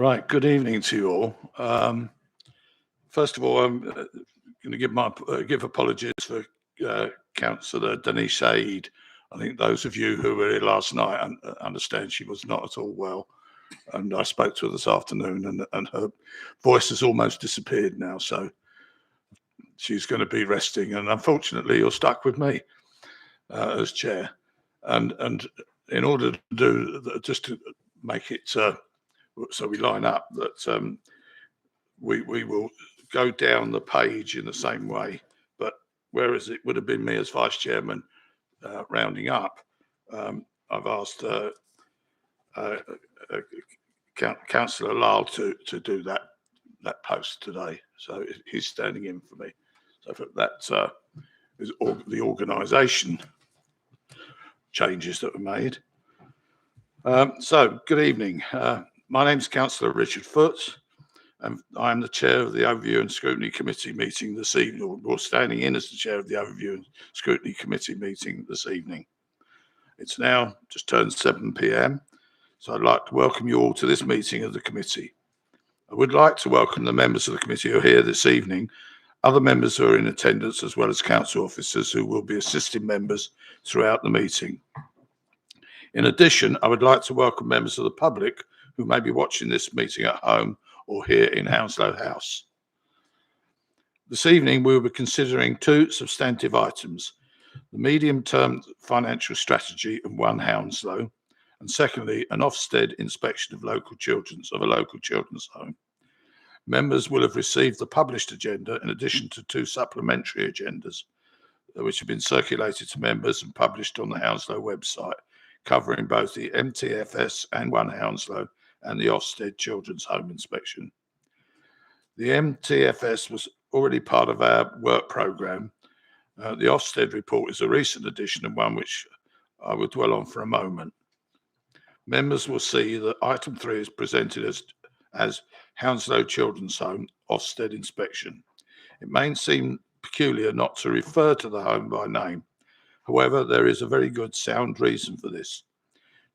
Right, good evening to you all. First of all, I'm going to give apologies for Councillor Denise Said. I think those of you who were here last night understand she was not at all well, and I spoke to her this afternoon, and her voice has almost disappeared now, so she's going to be resting. And unfortunately, you're stuck with me as chair, and in order to do just to make it so we line up that we will go down the page in the same way, but whereas it would have been me as vice chairman rounding up, I've asked Councillor Lyle to do that post today, so he's standing in for me. So that is the organisation changes that were made. So good evening. My name is Councillor Richard Foote, and I am the chair of the Overview and Scrutiny Committee meeting this evening, or standing in as the chair of the Overview and Scrutiny Committee meeting this evening. It's now just turned 7 p.m, so I'd like to welcome you all to this meeting of the committee. I would like to welcome the members of the committee who are here this evening, other members who are in attendance, as well as council officers who will be assisting members throughout the meeting. In addition, I would like to welcome members of the public who may be watching this meeting at home or here in Hounslow House. This evening, we will be considering two substantive items: the medium-term financial strategy of One Hounslow, and secondly, an Ofsted inspection of a local children's home. Members will have received the published agenda in addition to two supplementary agendas, which have been circulated to members and published on the Hounslow website, covering both the Mtfs and One Hounslow and the Ofsted Children's Home Inspection. The Mtfs was already part of our work programme. The Ofsted report is a recent addition and one which I will dwell on for a moment. Members will see that item 3 is presented as Hounslow Children's Home Ofsted Inspection. It may seem peculiar not to refer to the home by name. However, there is a very good sound reason for this.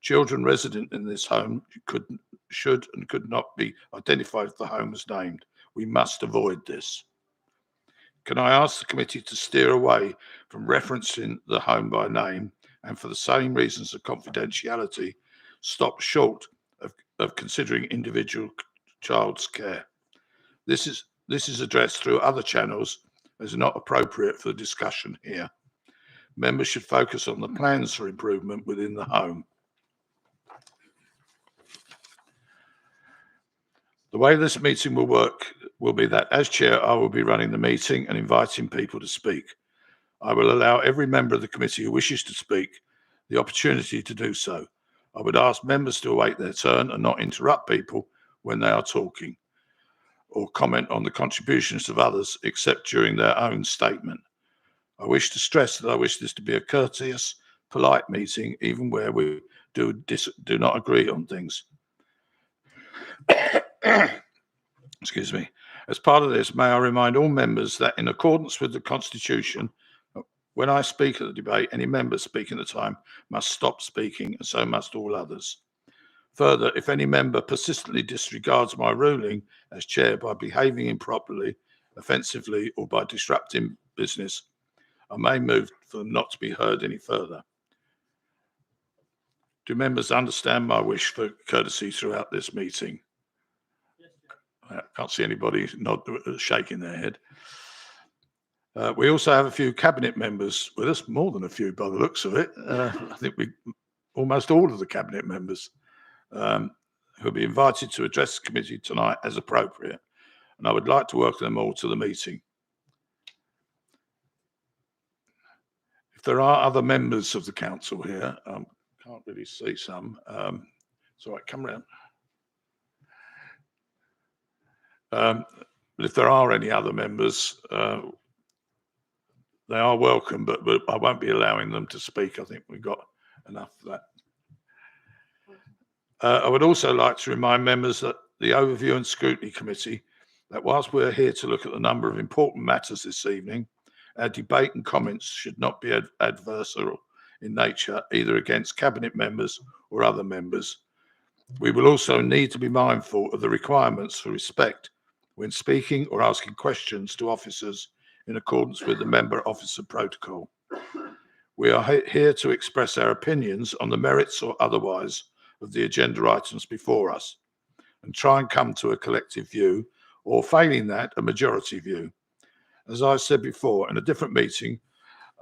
Children resident in this home should and could not be identified if the home was named. We must avoid this. Can I ask the committee to steer away from referencing the home by name, and for the same reasons of confidentiality, stop short of considering individual child's care? This is addressed through other channels as not appropriate for the discussion here. Members should focus on the plans for improvement within the home. The way this meeting will work will be that, as chair, I will be running the meeting and inviting people to speak. I will allow every member of the committee who wishes to speak the opportunity to do so. I would ask members to await their turn and not interrupt people when they are talking, or comment on the contributions of others except during their own statement. I wish to stress that I wish this to be a courteous, polite meeting, even where we do not agree on things. Excuse me. As part of this, may I remind all members that in accordance with the Constitution, when I speak at the debate, any member speaking at the time must stop speaking, and so must all others. Further, if any member persistently disregards my ruling as chair by behaving improperly, offensively, or by disrupting business, I may move for them not to be heard any further. Do members understand my wish for courtesy throughout this meeting? I can't see anybody shaking their head. We also have a few cabinet members with us, more than a few by the looks of it. I think almost all of the cabinet members who will be invited to address the committee tonight as appropriate, and I would like to welcome them all to the meeting. If there are other members of the council here, can't really see some. So I come round. But if there are any other members, they are welcome, but I won't be allowing them to speak. I think we've got enough of that. I would also like to remind members that the Overview and Scrutiny Committee, that whilst we're here to look at the number of important matters this evening, our debate and comments should not be adversarial in nature, either against cabinet members or other members. We will also need to be mindful of the requirements for respect when speaking or asking questions to officers in accordance with the member officer protocol. We are here to express our opinions on the merits or otherwise of the agenda items before us and try and come to a collective view, or failing that, a majority view. As I said before, in a different meeting,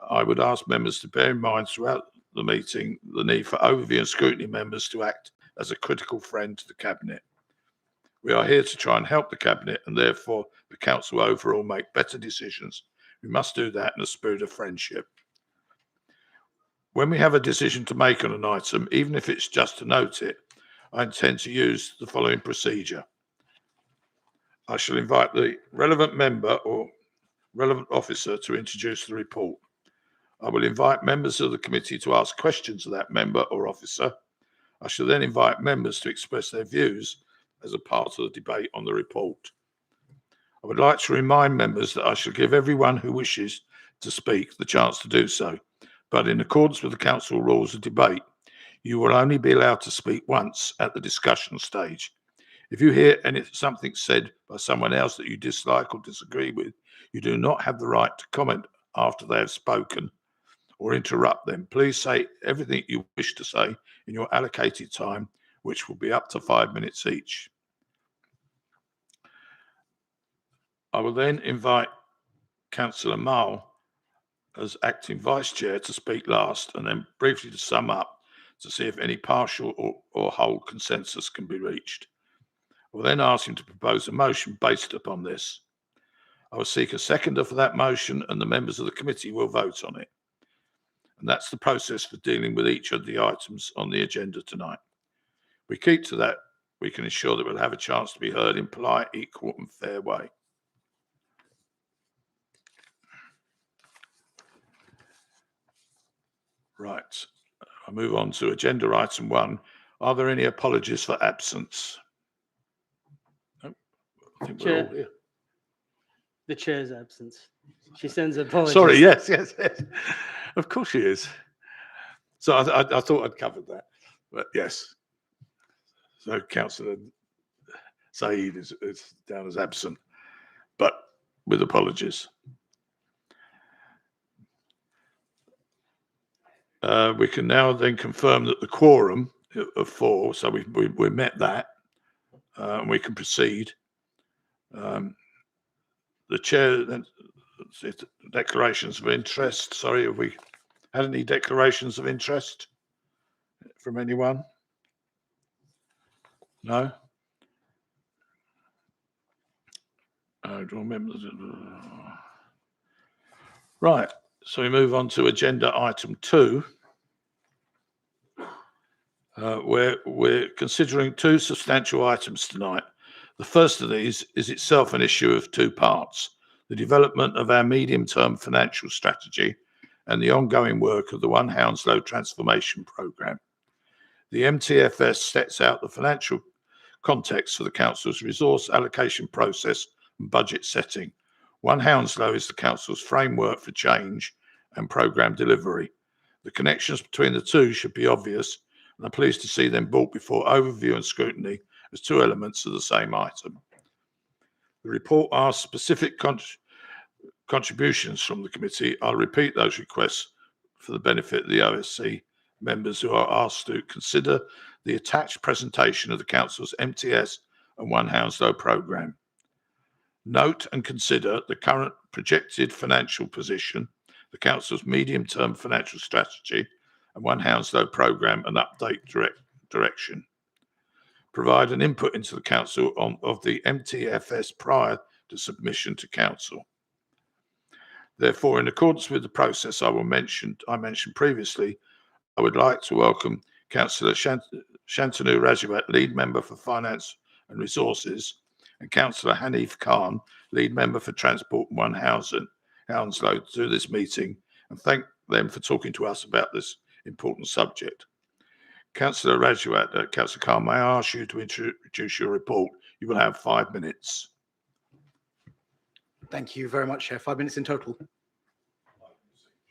I would ask members to bear in mind throughout the meeting the need for overview and scrutiny members to act as a critical friend to the Cabinet. We are here to try and help the Cabinet and therefore the Council overall make better decisions. We must do that in a spirit of friendship. When we have a decision to make on an item, even if it's just to note it, I intend to use the following procedure. I shall invite the relevant member or relevant officer to introduce the report. I will invite members of the committee to ask questions of that member or officer. I shall then invite members to express their views as a part of the debate on the report. I would like to remind members that I shall give everyone who wishes to speak the chance to do so, but in accordance with the Council rules of debate, you will only be allowed to speak once at the discussion stage. If you hear something said by someone else that you dislike or disagree with, you do not have the right to comment after they have spoken or interrupt them. Please say everything you wish to say in your allocated time, which will be up to 5 minutes each. I will then invite Councillor Mull as acting Vice Chair to speak last, and then briefly to sum up to see if any partial or whole consensus can be reached. I will then ask him to propose a motion based upon this. I will seek a seconder for that motion, and the members of the committee will vote on it. And that's the process for dealing with each of the items on the agenda tonight. If we keep to that, we can ensure that we'll have a chance to be heard in polite, equal and fair way. Right, I move on to agenda item 1. Are there any apologies for absence? No, I think we're all here. The chair's absence. She sends apologies. Sorry, yes. Of course she is. So I thought I'd covered that, but yes. So Councillor Saeed is down as absent, but with apologies. We can now then confirm that the quorum of 4, so we met that, and we can proceed. The chair then, declarations of interest. Sorry, have we had any declarations of interest from anyone? No? I don't remember. Right, so we move on to agenda item 2, where we're considering 2 substantial items tonight. The first of these is itself an issue of 2 parts: the development of our medium-term financial strategy and the ongoing work of the One Hounslow Transformation Programme. The MTFS sets out the financial context for the Council's resource allocation process and budget setting. One Hounslow is the Council's framework for change and programme delivery. The connections between the two should be obvious, and I'm pleased to see them brought before overview and scrutiny as 2 elements of the same item. The report asks specific contributions from the committee. I'll repeat those requests for the benefit of the OSC members who are asked to consider the attached presentation of the Council's MTS and One Hounslow programme. Note and consider the current projected financial position, the Council's medium-term financial strategy, and One Hounslow programme and update direction. Provide an input into the Council of the MTFS prior to submission to Council. Therefore, in accordance with the process I mentioned previously, I would like to welcome Councillor Shantanu Rajawat, Lead Member for Finance and Resources, and Councillor Hanif Khan, Lead Member for Transport and One Hounslow, to this meeting, and thank them for talking to us about this important subject. Councillor Rajawat, Councillor Khan, may I ask you to introduce your report? You will have 5 minutes. Thank you very much, Chair. 5 minutes in total.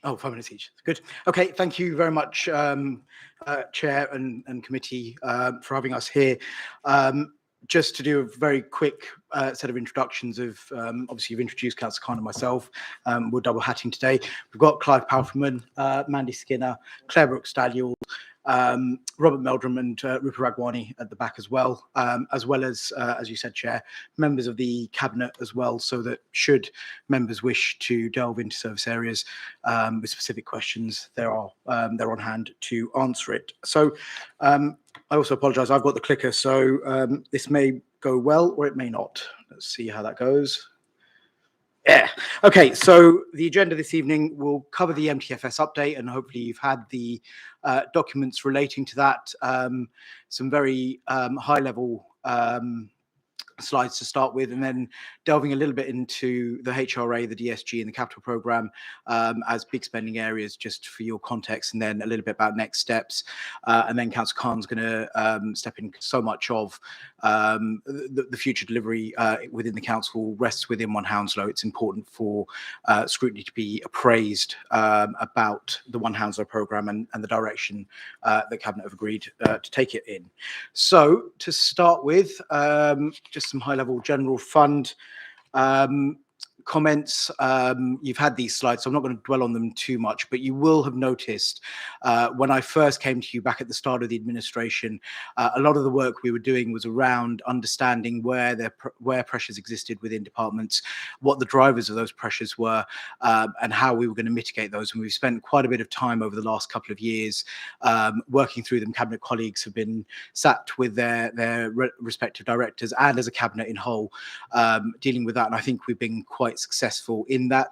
Oh, 5 minutes each. Good. Okay. Thank you very much, Chair and committee, for having us here. Just to do a very quick set of introductions of, obviously you've introduced Councillor Khan and myself. We're double hatting today. We've got Clive Palfreman, Mandy Skinner, Claire Brooks-Daniel, Robert Meldrum and Rupert Ragwani at the back as well as you said, Chair, members of the Cabinet as well, so that should members wish to delve into service areas with specific questions, they're on hand to answer it. So I also apologise, I've got the clicker, so this may go well or it may not. Let's see how that goes. Yeah. Okay. So the agenda this evening will cover the MTFS update, and hopefully you've had the documents relating to that. Some very high-level slides to start with, and then delving a little bit into the HRA, the DSG, and the capital program as big spending areas, just for your context, and then a little bit about next steps. And then Councillor Khan's going to step in. So much of the future delivery within the council rests within One Hounslow. It's important for Scrutiny to be appraised about the One Hounslow program and the direction that Cabinet have agreed to take it in. So to start with, just some high-level general fund comments. You've had these slides, so I'm not going to dwell on them too much, but you will have noticed when I first came to you back at the start of the administration, a lot of the work we were doing was around understanding where pressures existed within departments, what the drivers of those pressures were, and how we were going to mitigate those. And we've spent quite a bit of time over the last couple of years working through them. Cabinet colleagues have been sat with their respective directors and as a cabinet in whole, dealing with that. And I think we've been quite successful in that.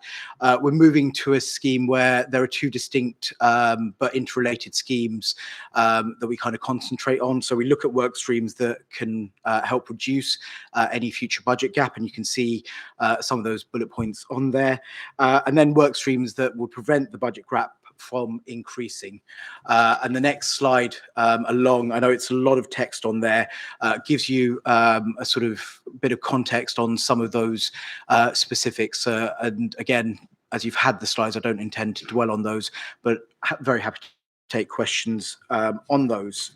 We're moving to a scheme where there are two distinct but interrelated schemes that we kind of concentrate on. So we look at work streams that can help reduce any future budget gap, and you can see some of those bullet points on there. And then work streams that will prevent the budget gap from increasing. And the next slide along, I know it's a lot of text on there, gives you a sort of bit of context on some of those specifics. And again, as you've had the slides, I don't intend to dwell on those, but very happy to take questions on those.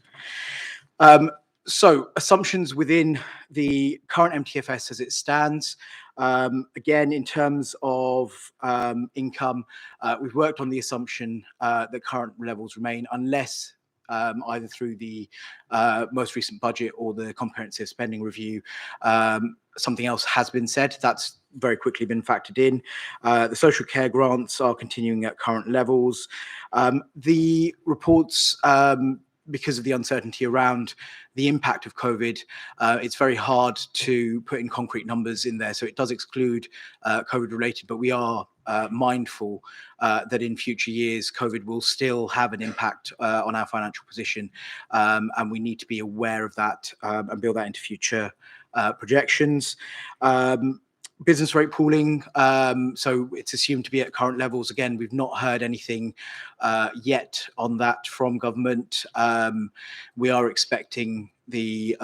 So assumptions within the current MTFS as it stands. Again, in terms of income, we've worked on the assumption that current levels remain unless either through the most recent budget or the comprehensive spending review, something else has been said. That's very quickly been factored in. The social care grants are continuing at current levels. The reports, because of the uncertainty around the impact of COVID, it's very hard to put in concrete numbers in there. So it does exclude COVID related, but we are mindful that in future years, COVID will still have an impact on our financial position. And we need to be aware of that and build that into future projections. Business rate pooling, so it's assumed to be at current levels. Again, we've not heard anything yet on that from government. We are expecting the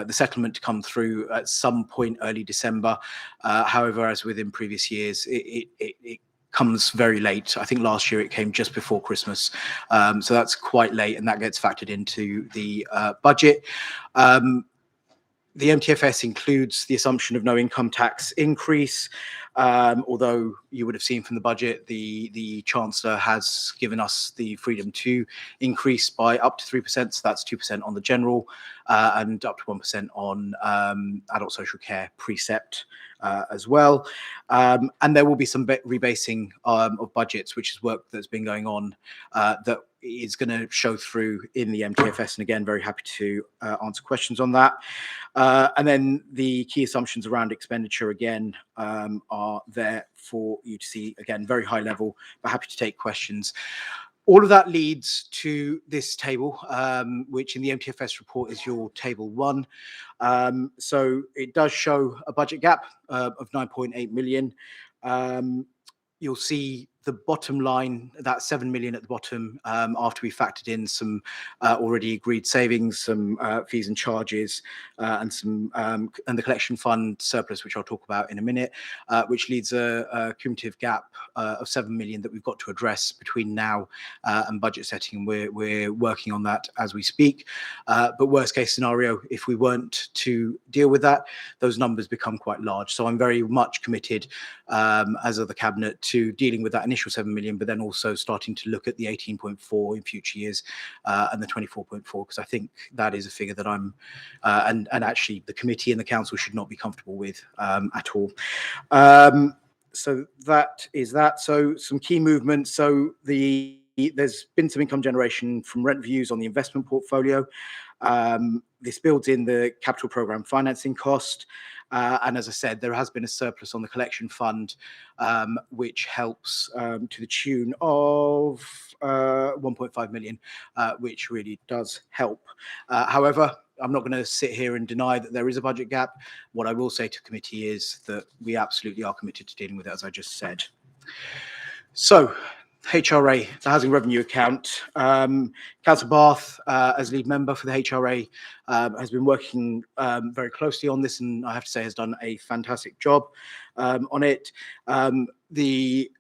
settlement to come through at some point early December. However, as within previous years, it comes very late. I think last year it came just before Christmas. So that's quite late, and that gets factored into the budget. The MTFS includes the assumption of no income tax increase, although you would have seen from the budget, the Chancellor has given us the freedom to increase by up to 3%, so that's 2% on the general and up to 1% on adult social care precept as well. And there will be some rebasing of budgets, which is work that's been going on that is going to show through in the MTFS. And again, very happy to answer questions on that. And then the key assumptions around expenditure, again, are there for you to see. Again, very high level, but happy to take questions. All of that leads to this table, which in the MTFS report is your table 1. So it does show a budget gap of 9.8 million. You'll see the bottom line, that 7 million at the bottom, after we factored in some already agreed savings, some fees and charges, and some and the collection fund surplus, which I'll talk about in a minute, which leads a cumulative gap of 7 million that we've got to address between now and budget setting. And we're working on that as we speak. But worst case scenario, if we weren't to deal with that, those numbers become quite large. So I'm very much committed, as of the cabinet, to dealing with that initial 7 million, but then also starting to look at the 18.4 in future years and the 24.4, because I think that is a figure that I'm and actually the committee and the council should not be comfortable with at all. So that is that. So some key movements. So there's been some income generation from rent reviews on the investment portfolio. This builds in the capital program financing cost. And as I said, there has been a surplus on the collection fund, which helps to the tune of 1.5 million, which really does help. However, I'm not going to sit here and deny that there is a budget gap. What I will say to committee is that we absolutely are committed to dealing with it, as I just said. So, HRA, the Housing Revenue Account. Councillor Bath, as lead member for the HRA, has been working very closely on this, and I have to say has done a fantastic job on it. The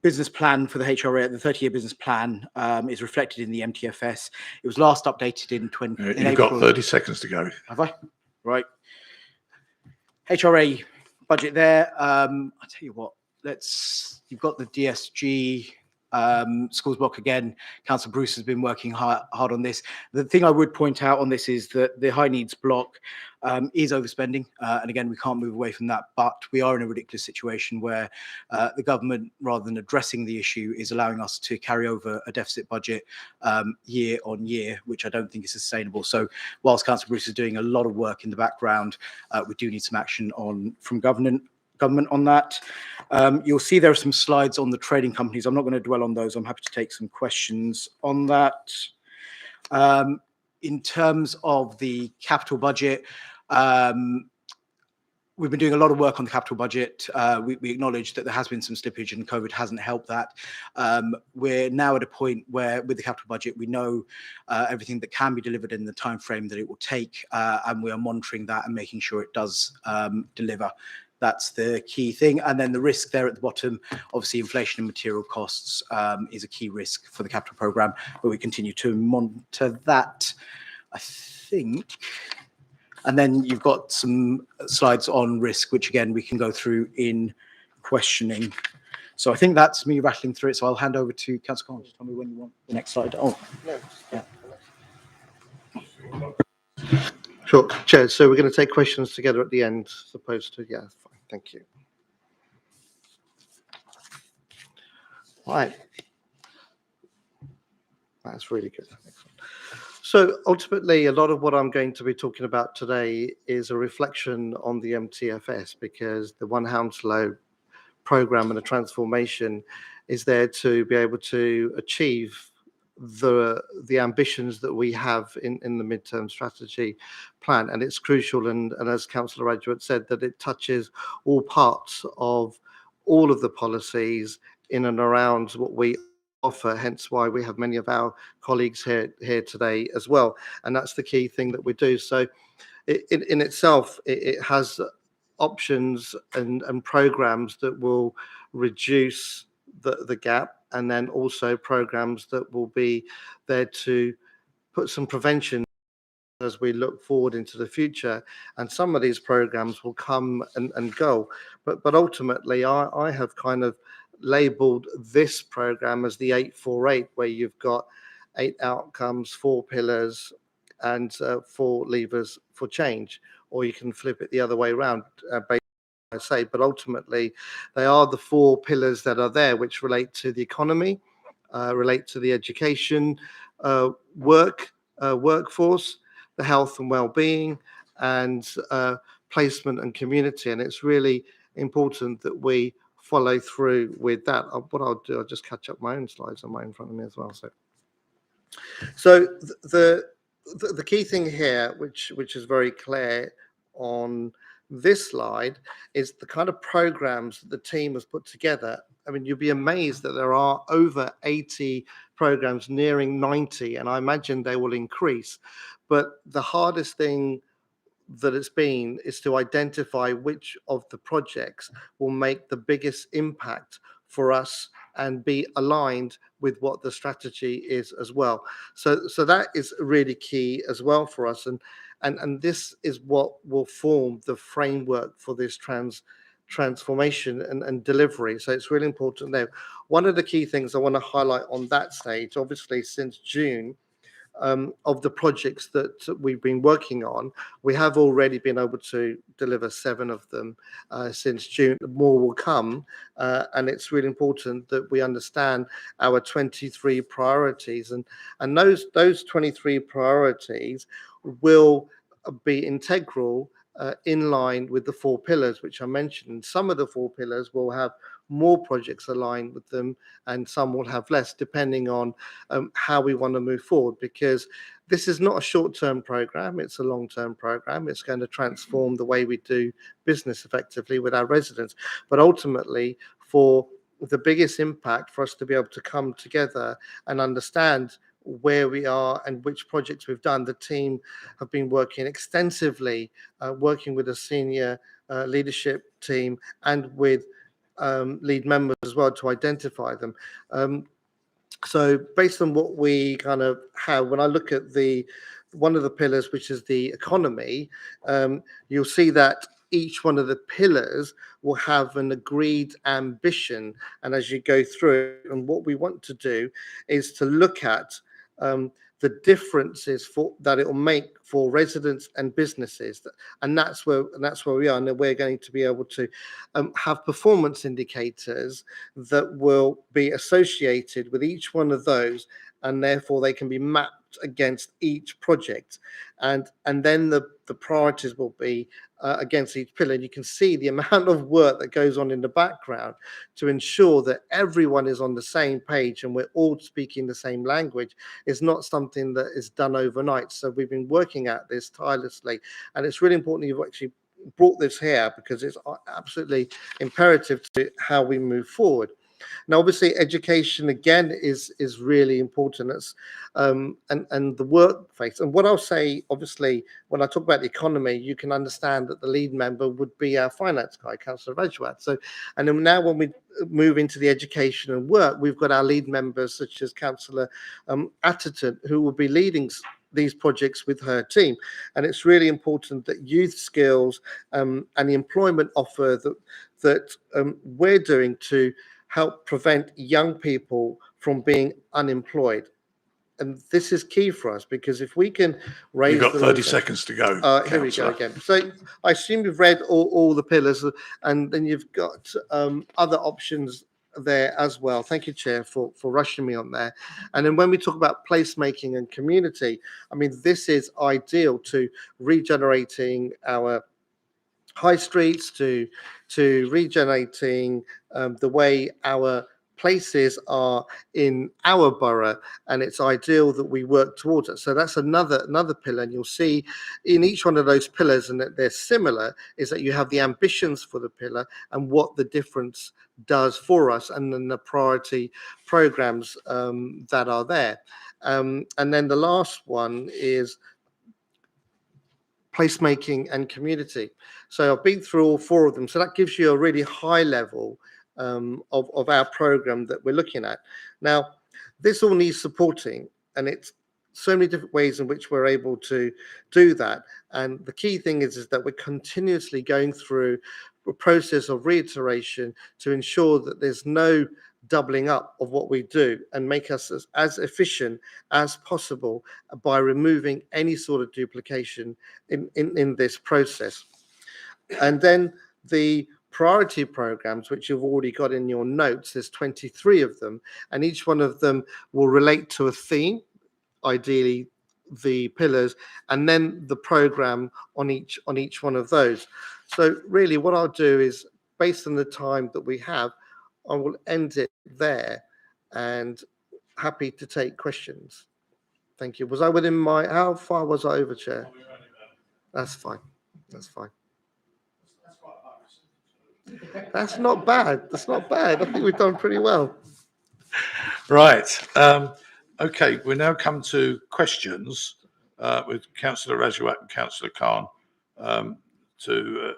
business plan for the HRA, the 30-year business plan, is reflected in the MTFS. It was last updated in You've got 30 seconds to go. Have I? Right. HRA budget there. I'll tell you what, you've got the DSG schools block again. Councillor Bruce has been working hard on this. The thing I would point out on this is that the high needs block is overspending. And again, we can't move away from that, but we are in a ridiculous situation where the government, rather than addressing the issue, is allowing us to carry over a deficit budget year on year, which I don't think is sustainable. So whilst Councillor Bruce is doing a lot of work in the background, we do need some action from government on that. You'll see there are some slides on the trading companies. I'm not going to dwell on those. I'm happy to take some questions on that. In terms of the capital budget, we've been doing a lot of work on the capital budget. We acknowledge that there has been some slippage and COVID hasn't helped that. We're now at a point where with the capital budget, we know everything that can be delivered in the time frame that it will take, and we are monitoring that and making sure it does deliver. That's the key thing. And then the risk there at the bottom, obviously inflation and material costs is a key risk for the capital programme, but we continue to monitor that, I think. And then you've got some slides on risk, which again, we can go through in questioning. So I think that's me rattling through it. So I'll hand over to Councillor Collins to tell me when you want the next slide. Oh, yeah. Sure, Chair. So we're going to take questions together at the end, as opposed to, yeah, fine. Thank you. Right. That's really good. Excellent. So ultimately, a lot of what I'm going to be talking about today is a reflection on the MTFS, because the One Hounslow programme and the transformation is there to be able to achieve the ambitions that we have in the midterm strategy plan. And it's crucial, and as Councillor Radjewett said, that it touches all parts of all of the policies in and around what we offer, hence why we have many of our colleagues here today as well. And that's the key thing that we do. So in itself, it has options and programs that will reduce the gap, and then also programs that will be there to put some prevention as we look forward into the future. And some of these programs will come and go, but ultimately I have kind of labeled this program as the 848, where you've got 8 outcomes, 4 pillars, and 4 levers for change, or you can flip it the other way around, I say, but ultimately they are the 4 pillars that are there, which relate to the economy, relate to the education, workforce, the health and well-being, and placement and community. And it's really important that we follow through with that. What I'll do, I'll just catch up my own slides on my in front of me as well. So the key thing here, which is very clear on this slide, is the kind of programs that the team has put together I mean, you'll be amazed that there are over 80 programs, nearing 90, and I imagine they will increase. But the hardest thing that it's been is to identify which of the projects will make the biggest impact for us and be aligned with what the strategy is as well. So that is really key as well for us. And this is what will form the framework for this transformation and delivery. So it's really important there. One of the key things I want to highlight on that stage, obviously since June, of the projects that we've been working on, we have already been able to deliver 7 of them since June. More will come, and it's really important that we understand our 23 priorities, and those 23 priorities will be integral in line with the 4 pillars which I mentioned. Some of the 4 pillars will have more projects aligned with them, and some will have less, depending on how we want to move forward, because this is not a short-term program, it's a long-term program. It's going to transform the way we do business effectively with our residents. But ultimately, for the biggest impact, for us to be able to come together and understand where we are and which projects we've done, the team have been working extensively, working with a senior leadership team and with lead members as well to identify them. So based on what we kind of have, when I look at one of the pillars, which is the economy, you'll see that each one of the pillars will have an agreed ambition. And as you go through, and what we want to do is to look at the differences that it will make for residents and businesses, and that's where we are. And we're going to be able to have performance indicators that will be associated with each one of those, and therefore they can be mapped against each project, and then the priorities will be against each pillar. And you can see the amount of work that goes on in the background to ensure that everyone is on the same page and we're all speaking the same language. Is not something that is done overnight. So we've been working at this tirelessly, and it's really important you've actually brought this here, because it's absolutely imperative to how we move forward. Now, obviously, education again is really important. It's, and the workplace. And what I'll say, obviously, when I talk about the economy, you can understand that the lead member would be our finance guy, Councillor Rajwat. So, and then now when we move into the education and work, we've got our lead members such as Councillor Atherton, who will be leading these projects with her team. And it's really important that youth skills and the employment offer that we're doing to help prevent young people from being unemployed. And this is key for us, because if we can raise... You've got 30 seconds to go. Here we go again. So I assume you've read all the pillars, and then you've got other options there as well. Thank you, Chair, for rushing me on there. And then when we talk about placemaking and community, I mean, this is ideal to regenerating our high streets, to regenerating the way our places are in our borough, and it's ideal that we work towards it. So that's another pillar, and you'll see in each one of those pillars, and that they're similar, is that you have the ambitions for the pillar and what the difference does for us, and then the priority programs that are there. And then the last one is placemaking and community. So I've been through all 4 of them. So that gives you a really high level of our program that we're looking at. Now, this all needs supporting, and it's so many different ways in which we're able to do that. And the key thing is that we're continuously going through a process of reiteration to ensure that there's no doubling up of what we do, and make us as efficient as possible by removing any sort of duplication in this process. And then the priority programs, which you've already got in your notes, there's 23 of them, and each one of them will relate to a theme, ideally the pillars, and then the program on each one of those. So really what I'll do is, based on the time that we have, I will end it there, and happy to take questions. Thank you. Was I within how far was I over, Chair? That's fine. That's fine. That's not bad. That's not bad. I think we've done pretty well. Right. Okay, we now come to questions with Councillor Rajawat and Councillor Khan um, to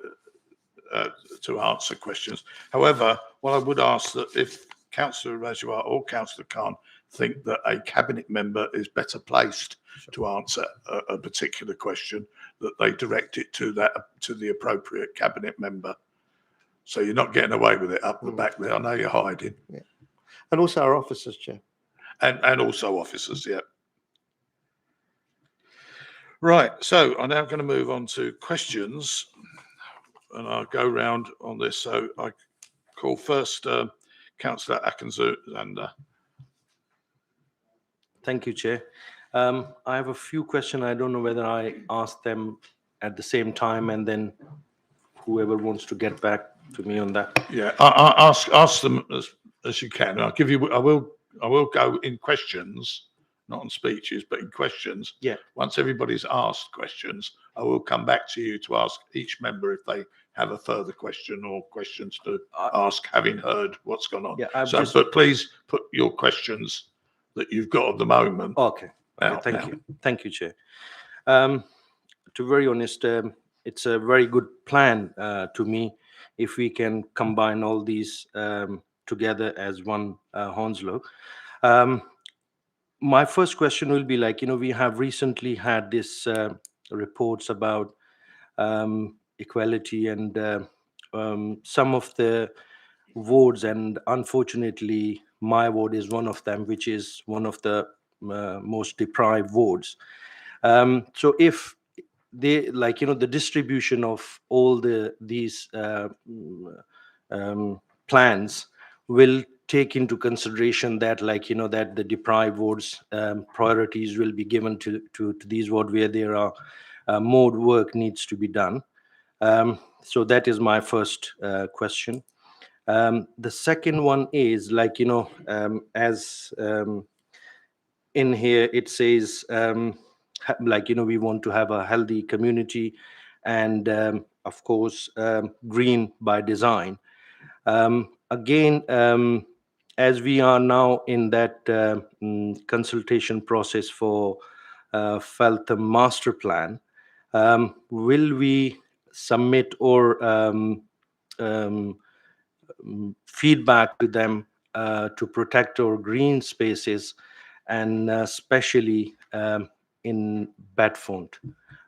to answer questions. However, what I would ask that if Councillor Rajawat or Councillor Khan think that a cabinet member is better placed to answer a particular question, that they direct it to the appropriate cabinet member. So you're not getting away with it up the back there. I know you're hiding. Yeah. And also our officers, Chair. And also officers, yeah. Right, so I'm now going to move on to questions, and I'll go round on this. So I call first Councillor Akinzanda. Thank you, Chair. I have a few questions. I don't know whether I ask them at the same time and then whoever wants to get back to me on that. Yeah, I ask them as you can. I'll give you. I will go in questions, not on speeches, but in questions. Yeah. Once everybody's asked questions, I will come back to you to ask each member if they have a further question or questions to ask, having heard what's gone on. Yeah, but please put your questions that you've got at the moment. Okay. out Thank now. you. Thank you, Chair. To be very honest, it's a very good plan to me if we can combine all these together as one Hounslow. My first question will be like, we have recently had this reports about equality and some of the wards, and unfortunately my ward is one of them, which is one of the most deprived wards. So if they the distribution of all these plans will take into consideration that that the deprived wards priorities will be given to these wards where there are more work needs to be done. So that is my first question. The second one is as in here it says we want to have a healthy community and of course green by design. Again, as we are now in that consultation process for Feltham master plan, will we submit or feedback to them to protect our green spaces, and especially in Bedfont,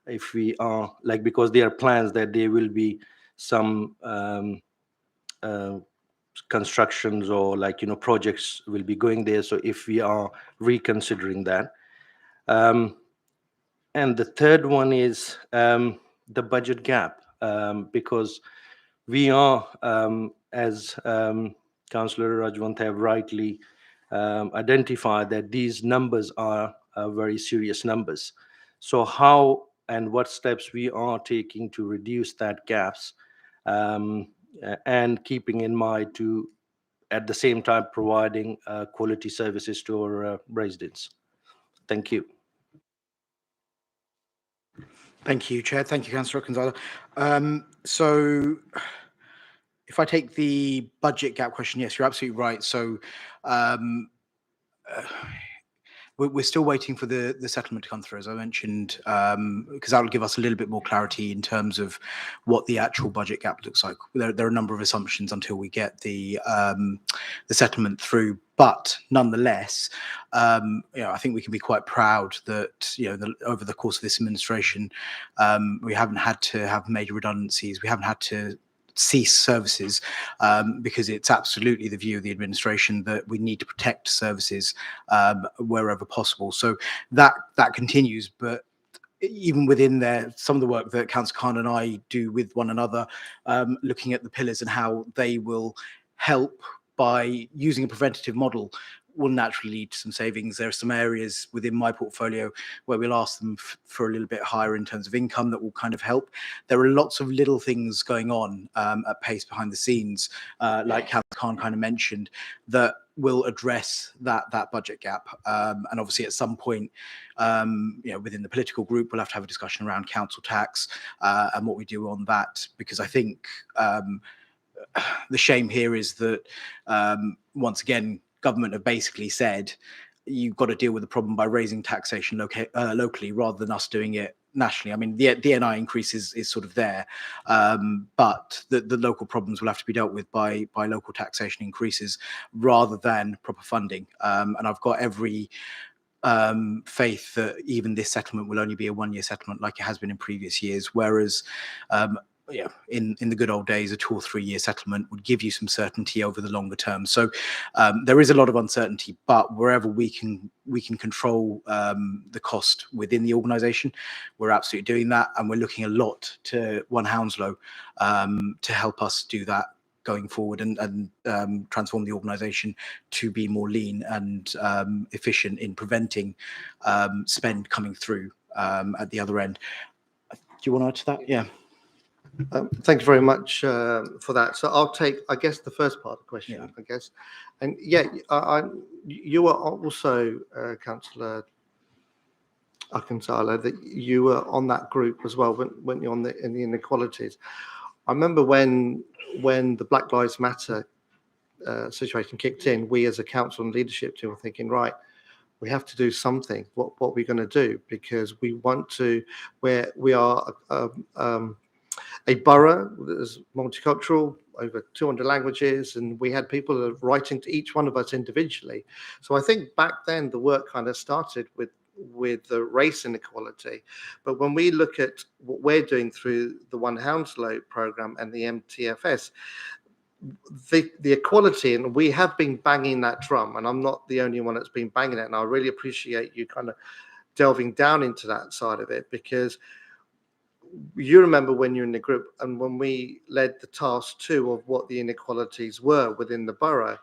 if we are because there are plans that there will be some constructions or projects will be going there. So if we are reconsidering that, and the third one is the budget gap, because we are as Councillor Rajwant have rightly identified that these numbers are very serious numbers. So how and what steps we are taking to reduce that gaps, and keeping in mind to at the same time providing quality services to our residents. Thank you. Thank you, Chair. Thank you, Councillor Akinzada. So if I take the budget gap question, yes, you're absolutely right. So we're still waiting for the settlement to come through, as I mentioned, because that will give us a little bit more clarity in terms of what the actual budget gap looks like. There are a number of assumptions until we get the settlement through, but nonetheless, I think we can be quite proud that over the course of this administration, we haven't had to have major redundancies. We haven't had to cease services, because it's absolutely the view of the administration that we need to protect services wherever possible. So that continues, but even within there, some of the work that Councillor Khan and I do with one another, looking at the pillars and how they will help by using a preventative model, will naturally lead to some savings. There are some areas within my portfolio where we'll ask them for a little bit higher in terms of income that will kind of help. There are lots of little things going on at pace behind the scenes, like Councillor Khan kind of mentioned, that will address that budget gap. And obviously at some point, within the political group, we'll have to have a discussion around council tax and what we do on that, because I think the shame here is that once again, government have basically said you've got to deal with the problem by raising taxation locally rather than us doing it nationally. I mean, the NI increase is sort of there, but the local problems will have to be dealt with by local taxation increases rather than proper funding. And I've got every faith that even this settlement will only be a one-year settlement like it has been in previous years, whereas in the good old days, a 2 or 3 year settlement would give you some certainty over the longer term. So there is a lot of uncertainty, but wherever we can control the cost within the organisation, we're absolutely doing that, and we're looking a lot to One Hounslow to help us do that going forward and transform the organisation to be more lean and efficient in preventing spend coming through at the other end. Do you want to add to that? Yeah. Thank you very much for that. So I'll take, I guess, the first part of the question, Yeah. I guess. And yeah, you were also, Councillor Akinsala, that you were on that group as well, weren't you, in the inequalities? I remember when the Black Lives Matter situation kicked in, we as a council and leadership team were thinking, right, we have to do something. What are we going to do? Because we want to, where we are a borough that is multicultural, over 200 languages, and we had people writing to each one of us individually. So I think back then the work kind of started with the race inequality. But when we look at what we're doing through the One Hounslow program and the MTFS, the equality, and we have been banging that drum, and I'm not the only one that's been banging it, and I really appreciate you kind of delving down into that side of it, because you remember when you're in the group and when we led the task 2 of what the inequalities were within the borough,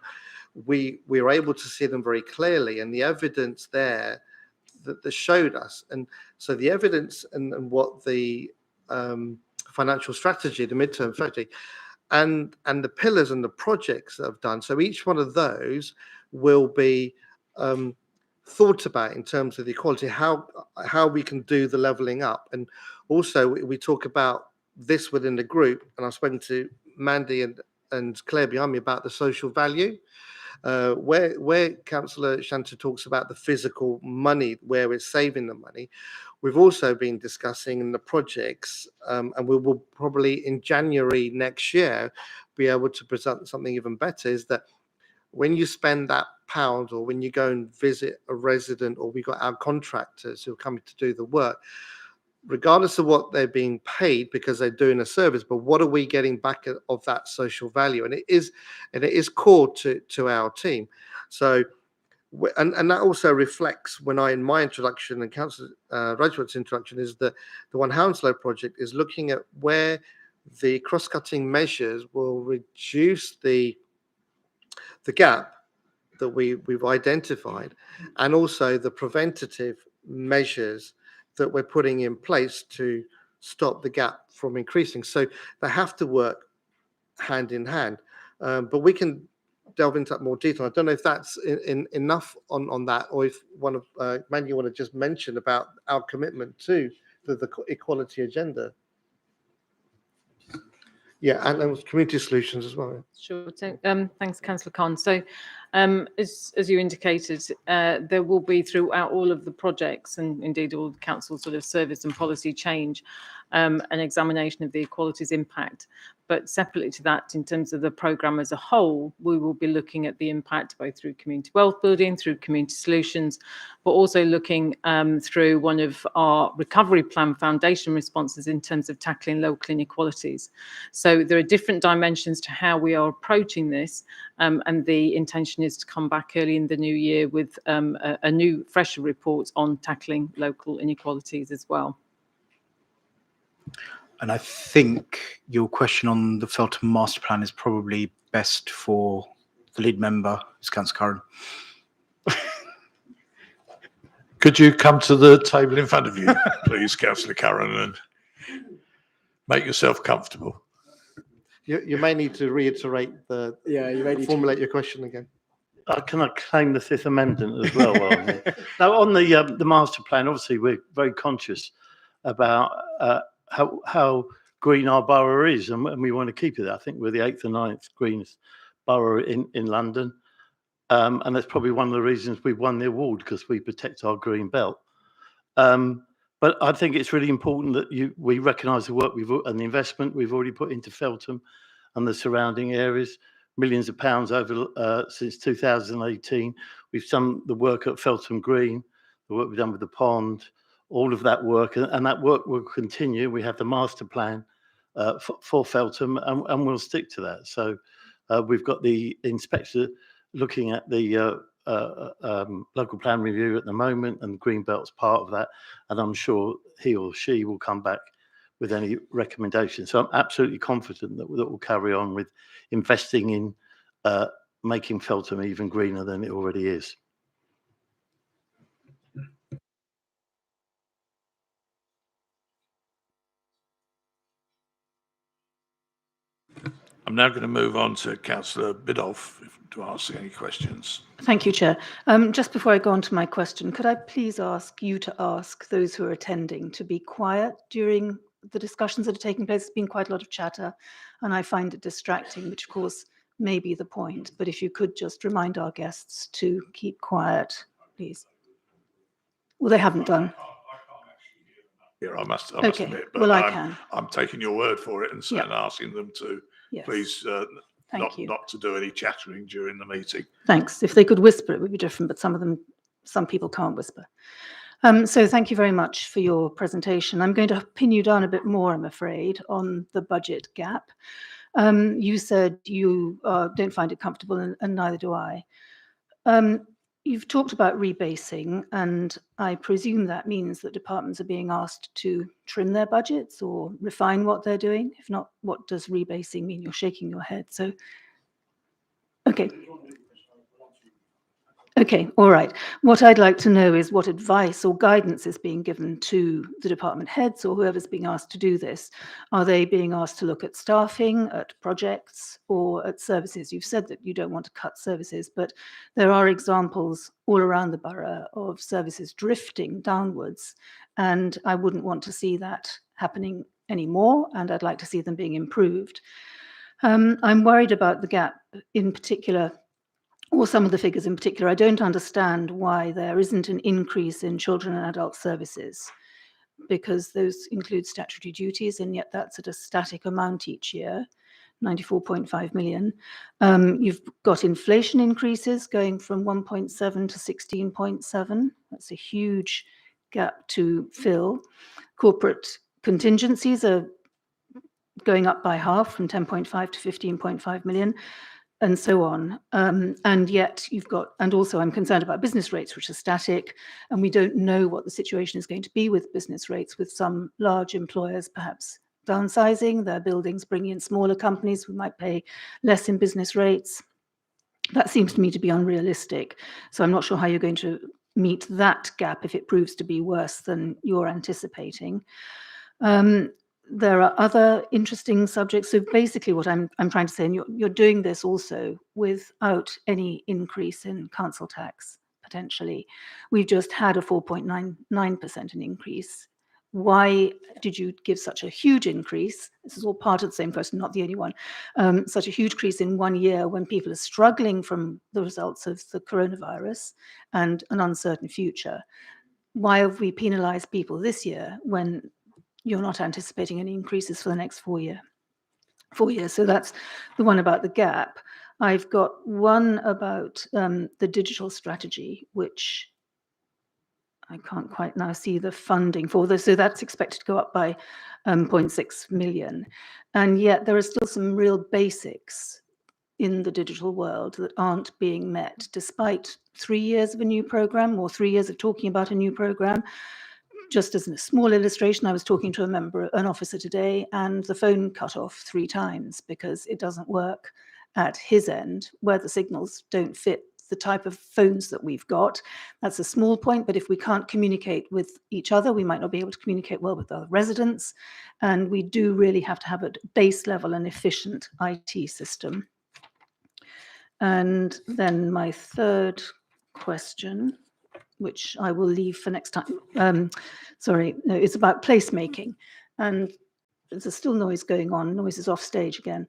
we were able to see them very clearly, and the evidence there that showed us. And so the evidence and what the financial strategy, the midterm strategy, and the pillars and the projects that have done. So each one of those will be thought about in terms of the equality, how we can do the levelling up. And also we talk about this within the group, and I've spoken to Mandy and Claire behind me about the social value, where Councillor Shanta talks about the physical money, where we're saving the money. We've also been discussing in the projects, and we will probably in January next year be able to present something even better, is that when you spend that pound, or when you go and visit a resident, or we got our contractors who are coming to do the work, regardless of what they're being paid because they're doing a service, but what are we getting back of that social value? And it is core to our team. So, and that also reflects when in my introduction and Councillor Rajwat's introduction, is that the One Hounslow project is looking at where the cross-cutting measures will reduce the gap that we've identified, and also the preventative measures that we're putting in place to stop the gap from increasing. So they have to work hand in hand. But we can delve into that more detail. I don't know if that's enough on that, or if one of Mandy, you want to just mention about our commitment to the equality agenda. Yeah, and there was community solutions as well. Sure. So, thanks, Councillor Khan. So, as you indicated, there will be throughout all of the projects, and indeed all the council sort of service and policy change, an examination of the equalities impact. But separately to that, in terms of the programme as a whole, we will be looking at the impact both through community wealth building, through community solutions, but also looking through one of our recovery plan foundation responses in terms of tackling local inequalities. So there are different dimensions to how we are approaching this, and the intention is to come back early in the new year with a new, fresher report on tackling local inequalities as well. And I think your question on the Felton Master Plan is probably best for the lead member, who's Councillor Curran. Could you come to the table in front of you, please, Councillor Curran, and make yourself comfortable? You may need to reiterate formulate your question again. Can I claim the Fifth Amendment as well? Now, on the master plan, obviously we're very conscious about how green our borough is, and we want to keep it. I think we're the 8th or 9th greenest borough in London. And that's probably one of the reasons we won the award, because we protect our green belt. But I think it's really important that we recognise the work and the investment we've already put into Feltham and the surrounding areas. Millions of pounds over since 2018. We've done the work at Feltham Green, the work we've done with the pond, all of that work, and that work will continue. We have the master plan for Feltham, and we'll stick to that. So we've got the inspector looking at the local plan review at the moment, and Greenbelt's part of that, and I'm sure he or she will come back with any recommendations. So I'm absolutely confident that we'll carry on with investing in making Feltham even greener than it already is. I'm now going to move on to Councillor Biddulph to ask any questions. Thank you, Chair. Just before I go on to my question, could I please ask you to ask those who are attending to be quiet during the discussions that are taking place? There's been quite a lot of chatter, and I find it distracting, which of course may be the point. But if you could just remind our guests to keep quiet, please. Well, they haven't done. Here, I must Okay, admit, but well, I can. I'm taking your word for it and Yeah. asking them to Yes. please Thank you. not to do any chattering during the meeting. Thanks. If they could whisper, it would be different, but some people can't whisper. So thank you very much for your presentation. I'm going to pin you down a bit more, I'm afraid, on the budget gap. You said you don't find it comfortable, and neither do I. You've talked about rebasing, and I presume that means that departments are being asked to trim their budgets or refine what they're doing. If not, what does rebasing mean? You're shaking your head. So, okay. Okay, all right. What I'd like to know is what advice or guidance is being given to the department heads or whoever's being asked to do this. Are they being asked to look at staffing, at projects, or at services? You've said that you don't want to cut services, but there are examples all around the borough of services drifting downwards, and I wouldn't want to see that happening anymore, and I'd like to see them being improved. I'm worried about the gap in particular, or some of the figures in particular. I don't understand why there isn't an increase in children and adult services, because those include statutory duties, and yet that's at a static amount each year, 94.5 million. You've got inflation increases going from 1.7 to 16.7. That's a huge gap to fill. Corporate contingencies are going up by half, from 10.5 to 15.5 million. And so on. And yet you've got, and also I'm concerned about business rates, which are static, and we don't know what the situation is going to be with business rates, with some large employers perhaps downsizing their buildings, bringing in smaller companies who might pay less in business rates. That seems to me to be unrealistic. So I'm not sure how you're going to meet that gap if it proves to be worse than you're anticipating. There are other interesting subjects. So basically what I'm trying to say, and you're doing this also without any increase in council tax, potentially. We've just had a 4.99% increase. Why did you give such a huge increase? This is all part of the same question, not the only one. Such a huge increase in 1 year when people are struggling from the results of the coronavirus and an uncertain future. Why have we penalized people this year when you're not anticipating any increases for the next 4 years? So that's the one about the gap. I've got one about the digital strategy, which I can't quite now see the funding for this. So that's expected to go up by 0.6 million. And yet there are still some real basics in the digital world that aren't being met, despite 3 years of a new program or 3 years of talking about a new program. Just as a small illustration, I was talking to an officer today, and the phone cut off 3 times because it doesn't work at his end, where the signals don't fit the type of phones that we've got. That's a small point, but if we can't communicate with each other, we might not be able to communicate well with other residents. And we do really have to have a base level and efficient IT system. And then my third question, which I will leave for next time. Sorry, no, it's about placemaking. And there's still noise going on. Noise is off stage again.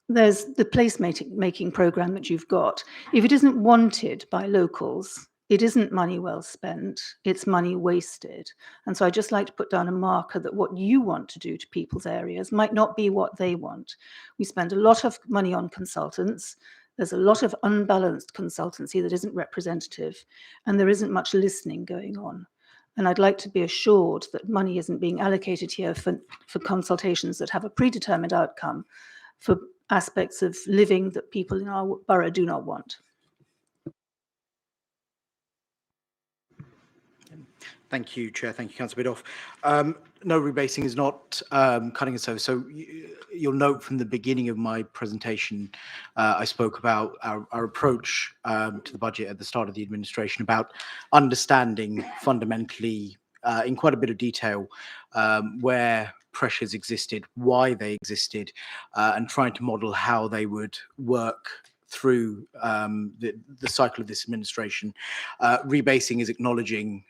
There's the placemaking program that you've got. If it isn't wanted by locals, it isn't money well spent, it's money wasted. And so I'd just like to put down a marker that what you want to do to people's areas might not be what they want. We spend a lot of money on consultants. There's a lot of unbalanced consultancy that isn't representative, and there isn't much listening going on. And I'd like to be assured that money isn't being allocated here for consultations that have a predetermined outcome for aspects of living that people in our borough do not want. Thank you, Chair. Thank you, Councillor Bidoff. No, rebasing is not cutting a service. So you'll note from the beginning of my presentation, I spoke about our approach to the budget at the start of the administration, about understanding fundamentally in quite a bit of detail where pressures existed, why they existed, and trying to model how they would work through the cycle of this administration. Rebasing is acknowledging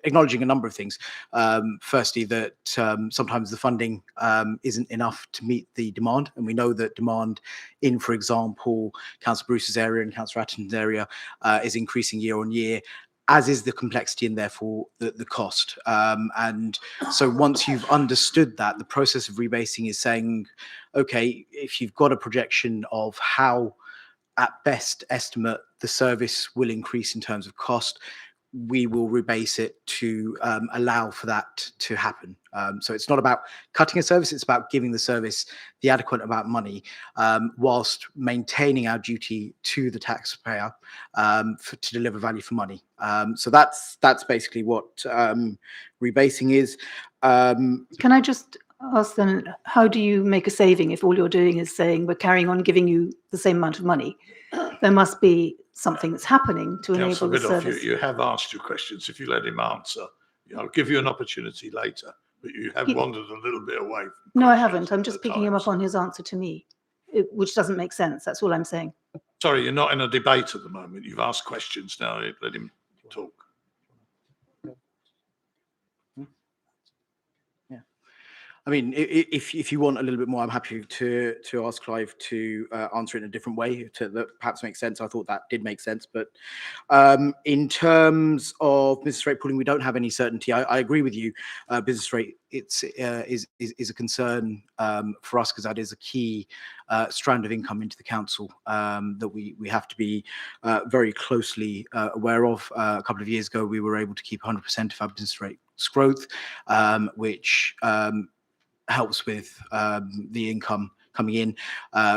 acknowledging a number of things. Firstly, that sometimes the funding isn't enough to meet the demand, and we know that demand in, for example, Councillor Bruce's area and Councillor Attington's area is increasing year on year, as is the complexity and therefore the cost. And so once you've understood that, the process of rebasing is saying, okay, if you've got a projection of how at best estimate the service will increase in terms of cost, we will rebase it to allow for that to happen. So it's not about cutting a service, it's about giving the service the adequate amount of money whilst maintaining our duty to the taxpayer to deliver value for money. So that's basically what rebasing is. Can I just ask then, how do you make a saving if all you're doing is saying we're carrying on giving you the same amount of money? There must be something that's happening to enable Councillor the Bidoff, service. you have asked your questions. If you let him answer, I'll give you an opportunity later, but you have wandered a little bit away. No, I questions haven't. I'm just at picking him up times. on his answer to me, which doesn't make sense. That's all I'm saying. Sorry, you're not in a debate at the moment. You've asked questions now. Let him talk. I mean, if you want a little bit more, I'm happy to ask Clive to answer it in a different way that perhaps makes sense. I thought that did make sense, but in terms of business rate pooling, we don't have any certainty. I agree with you. Business rate is a concern for us because that is a key strand of income into the council that we have to be very closely aware of. A couple of years ago, we were able to keep 100% of our business rate growth, which helps with the income coming in.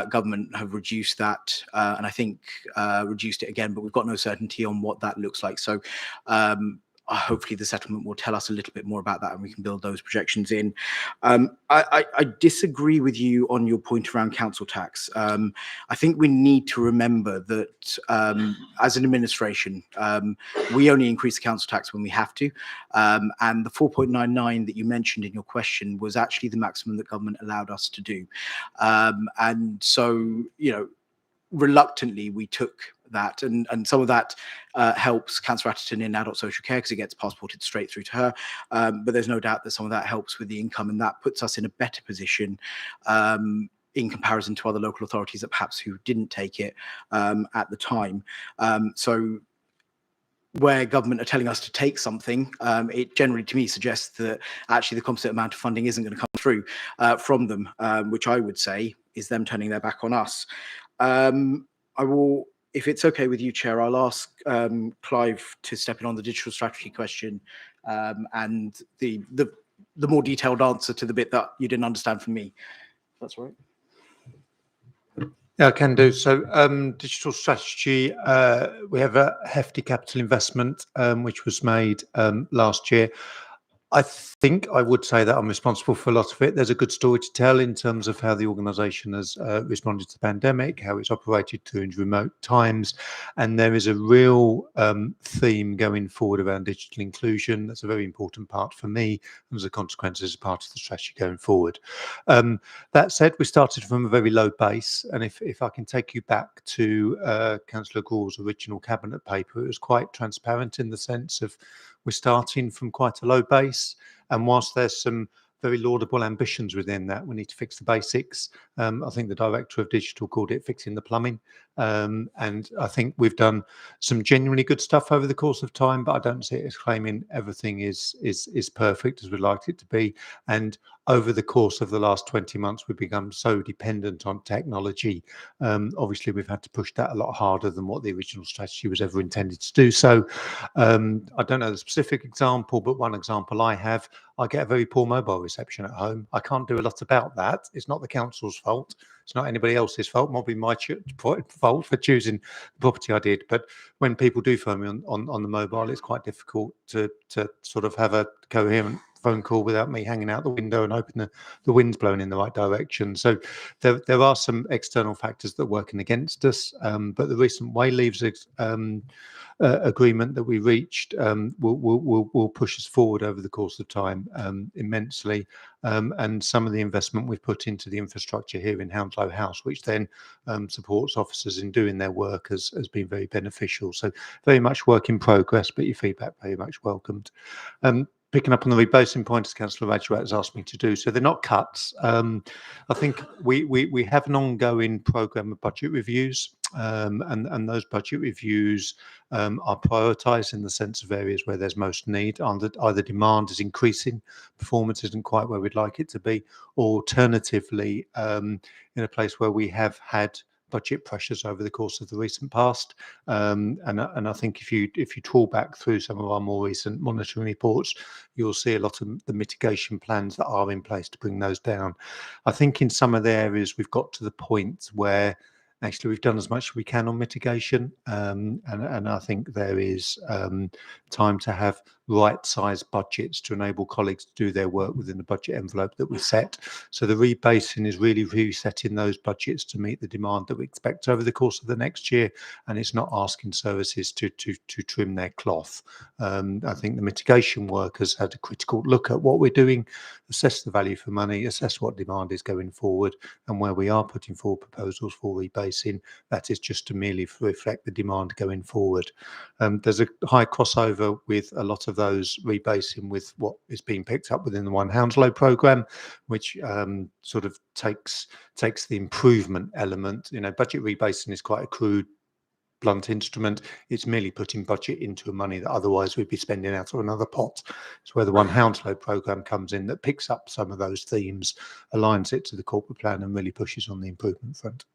Government have reduced that and I think reduced it again, but we've got no certainty on what that looks like. So hopefully the settlement will tell us a little bit more about that and we can build those projections in. I disagree with you on your point around council tax. I think we need to remember that as an administration, we only increase the council tax when we have to. And the 4.99 that you mentioned in your question was actually the maximum that government allowed us to do. And so, reluctantly we took that, and some of that helps Councillor Attington in adult social care because it gets passported straight through to her, but there's no doubt that some of that helps with the income, and that puts us in a better position in comparison to other local authorities that perhaps who didn't take it at the time. So where government are telling us to take something, it generally to me suggests that actually the composite amount of funding isn't going to come through from them, which I would say is them turning their back on us. I will, if it's okay with you, Chair, I'll ask Clive to step in on the digital strategy question and the more detailed answer to the bit that you didn't understand from me. That's all right. Yeah, I can do. So digital strategy, we have a hefty capital investment which was made last year. I think I would say that I'm responsible for a lot of it. There's a good story to tell in terms of how the organisation has responded to the pandemic, how it's operated during remote times, and there is a real theme going forward around digital inclusion. That's a very important part for me, and as a consequence, as a part of the strategy going forward. That said, we started from a very low base, and if I can take you back to Councillor Gore's original cabinet paper, it was quite transparent in the sense of we're starting from quite a low base. And whilst there's some very laudable ambitions within that, we need to fix the basics. I think the director of digital called it fixing the plumbing. And I think we've done some genuinely good stuff over the course of time, but I don't see it as claiming everything is perfect as we'd like it to be. And over the course of the last 20 months, we've become so dependent on technology. Obviously, we've had to push that a lot harder than what the original strategy was ever intended to do. So I don't know the specific example, but one example I have, I get a very poor mobile reception at home. I can't do a lot about that. It's not the council's fault. It's not anybody else's fault. Might be my fault for choosing the property I did. But when people do phone me on the mobile, it's quite difficult to sort of have a coherent phone call without me hanging out the window and hoping the wind's blowing in the right direction. So there are some external factors that are working against us. But the recent Wayleaves agreement that we reached will push us forward over the course of time immensely. And some of the investment we've put into the infrastructure here in Hounslow House, which then supports officers in doing their work, has been very beneficial. So very much work in progress, but your feedback very much welcomed. Picking up on the rebasing point, as Councillor Rajwat has asked me to do, so they're not cuts. I think we have an ongoing programme of budget reviews, and those budget reviews are prioritised in the sense of areas where there's most need. Either demand is increasing, performance isn't quite where we'd like it to be, or alternatively, in a place where we have had budget pressures over the course of the recent past. And I think if you trawl back through some of our more recent monitoring reports, you'll see a lot of the mitigation plans that are in place to bring those down. I think in some of the areas we've got to the point where actually we've done as much as we can on mitigation, and I think there is time to have right-sized budgets to enable colleagues to do their work within the budget envelope that we set. So the rebasing is really resetting those budgets to meet the demand that we expect over the course of the next year, and it's not asking services to trim their cloth. I think the mitigation work has had a critical look at what we're doing, assess the value for money, assess what demand is going forward, and where we are putting forward proposals for rebasing, that is just to merely reflect the demand going forward. There's a high crossover with a lot of those rebasing with what is being picked up within the One Hounslow programme, which sort of takes the improvement element. Budget rebasing is quite a crude, blunt instrument. It's merely putting budget into money that otherwise we'd be spending out of another pot. It's where the One Hounslow programme comes in, that picks up some of those themes, aligns it to the corporate plan, and really pushes on the improvement front.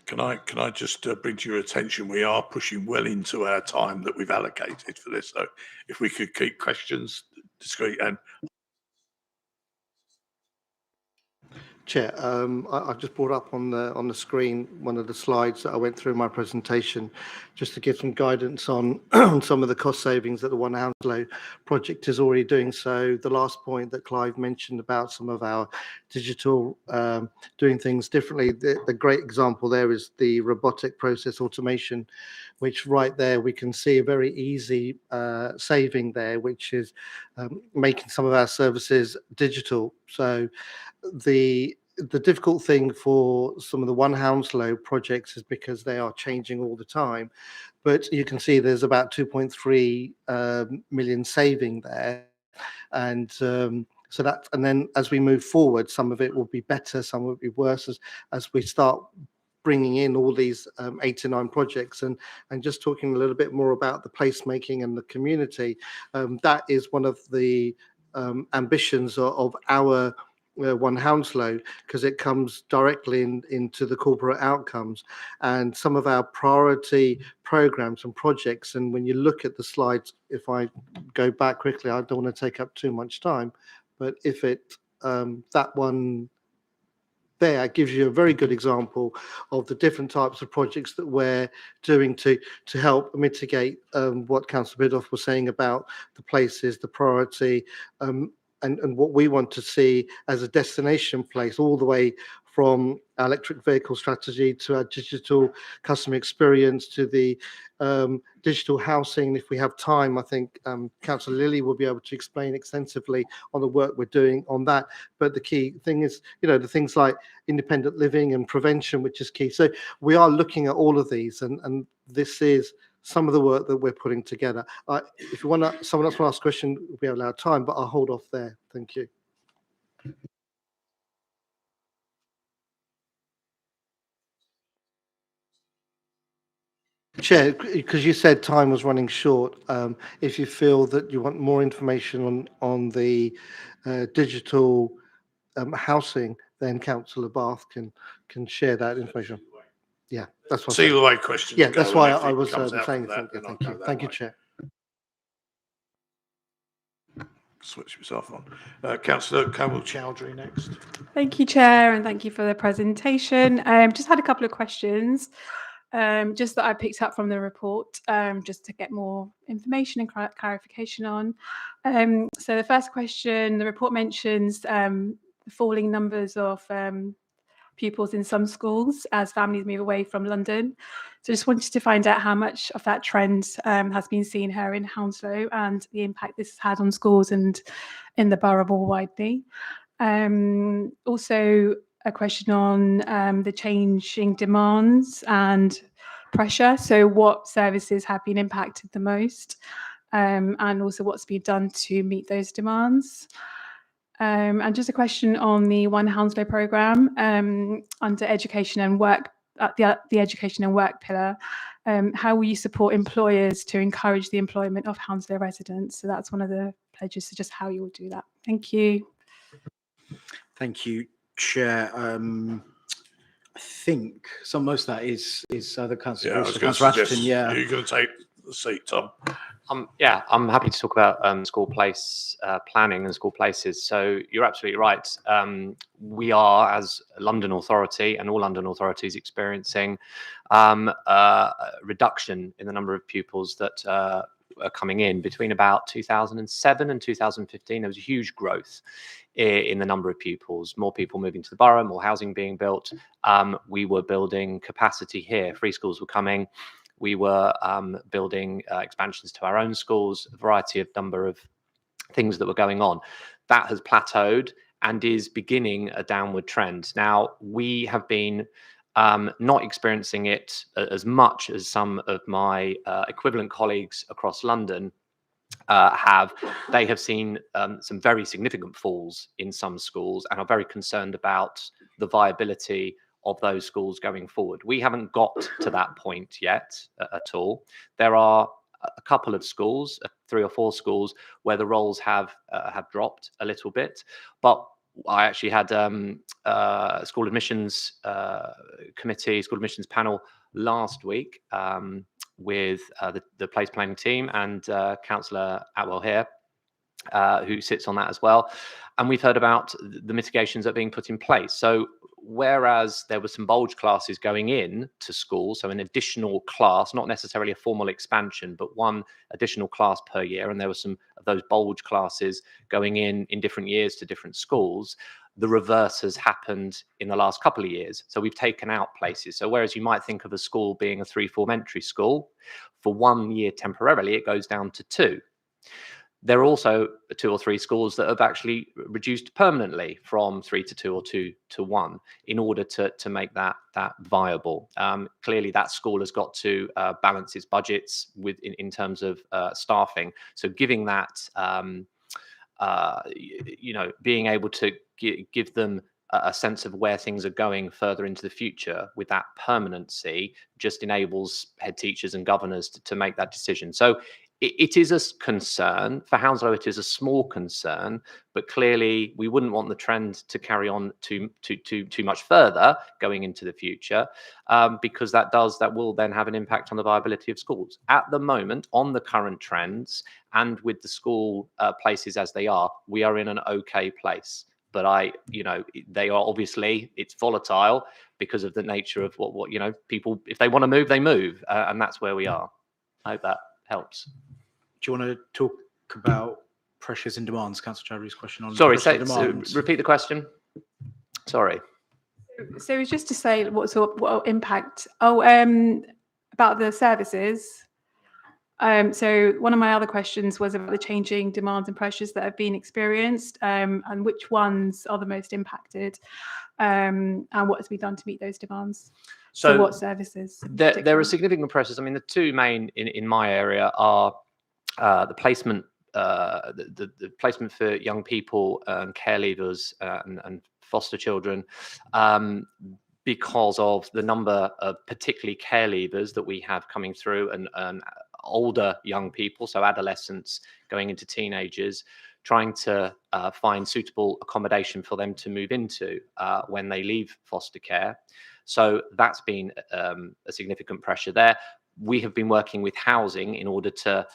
Can I just bring to your attention, we are pushing well into our time that we've allocated for this. So if we could keep questions discreet. And Chair, I've just brought up on the screen one of the slides that I went through in my presentation, just to give some guidance on some of the cost savings that the One Hounslow project is already doing. So the last point that Clive mentioned about some of our digital doing things differently, the great example there is the robotic process automation, which right there we can see a very easy saving there, which is making some of our services digital. So the difficult thing for some of the One Hounslow projects is because they are changing all the time, but you can see there's about 2.3 million saving there, and so that, and then as we move forward, some of it will be better, some will be worse as we start bringing in all these 8 to 9 projects, and just talking a little bit more about the placemaking and the community. That is one of the ambitions of our One Hounslow, because it comes directly into the corporate outcomes and some of our priority programs and projects. And when you look at the slides, if I go back quickly, I don't want to take up too much time, but if it that one there gives you a very good example of the different types of projects that we're doing to help mitigate what Councillor Bidoff was saying about the places, the priority, and what we want to see as a destination place, all the way from our electric vehicle strategy to our digital customer experience to the digital housing. If we have time, I think Councillor Lilly will be able to explain extensively on the work we're doing on that. But the key thing is, the things like independent living and prevention, which is key. So we are looking at all of these, and this is some of the work that we're putting together. If you want to, someone else want to ask a question, we have allowed time, but I'll hold off there. Thank you. Chair, because you said time was running short, if you feel that you want more information on the digital housing, then Councillor Bath can share that information. Yeah, that's what. See the way questions Yeah, go, that's and why if I it was comes out saying from that, thank you. then I'll Thank go you. that Thank you, way. Chair. Switch myself on. Councillor Campbell Chowdhury next. Thank you, Chair, and thank you for the presentation. Just had a couple of questions, just that I picked up from the report, just to get more information and clarification on. So the first question, the report mentions the falling numbers of pupils in some schools as families move away from London. So just wanted to find out how much of that trend has been seen here in Hounslow and the impact this has had on schools and in the borough more widely. Also, a question on the changing demands and pressure. So what services have been impacted the most, and also what's been done to meet those demands. And just a question on the One Hounslow programme under education and work, the education and work pillar. How will you support employers to encourage the employment of Hounslow residents? So that's one of the pledges, so just how you will do that. Thank you. Thank you, Chair. I think most of that is the Councillor Yeah, I was going to Councillor suggest Ashton. Yeah. you're going to take the seat, Tom. Yeah, I'm happy to talk about school place planning and school places. So you're absolutely right. We are, as London Authority and all London authorities, experiencing a reduction in the number of pupils that are coming in. Between about 2007 and 2015, there was a huge growth in the number of pupils, more people moving to the borough, more housing being built. We were building capacity here. Free schools were coming. We were building expansions to our own schools, a variety of number of things that were going on. That has plateaued and is beginning a downward trend. Now, we have been not experiencing it as much as some of my equivalent colleagues across London have. They have seen some very significant falls in some schools and are very concerned about the viability of those schools going forward. We haven't got to that point yet at all. There are a couple of schools, 3 or 4 schools, where the rolls have dropped a little bit. But I actually had school admissions committee, school admissions panel last week with the place planning team and Councillor Atwell here, who sits on that as well. And we've heard about the mitigations that are being put in place. So whereas there were some bulge classes going in to school, so an additional class, not necessarily a formal expansion, but one additional class per year, and there were some of those bulge classes going in different years to different schools, the reverse has happened in the last couple of years. So we've taken out places. So whereas you might think of a school being a 3-form entry school, for 1 year temporarily, it goes down to 2. There are also 2 or 3 schools that have actually reduced permanently from 3 to 2 or 2 to 1 in order to make that viable. Clearly, that school has got to balance its budgets in terms of staffing. So giving that, being able to give them a sense of where things are going further into the future with that permanency just enables head teachers and governors to make that decision. So it is a concern. For Hounslow, it is a small concern, but clearly we wouldn't want the trend to carry on too much further going into the future, because that will then have an impact on the viability of schools. At the moment, on the current trends and with the school places as they are, we are in an okay place. But they are obviously, it's volatile because of the nature of what people, if they want to move, they move, and that's where we are. I hope that helps. Do you want to talk about pressures and demands, Councillor Chowdhury's question on Sorry, demands? repeat the question. Sorry. So it was just to say what impact, about the services. So one of my other questions was about the changing demands and pressures that have been experienced, and which ones are the most impacted, and what has been done to meet those demands. So what services? in There are particular? significant pressures. I mean, the two main in my area are the placement, the placement for young people and care leavers and foster children, because of the number of particularly care leavers that we have coming through, and older young people, so adolescents going into teenagers, trying to find suitable accommodation for them to move into when they leave foster care. So that's been a significant pressure there. We have been working with housing in order to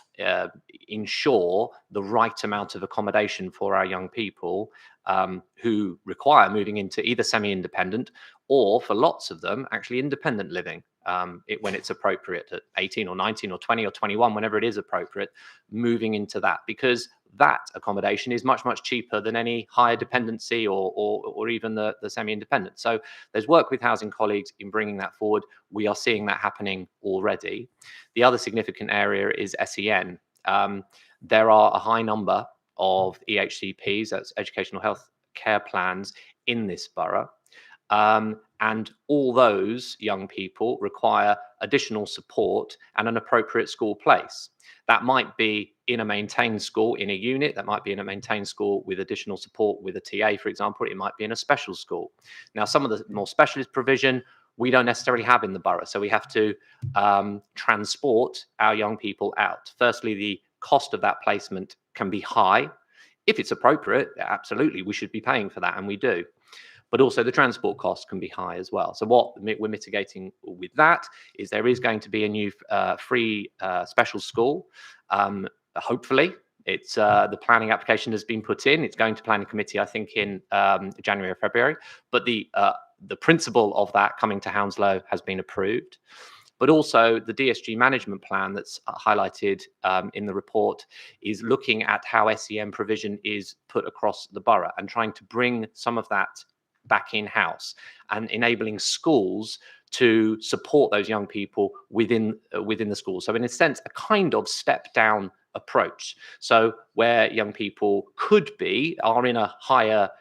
ensure the right amount of accommodation for our young people who require moving into either semi-independent or, for lots of them, actually independent living when it's appropriate at 18 or 19 or 20 or 21, whenever it is appropriate, moving into that, because that accommodation is much, much cheaper than any higher dependency or even the semi-independent. So there's work with housing colleagues in bringing that forward. We are seeing that happening already. The other significant area is SEN. There are a high number of EHCPs, that's educational health care plans, in this borough. And all those young people require additional support and an appropriate school place. That might be in a maintained school in a unit, that might be in a maintained school with additional support with a TA, for example, it might be in a special school. Now, some of the more specialist provision we don't necessarily have in the borough, so we have to transport our young people out. Firstly, the cost of that placement can be high. If it's appropriate, absolutely, we should be paying for that, and we do. But also the transport costs can be high as well. So what we're mitigating with that is there is going to be a new free special school. Hopefully, it's the planning application has been put in. It's going to planning committee, I think, in January or February. But the principle of that coming to Hounslow has been approved. But also the DSG management plan that's highlighted in the report is looking at how SEM provision is put across the borough and trying to bring some of that back in-house and enabling schools to support those young people within the school. So in a sense, a kind of step down approach. So where young people are in a higher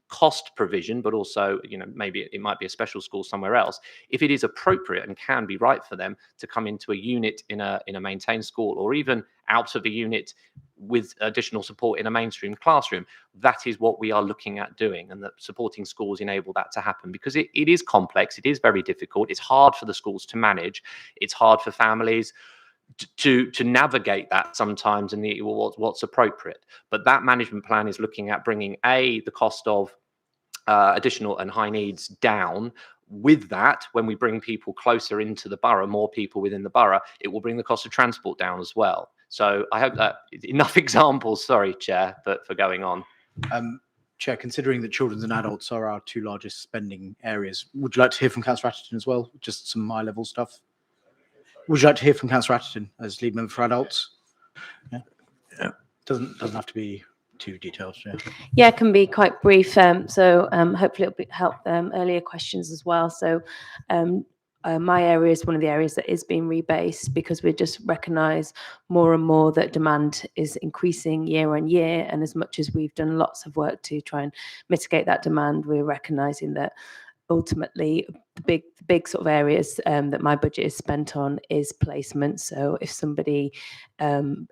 cost provision, but also, maybe it might be a special school somewhere else. If it is appropriate and can be right for them to come into a unit in a maintained school, or even out of a unit with additional support in a mainstream classroom, that is what we are looking at doing, and that supporting schools enable that to happen, because it is complex, it is very difficult, it's hard for the schools to manage, it's hard for families to navigate that sometimes, and what's appropriate. But that management plan is looking at bringing the cost of additional and high needs down. With that, when we bring people closer into the borough, more people within the borough, it will bring the cost of transport down as well. So I hope that enough examples, sorry, Chair, for going on. Chair, considering that children and adults are our two largest spending areas, would you like to hear from Councillor Atherton as well? Just some high-level stuff. Would you like to hear from Councillor Atherton as lead member for adults? Yeah. Doesn't have to be too detailed. Yeah, it can be quite brief. So hopefully it'll help earlier questions as well. So my area is one of the areas that is being rebased, because we just recognise more and more that demand is increasing year on year. And as much as we've done lots of work to try and mitigate that demand, we're recognising that ultimately the big sort of areas that my budget is spent on is placement. So if somebody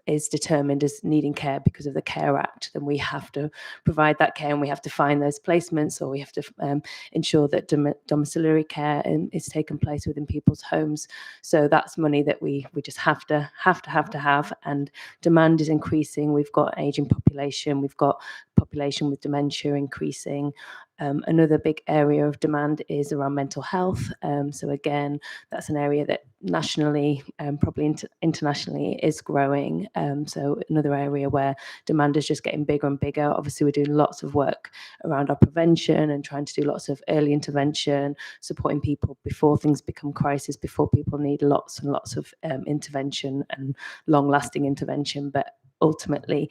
is determined as needing care because of the Care Act, then we have to provide that care, and we have to find those placements, or we have to ensure that domiciliary care is taken place within people's homes. So that's money that we just have to have, and demand is increasing. We've got aging population, we've got population with dementia increasing. Another big area of demand is around mental health. So again, that's an area that nationally, probably internationally, is growing. So another area where demand is just getting bigger and bigger. Obviously, we're doing lots of work around our prevention and trying to do lots of early intervention, supporting people before things become crisis, before people need lots and lots of intervention and long-lasting intervention. But ultimately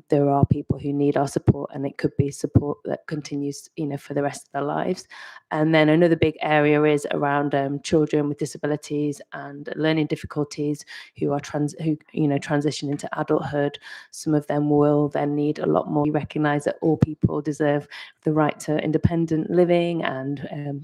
there are people who need our support, and it could be support that continues, for the rest of their lives. And then another big area is around children with disabilities and learning difficulties who are transition into adulthood. Some of them will then need a lot more. We recognise that all people deserve the right to independent living and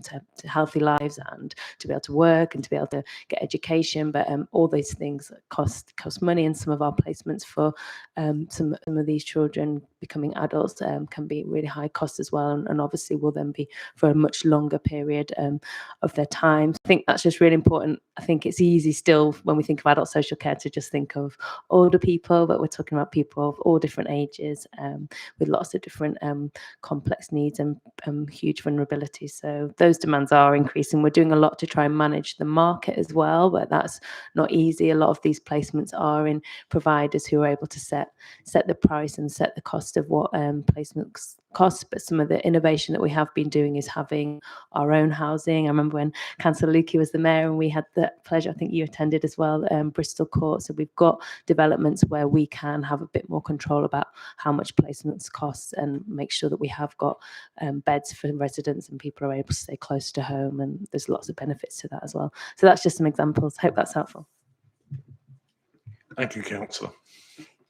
to healthy lives, and to be able to work and to be able to get education. But all these things cost money, and some of our placements for some of these children becoming adults can be really high cost as well, and obviously will then be for a much longer period of their time. I think that's just really important. I think it's easy still when we think of adult social care to just think of older people, but we're talking about people of all different ages with lots of different complex needs and huge vulnerabilities. So those demands are increasing. We're doing a lot to try and manage the market as well, but that's not easy. A lot of these placements are in providers who are able to set the price and set the cost of what placements cost. But some of the innovation that we have been doing is having our own housing. I remember when Councillor Lukey was the mayor and we had the pleasure, I think you attended as well, Bristol Court. So we've got developments where we can have a bit more control about how much placements cost and make sure that we have got beds for residents and people are able to stay close to home, and there's lots of benefits to that as well. So that's just some examples. Hope that's helpful. Thank you, Councillor.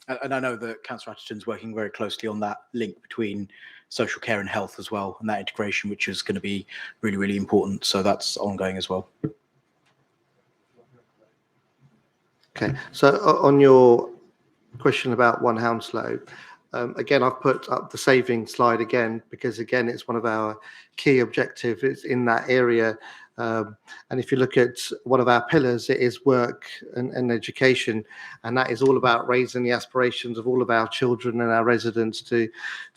And I know that Councillor Atherton's working very closely on that link between social care and health as well, and that integration, which is going to be really, really important. So that's ongoing as well. Okay, so on your question about One Hounslow, again, I've put up the saving slide again, because again, it's one of our key objectives in that area. And if you look at one of our pillars, it is work and education, and that is all about raising the aspirations of all of our children and our residents to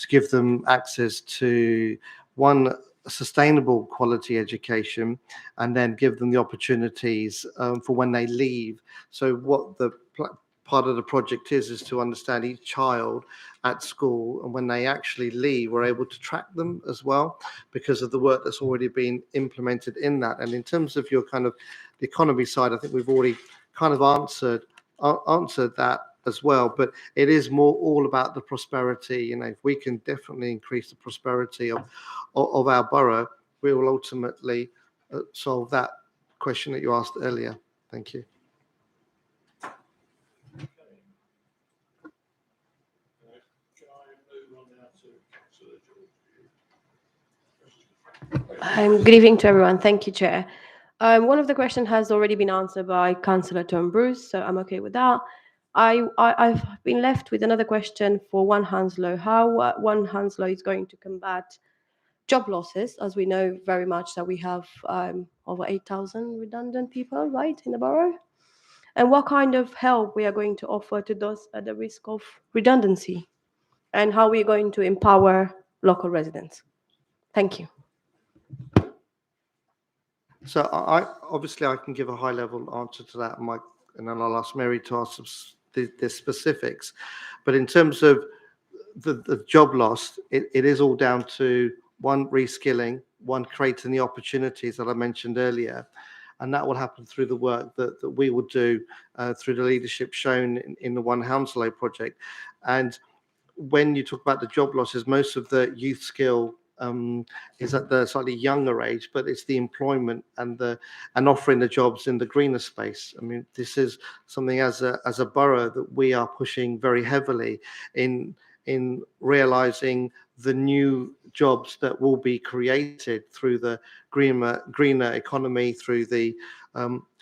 give them access to one sustainable quality education, and then give them the opportunities for when they leave. So what the part of the project is to understand each child at school, and when they actually leave, we're able to track them as well because of the work that's already been implemented in that. And in terms of your kind of the economy side, I think we've already kind of answered that as well, but it is more all about the prosperity. If we can definitely increase the prosperity of our borough, we will ultimately solve that question that you asked earlier. Thank you. Good evening to everyone. Thank you, Chair. One of the questions has already been answered by Councillor Tom Bruce, so I'm okay with that. I've been left with another question for One Hounslow. How One Hounslow is going to combat job losses, as we know very much that we have over 8,000 redundant people, right, in the borough? And what kind of help we are going to offer to those at the risk of redundancy? And how we are going to empower local residents? Thank you. So I can give a high level answer to that, Mike, and then I'll ask Mary to ask the specifics. But in terms of the job loss, it is all down to one, reskilling, one, creating the opportunities that I mentioned earlier. And that will happen through the work that we will do through the leadership shown in the One Hounslow project. And when you talk about the job losses, most of the youth skill is at the slightly younger age, but it's the employment and offering the jobs in the greener space. I mean, this is something as a borough that we are pushing very heavily in realizing the new jobs that will be created through the greener economy, through the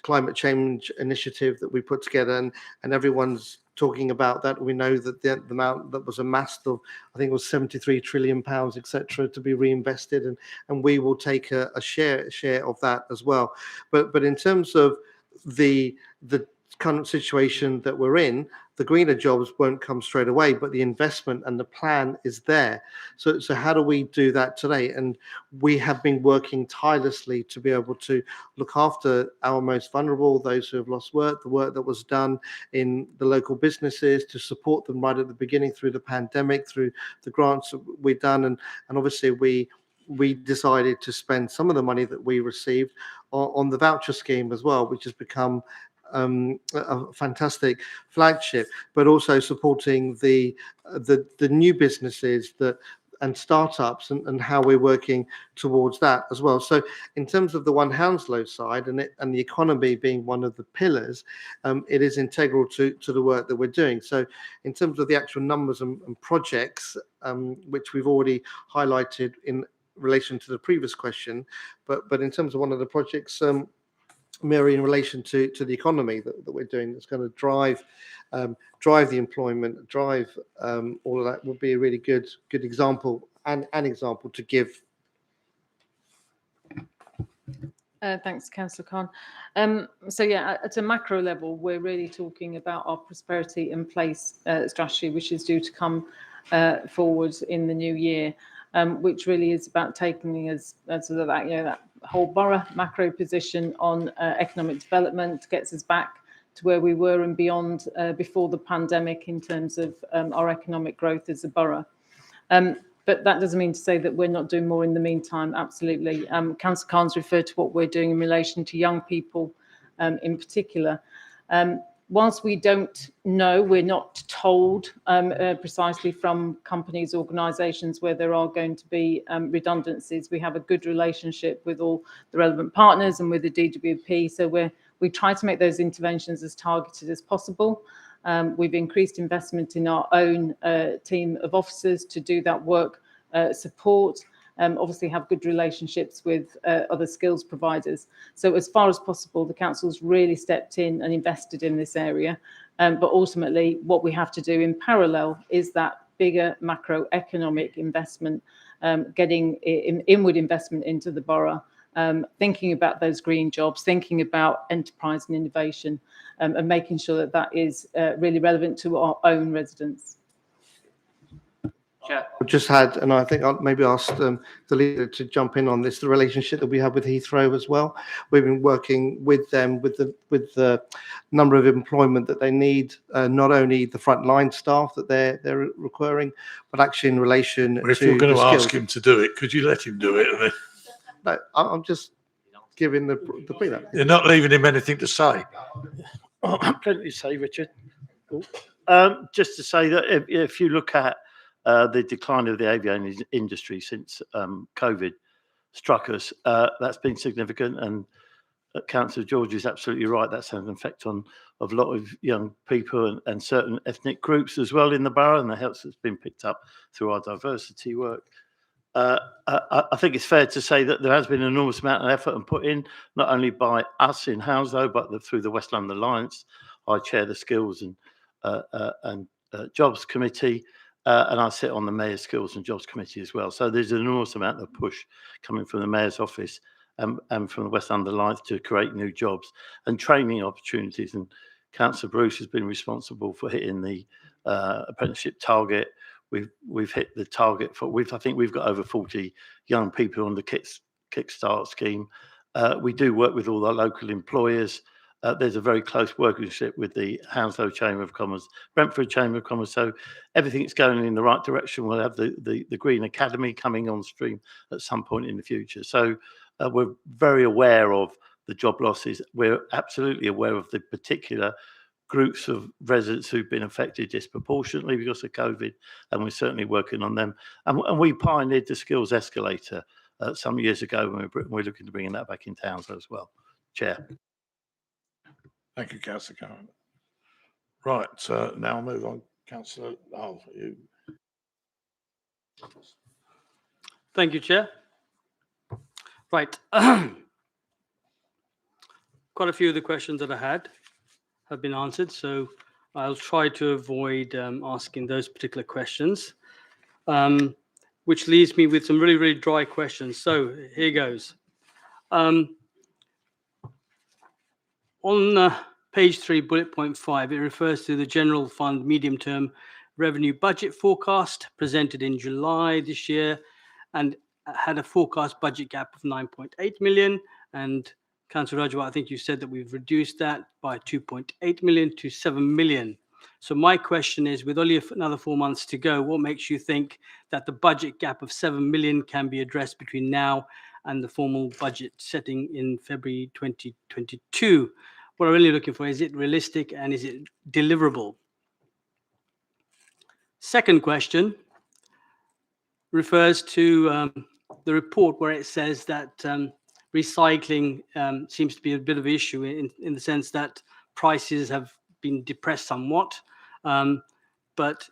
climate change initiative that we put together, and everyone's talking about that. We know that the amount that was amassed of, I think it was 73 trillion pounds, etc., to be reinvested, and we will take a share of that as well. But in terms of the current situation that we're in, the greener jobs won't come straight away, but the investment and the plan is there. So how do we do that today? And we have been working tirelessly to be able to look after our most vulnerable, those who have lost work, the work that was done in the local businesses to support them right at the beginning through the pandemic, through the grants that we've done. And obviously we decided to spend some of the money that we received on the voucher scheme as well, which has become a fantastic flagship, but also supporting the new businesses and startups and how we're working towards that as well. So in terms of the One Hounslow side and the economy being one of the pillars, it is integral to the work that we're doing. So in terms of the actual numbers and projects, which we've already highlighted in relation to the previous question, but in terms of one of the projects, Mary, in relation to the economy that we're doing, that's going to drive the employment, drive all of that, would be a really good example and an example to give. Thanks, Councillor Khan. So yeah, at a macro level, we're really talking about our Prosperity in Place strategy, which is due to come forward in the new year, which really is about taking us sort of that whole borough macro position on economic development, gets us back to where we were and beyond before the pandemic in terms of our economic growth as a borough. But that doesn't mean to say that we're not doing more in the meantime. Absolutely. Councillor Khan's referred to what we're doing in relation to young people in particular. Whilst we don't know, we're not told precisely from companies, organisations where there are going to be redundancies. We have a good relationship with all the relevant partners and with the DWP. So we try to make those interventions as targeted as possible. We've increased investment in our own team of officers to do that work, support, obviously have good relationships with other skills providers. So as far as possible, the council's really stepped in and invested in this area. But ultimately, what we have to do in parallel is that bigger macroeconomic investment, getting inward investment into the borough, thinking about those green jobs, thinking about enterprise and innovation, and making sure that that is really relevant to our own residents. I just had, and I think I'll maybe ask the leader to jump in on this, the relationship that we have with Heathrow as well. We've been working with them with the number of employment that they need, not only the frontline staff that they're requiring, but actually in relation Well, if to you're going to the ask skills. him to do it, could you let him do it? And then No, I'm just giving the prenup. you're not leaving him anything to say. Plenty to say, Richard. Just to say that if you look at the decline of the aviation industry since COVID struck us, that's been significant. And Councillor George is absolutely right. That's had an effect on a lot of young people and certain ethnic groups as well in the borough, and the help that's been picked up through our diversity work. I think it's fair to say that there has been an enormous amount of effort and put in, not only by us in Hounslow, but through the West London Alliance. I chair the Skills and Jobs Committee, and I sit on the Mayor's Skills and Jobs Committee as well. So there's an enormous amount of push coming from the Mayor's office and from the West London Alliance to create new jobs and training opportunities. And Councillor Bruce has been responsible for hitting the apprenticeship target. We've hit the target for I think we've got over 40 young people on the Kickstart scheme. We do work with all our local employers. There's a very close workmanship with the Hounslow Chamber of Commerce, Brentford Chamber of Commerce. So everything's going in the right direction. We'll have the Green Academy coming on stream at some point in the future. So we're very aware of the job losses. We're absolutely aware of the particular groups of residents who've been affected disproportionately because of COVID, and we're certainly working on them. And we pioneered the skills escalator some years ago, and we're looking to bring that back in Townsend as well. Chair. Thank you, Councillor Curran. Right, now I'll move on. Councillor Lyle, you. Thank you, Chair. Right. Quite a few of the questions that I had have been answered, so I'll try to avoid asking those particular questions, which leaves me with some really, really dry questions. So here goes. On page 3, bullet point 5, it refers to the general fund medium-term revenue budget forecast presented in July this year, and had a forecast budget gap of 9.8 million. And Councillor Rajwa, I think you said that we've reduced that by 2.8 million to 7 million. So my question is, with only another 4 months to go, what makes you think that the budget gap of 7 million can be addressed between now and the formal budget setting in February 2022? what I'm really looking for, is it realistic and is it deliverable? Second question refers to the report where it says that recycling seems to be a bit of an issue in the sense that prices have been depressed somewhat. But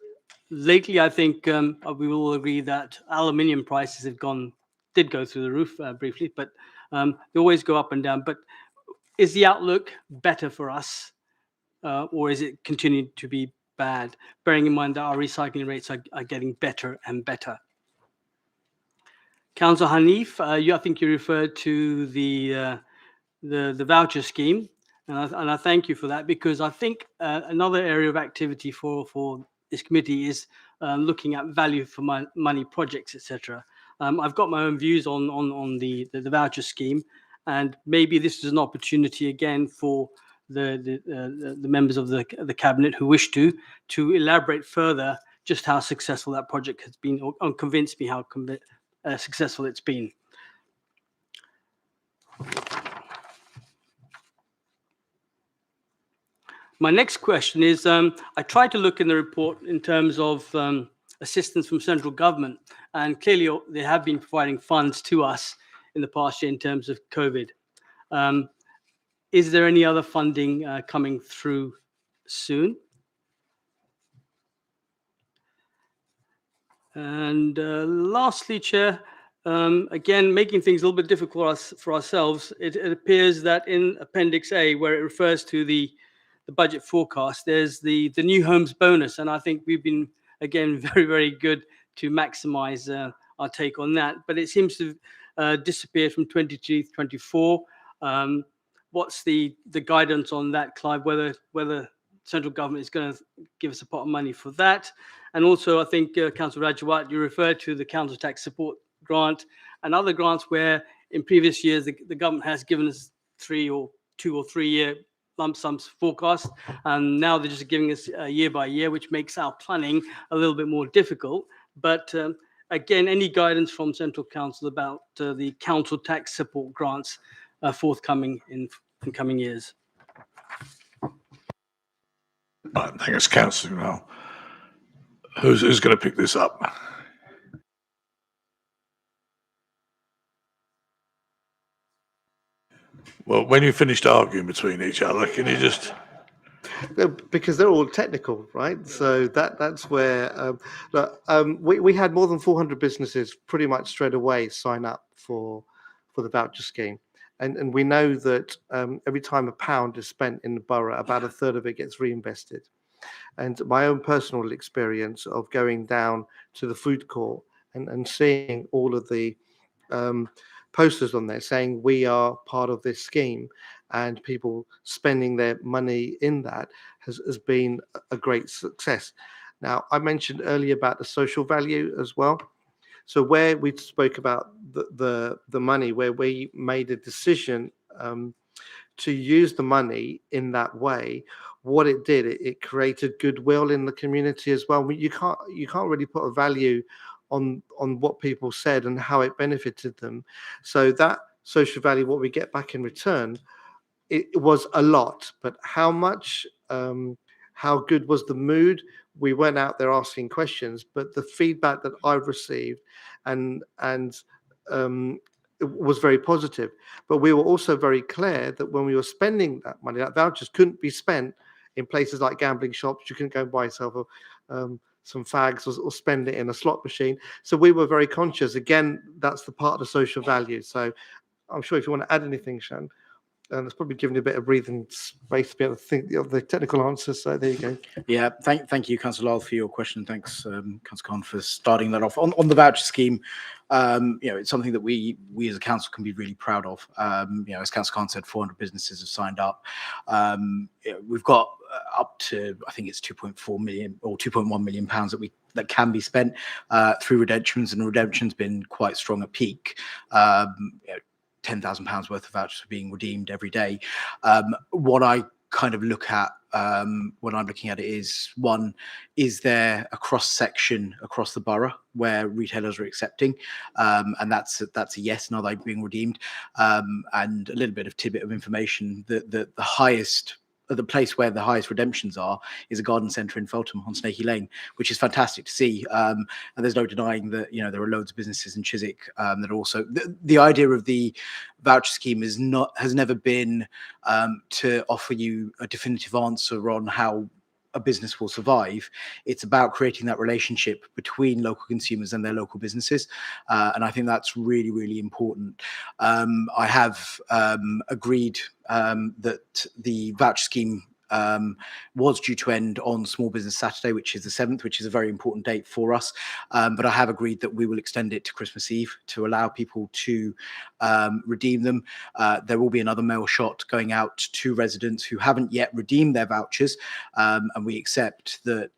lately, I think we will all agree that aluminium prices did go through the roof briefly, but they always go up and down. But is the outlook better for us, or is it continuing to be bad, bearing in mind that our recycling rates are getting better and better? Councillor Hanif, I think you referred to the voucher scheme, and I thank you for that, because I think another area of activity for this committee is looking at value for money projects, etc. I've got my own views on the voucher scheme, and maybe this is an opportunity again for the members of the cabinet who wish to elaborate further just how successful that project has been, or convince me how successful it's been. My next question is, I tried to look in the report in terms of assistance from central government, and clearly they have been providing funds to us in the past year in terms of COVID. Is there any other funding coming through soon? And lastly, Chair, again, making things a little bit difficult for ourselves, it appears that in Appendix A, where it refers to the budget forecast, there's the new homes bonus, and I think we've been, again, very, very good to maximize our take on that, but it seems to disappear from 23 to 24. What's the guidance on that, Clive, whether central government is going to give us a pot of money for that? And also, I think, Councillor Rajawat, you referred to the council tax support grant and other grants where in previous years the government has given us 2 or 3 year lump sums forecast, and now they're just giving us year by year, which makes our planning a little bit more difficult. But again, any guidance from Central Council about the council tax support grants forthcoming in coming years? Right, thanks, Councillor. Now, who's going to pick this up? Well, when you finished arguing between each other, can you just... Because they're all technical, right? So that's where we had more than 400 businesses pretty much straight away sign up for the voucher scheme, and we know that every time £1 is spent in the borough, about a third of it gets reinvested. And my own personal experience of going down to the food court and seeing all of the posters on there saying we are part of this scheme, and people spending their money in that has been a great success. Now, I mentioned earlier about the social value as well. So where we spoke about the money, where we made a decision to use the money in that way, what it did, it created goodwill in the community as well. You can't really put a value on what people said and how it benefited them. So that social value, what we get back in return, it was a lot. But how much, how good was the mood? We went out there asking questions, but the feedback that I've received and it was very positive. But we were also very clear that when we were spending that money, that vouchers couldn't be spent in places like gambling shops. You couldn't go and buy yourself some fags or spend it in a slot machine. So we were very conscious. Again, that's the part of the social value. So I'm sure if you want to add anything, Shan, and it's probably giving you a bit of breathing space to be able to think of the technical answers. So there you go. Yeah, thank you, Councillor Lyle, for your question. Thanks, Councillor Khan, for starting that off. On the voucher scheme, it's something that we as a council can be really proud of. As Councillor Khan said, 400 businesses have signed up. We've got up to, I think it's 2.4 million or 2.1 million pounds that can be spent through redemptions, and redemption's been quite strong at peak. £10,000 worth of vouchers are being redeemed every day. What I kind of look at when I'm looking at it is, one, is there a cross section across the borough where retailers are accepting? And that's a yes, and are they being redeemed? And a little bit of tidbit of information that the highest, the place where the highest redemptions are is a garden centre in Feltham on Snaky Lane, which is fantastic to see. And there's no denying that, there are loads of businesses in Chiswick that are also, the idea of the voucher scheme has never been to offer you a definitive answer on how a business will survive. It's about creating that relationship between local consumers and their local businesses. And I think that's really, really important. I have agreed that the voucher scheme was due to end on Small Business Saturday, which is the 7th, which is a very important date for us. But I have agreed that we will extend it to Christmas Eve to allow people to redeem them. There will be another mail shot going out to residents who haven't yet redeemed their vouchers. And we accept that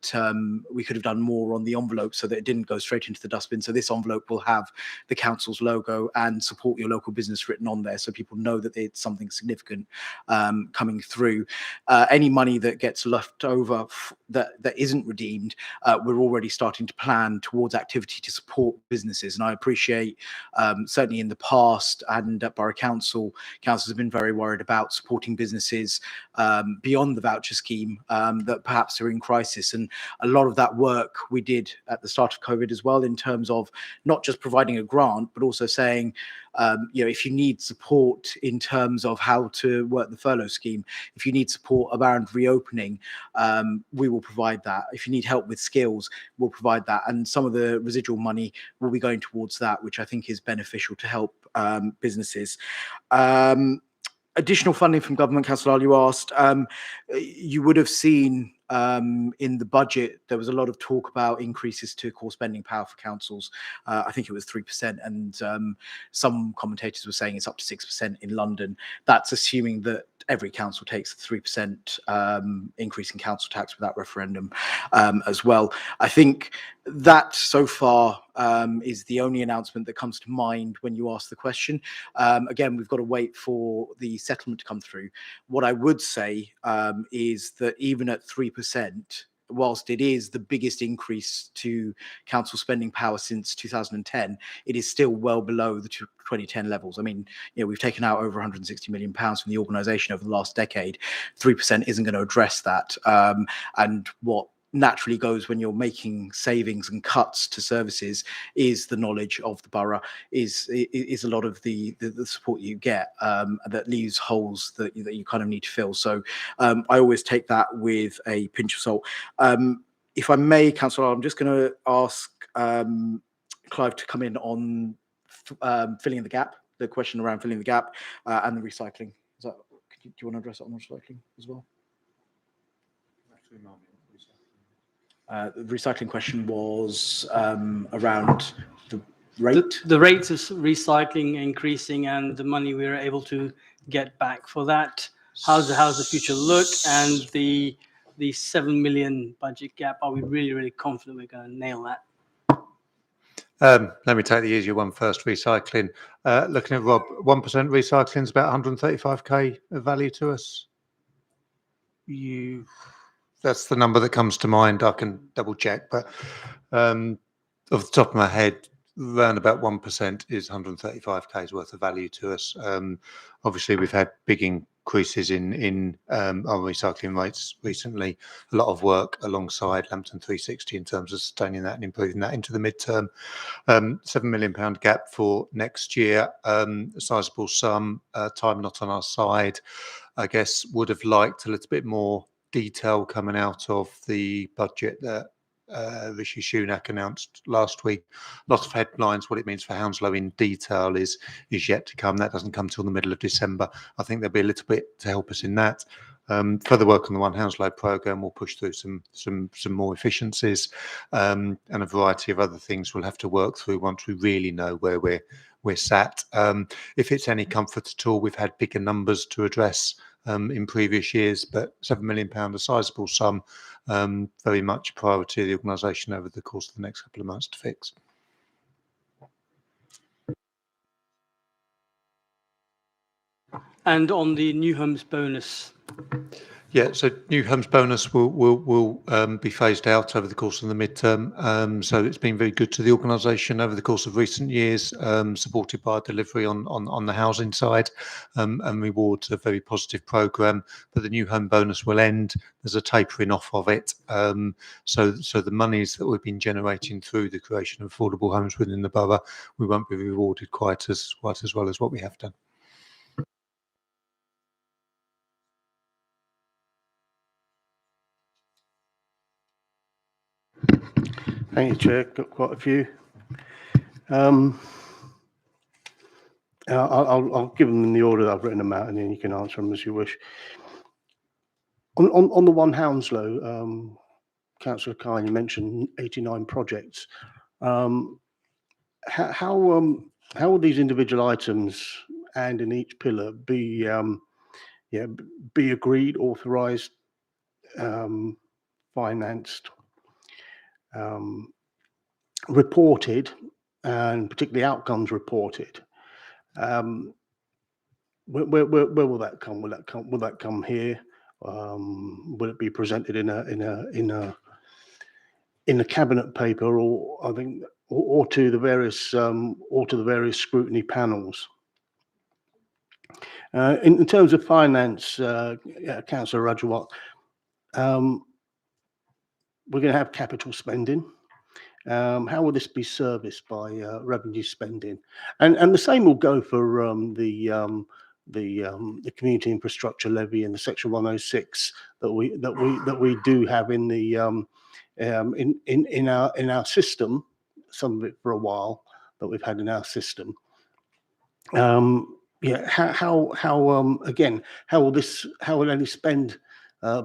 we could have done more on the envelope so that it didn't go straight into the dustbin. So this envelope will have the council's logo and support your local business written on there, so people know that it's something significant coming through. Any money that gets left over that isn't redeemed, we're already starting to plan towards activity to support businesses. And I appreciate certainly in the past and at Borough Council, councils have been very worried about supporting businesses beyond the voucher scheme that perhaps are in crisis. And a lot of that work we did at the start of COVID as well, in terms of not just providing a grant, but also saying, if you need support in terms of how to work the furlough scheme, if you need support around reopening, we will provide that. If you need help with skills, we'll provide that. And some of the residual money will be going towards that, which I think is beneficial to help businesses. Additional funding from government, Councillor, you asked. You would have seen in the budget, there was a lot of talk about increases to core spending power for councils. I think it was 3%, and some commentators were saying it's up to 6% in London. That's assuming that every council takes a 3% increase in council tax without referendum as well. I think that so far is the only announcement that comes to mind when you ask the question. Again, we've got to wait for the settlement to come through. What I would say is that even at 3%, whilst it is the biggest increase to council spending power since 2010, it is still well below the 2010 levels. I mean, we've taken out over £160 million from the organisation over the last decade. 3% isn't going to address that. And what naturally goes when you're making savings and cuts to services is the knowledge of the borough, is a lot of the support you get that leaves holes that you kind of need to fill. So I always take that with a pinch of salt. If I may, Councillor, I'm just going to ask Clive to come in on filling in the gap, the question around filling the gap and the recycling. Do you want to address it on recycling as well? The recycling question was around the rate. The rates of recycling increasing and the money we are able to get back for that. How's the future look, and the 7 million budget gap? Are we really confident we're going to nail that? Let me take the easier one first, recycling. Looking at Rob, 1% recycling is about 135k of value to us. That's the number that comes to mind. I can double check, but off the top of my head, around about 1% is 135k's worth of value to us. Obviously, we've had big increases in our recycling rates recently. A lot of work alongside Lambton 360 in terms of sustaining that and improving that into the midterm. £7 million gap for next year, a sizable sum. Time not on our side. I guess would have liked a little bit more detail coming out of the budget that Rishi Sunak announced last week. Lots of headlines. What it means for Hounslow in detail is yet to come. That doesn't come till the middle of December. I think there'll be a little bit to help us in that. Further work on the One Hounslow programme will push through some more efficiencies, and a variety of other things we'll have to work through once we really know where we're sat. If it's any comfort at all, we've had bigger numbers to address in previous years, but £7 million, a sizable sum, very much a priority of the organisation over the course of the next couple of months to fix. And on the new homes bonus? Yeah, so new homes bonus will be phased out over the course of the midterm. So it's been very good to the organisation over the course of recent years, supported by delivery on the housing side, and rewards a very positive programme. But the new home bonus will end. There's a tapering off of it. So the monies that we've been generating through the creation of affordable homes within the borough, we won't be rewarded quite as well as what we have done. Thank you, Chair. Got quite a few. I'll give them in the order that I've written them out, and then you can answer them as you wish. On the one Hounslow, Councillor Kine, you mentioned 89 projects. How will these individual items and in each pillar be agreed, authorised, financed, reported, and particularly outcomes reported? Where will that come? Will that come here? Will it be presented in a cabinet paper, or I think, or to the various scrutiny panels? In terms of finance, Councillor Rajawat, we're going to have capital spending. How will this be serviced by revenue spending? And the same will go for the community infrastructure levy and the Section 106 that we do have in the in our system. Some of it for a while that we've had in our system. Yeah, how again, how will any spend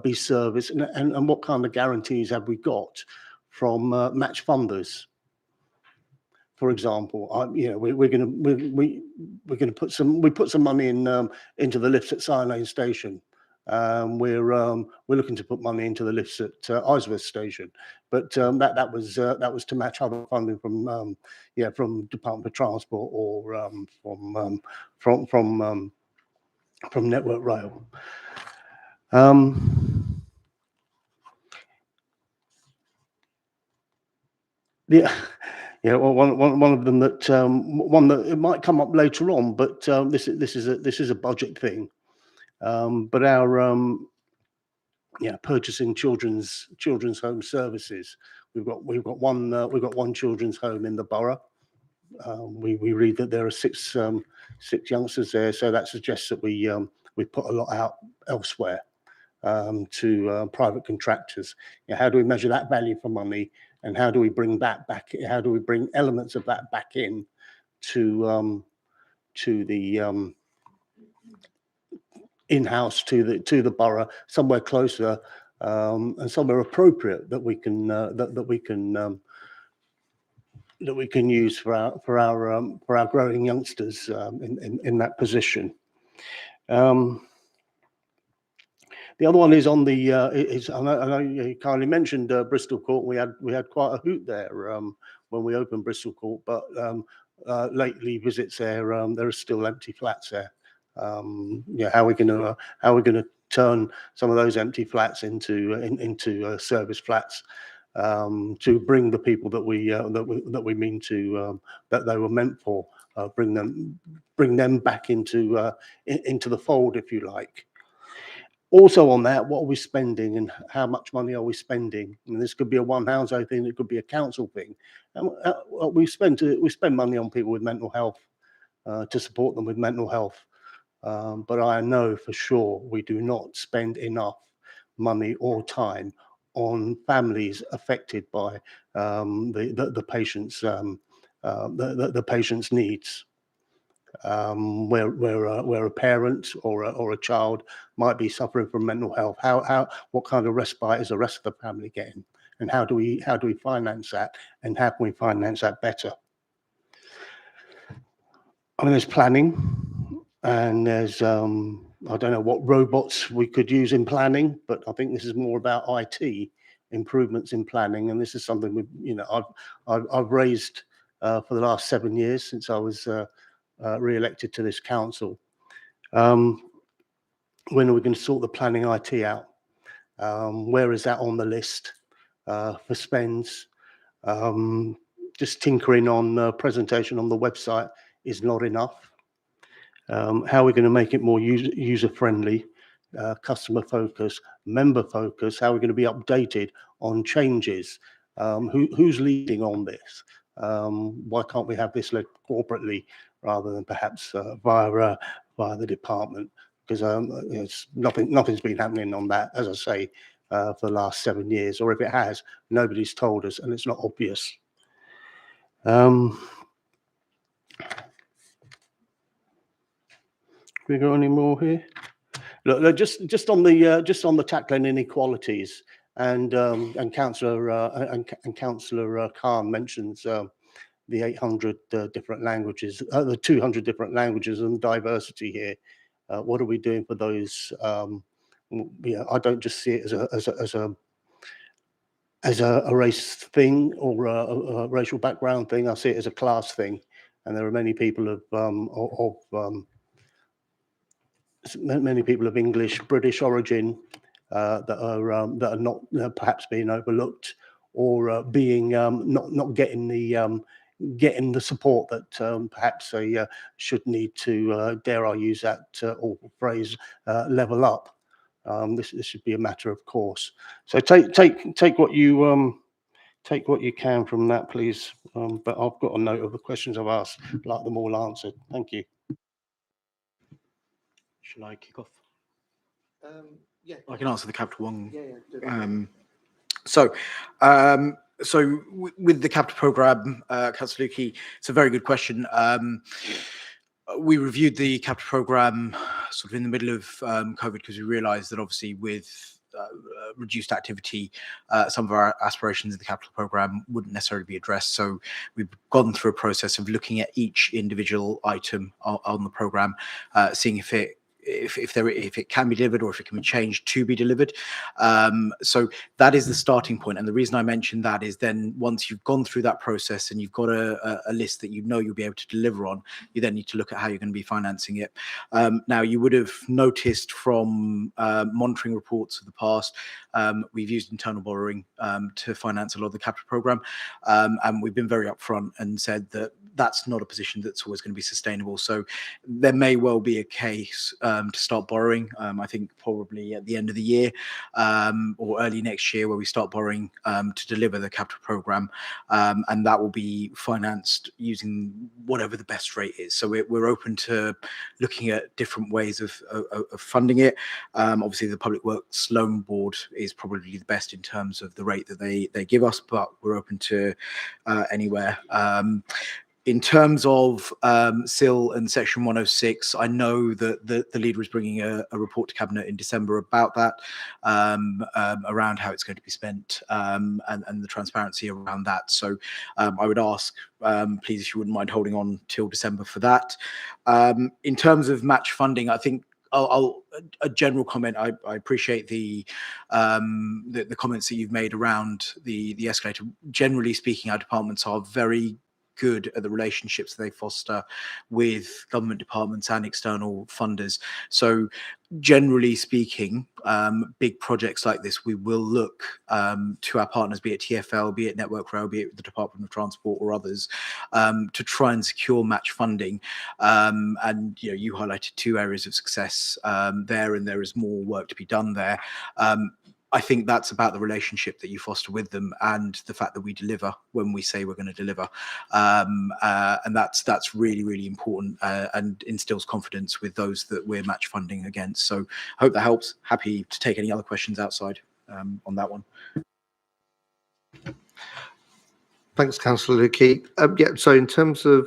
be serviced, and what kind of guarantees have we got from match funders? For example, we're going to put some money in into the lifts at Sire Lane Station. We're looking to put money into the lifts at Isworth Station, but that was to match other funding from Department of Transport or from Network Rail. Yeah, well, one of them that one that it might come up later on, but this is a budget thing. But our purchasing children's home services, we've got one children's home in the borough. We read that there are six youngsters there, so that suggests that we put a lot out elsewhere to private contractors. How do we measure that value for money, and how do we bring that back? How do we bring elements of that back in to the in-house to the borough, somewhere closer and somewhere appropriate that we can use for our growing youngsters in that position. The other one is on the I know you kindly mentioned Bristol Court. We had quite a hoot there when we opened Bristol Court, but lately visits there are still empty flats there. How are we going to turn some of those empty flats into service flats to bring the people that we mean to that they were meant for, bring them back into the fold, if you like. Also on that, what are we spending and how much money are we spending? And this could be a one Hounslow thing, it could be a council thing. And we spend money on people with mental health to support them with mental health. But I know for sure we do not spend enough money or time on families affected by the patient's needs. Where a parent or a child might be suffering from mental health, what kind of respite is the rest of the family getting, and how do we finance that, and how can we finance that better? I mean, there's planning, and there's I don't know what robots we could use in planning, but I think this is more about IT improvements in planning, and this is something I've raised for the last 7 years since I was re-elected to this council. When are we going to sort the planning IT out? Where is that on the list for spends? Just tinkering on presentation on the website is not enough. How are we going to make it more user-friendly, customer focus, member focus? How are we going to be updated on changes? Who's leading on this? Why can't we have this led corporately rather than perhaps via the department? Because nothing's been happening on that, as I say, for the last 7 years, or if it has, nobody's told us, and it's not obvious. We got any more here? Look, just on the tackling inequalities, and Councillor Khan mentions the 800 different languages, the 200 different languages and diversity here. What are we doing for those? I don't just see it as a race thing or a racial background thing. I see it as a class thing, and there are many people of English, British origin that are not perhaps being overlooked, or being not getting the support that perhaps they should need to, dare I use that awful phrase, level up. This should be a matter of course. So take what you can from that, please. But I've got a note of the questions I've asked, like them all answered. Thank you. Shall I kick off? Yeah. I can answer the Capital One. Yeah. With the capital program, Councillor Lukey, it's a very good question. We reviewed the capital program sort of in the middle of COVID, because we realised that obviously with reduced activity, some of our aspirations in the capital program wouldn't necessarily be addressed. So we've gone through a process of looking at each individual item on the program, seeing if it can be delivered or if it can be changed to be delivered. So that is the starting point. And the reason I mentioned that is then once you've gone through that process and you've got a list that you know you'll be able to deliver on, you then need to look at how you're going to be financing it. Now, you would have noticed from monitoring reports of the past, we've used internal borrowing to finance a lot of the capital program. And we've been very upfront and said that that's not a position that's always going to be sustainable. So there may well be a case to start borrowing. I think probably at the end of the year or early next year, where we start borrowing to deliver the capital program, and that will be financed using whatever the best rate is. So we're open to looking at different ways of funding it. Obviously, the Public Works Loan Board is probably the best in terms of the rate that they give us, but we're open to anywhere. In terms of SIL and Section 106, I know that the leader is bringing a report to Cabinet in December about that, around how it's going to be spent, and the transparency around that. So I would ask, please, if you wouldn't mind holding on till December for that. In terms of match funding, I think a general comment. I appreciate the comments that you've made around the escalator. Generally speaking, our departments are very good at the relationships they foster with government departments and external funders. So generally speaking, big projects like this, we will look to our partners, be it TfL, be it Network Rail, be it the Department of Transport or others, to try and secure match funding. And you highlighted two areas of success there, and there is more work to be done there. I think that's about the relationship that you foster with them and the fact that we deliver when we say we're going to deliver. And that's really, really important, and instills confidence with those that we're match funding against. So I hope that helps. Happy to take any other questions outside on that one. Thanks, Councillor Lukey. So in terms of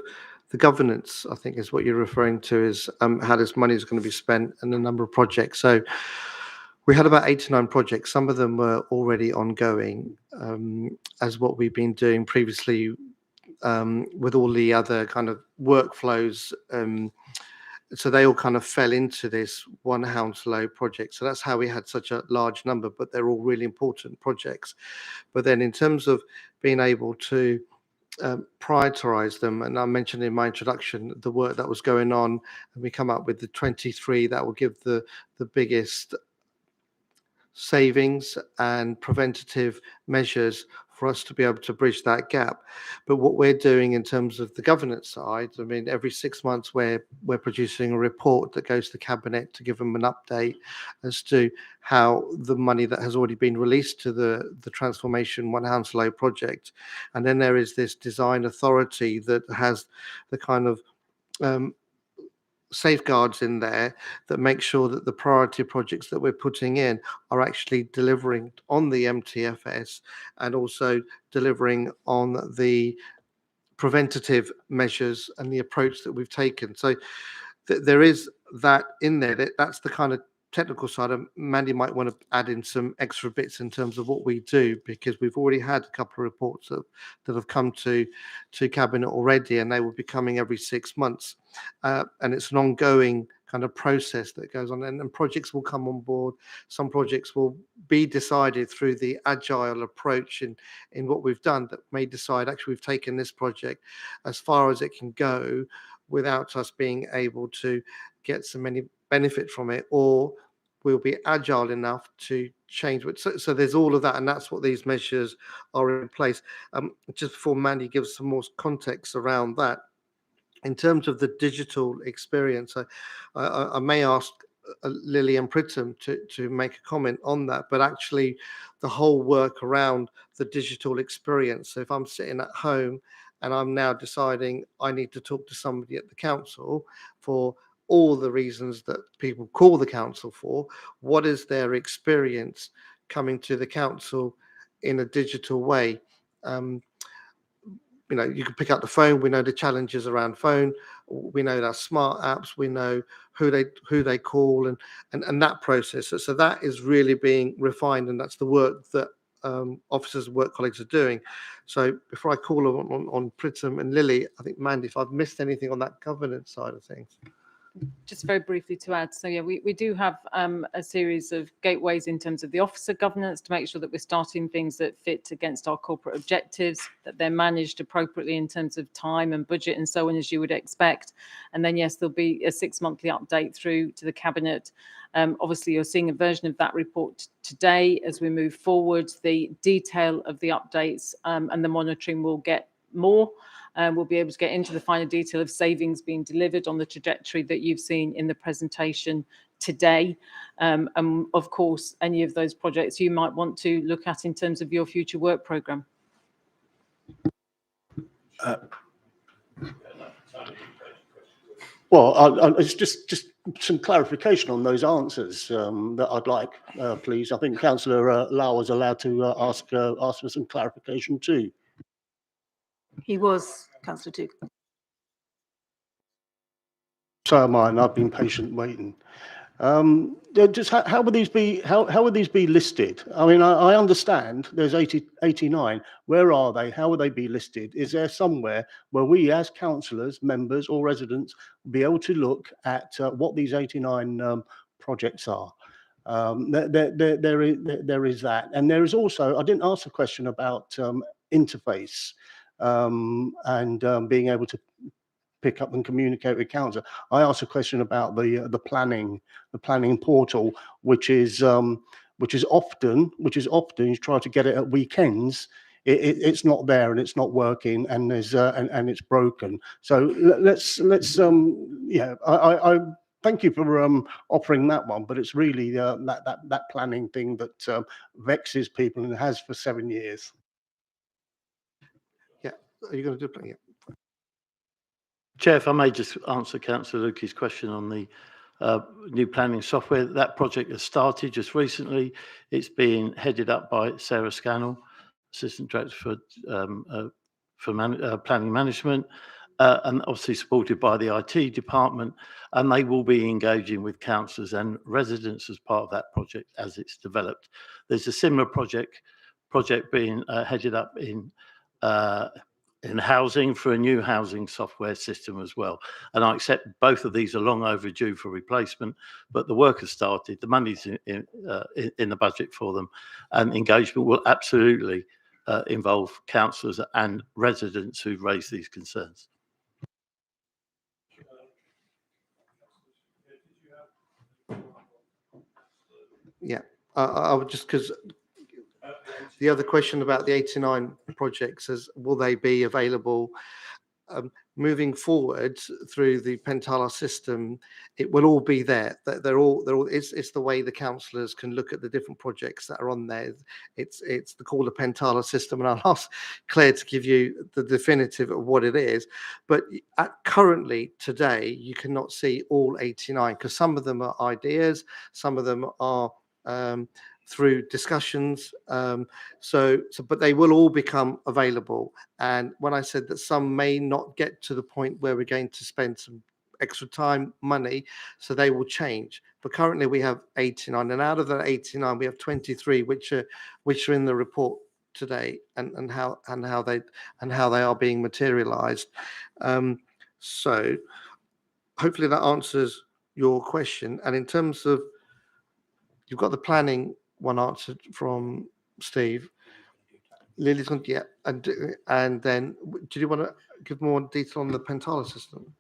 the governance, I think is what you're referring to, is how this money is going to be spent and the number of projects. So we had about 8 to 9 projects. Some of them were already ongoing, as what we've been doing previously with all the other kind of workflows. So they all kind of fell into this one Hounslow project. So that's how we had such a large number, but they're all really important projects. But then in terms of being able to prioritize them, and I mentioned in my introduction the work that was going on, and we come up with the 23 that will give the biggest savings and preventative measures for us to be able to bridge that gap. But what we're doing in terms of the governance side, I mean, every 6 months we're producing a report that goes to Cabinet to give them an update as to how the money that has already been released to the Transformation One Hounslow project. And then there is this design authority that has the kind of safeguards in there that make sure that the priority projects that we're putting in are actually delivering on the MTFS and also delivering on the preventative measures and the approach that we've taken. So there is that in there. That's the kind of technical side. Mandy might want to add in some extra bits in terms of what we do, because we've already had a couple of reports that have come to Cabinet already, and they will be coming every 6 months. And it's an ongoing kind of process that goes on, and projects will come on board. Some projects will be decided through the agile approach in what we've done, that may decide, actually, we've taken this project as far as it can go without us being able to get so many benefit from it, or we'll be agile enough to change it. So there's all of that, and that's what these measures are in place. Just before Mandy gives some more context around that, in terms of the digital experience, I may ask Lily and Pritam to make a comment on that, but actually the whole work around the digital experience. So if I'm sitting at home and I'm now deciding I need to talk to somebody at the council for all the reasons that people call the council for, what is their experience coming to the council in a digital way? You can pick up the phone. We know the challenges around phone. We know our smart apps. We know who they call and that process. So that is really being refined, and that's the work that officers and work colleagues are doing. So before I call on Pritam and Lily, I think, Mandy, if I've missed anything on that governance side of things. Just very briefly to add, so yeah, we do have a series of gateways in terms of the officer governance to make sure that we're starting things that fit against our corporate objectives, that they're managed appropriately in terms of time and budget and so on, as you would expect. And then, yes, there'll be a 6-monthly update through to the Cabinet. Obviously, you're seeing a version of that report today. As we move forward, the detail of the updates and the monitoring will get more. We'll be able to get into the finer detail of savings being delivered on the trajectory that you've seen in the presentation today. And of course, any of those projects you might want to look at in terms of your future work programme. Well, it's just some clarification on those answers that I'd like, please. I think Councillor Lau was allowed to ask for some clarification too. He was, Councillor Took. So am I, and I've been patient waiting. Just how would these be listed? I mean, I understand there's 89. Where are they? How would they be listed? Is there somewhere where we as councillors, members or residents will be able to look at what these 89 projects are? There is that. And there is also, I didn't ask a question about interface and being able to pick up and communicate with council. I asked a question about the planning portal, which is often you try to get it at weekends. It's not there and it's not working, and there's and it's broken. So let's I thank you for offering that one, but it's really that planning thing that vexes people and has for 7 years. Yeah, are you going to do planning? Yeah. Chair, if I may just answer Councillor Lukey's question on the new planning software. That project has started just recently. It's being headed up by Sarah Scannell, Assistant Director for Planning Management, and obviously supported by the IT department. And they will be engaging with councillors and residents as part of that project as it's developed. There's a similar project being headed up in housing for a new housing software system as well. And I accept both of these are long overdue for replacement, but the work has started, the money's in the budget for them, and engagement will absolutely involve councillors and residents who've raised these concerns. Yeah, I would just, because the other question about the 89 projects is, will they be available moving forward through the Pentala system? It will all be there. They're all. It's the way the councillors can look at the different projects that are on there. It's called the Pentala system, and I'll ask Claire to give you the definitive of what it is. But currently today, you cannot see all 89 because some of them are ideas, some of them are through discussions. But they will all become available. And when I said that some may not get to the point where we're going to spend some extra time, money, so they will change. But currently we have 89, and out of that 89, we have 23 which are in the report today, and how they are being materialized. So hopefully that answers your question. And in terms of, you've got the planning one answered from Steve. Lily's going to, yeah, and then did you want to give more detail on the Pentala system?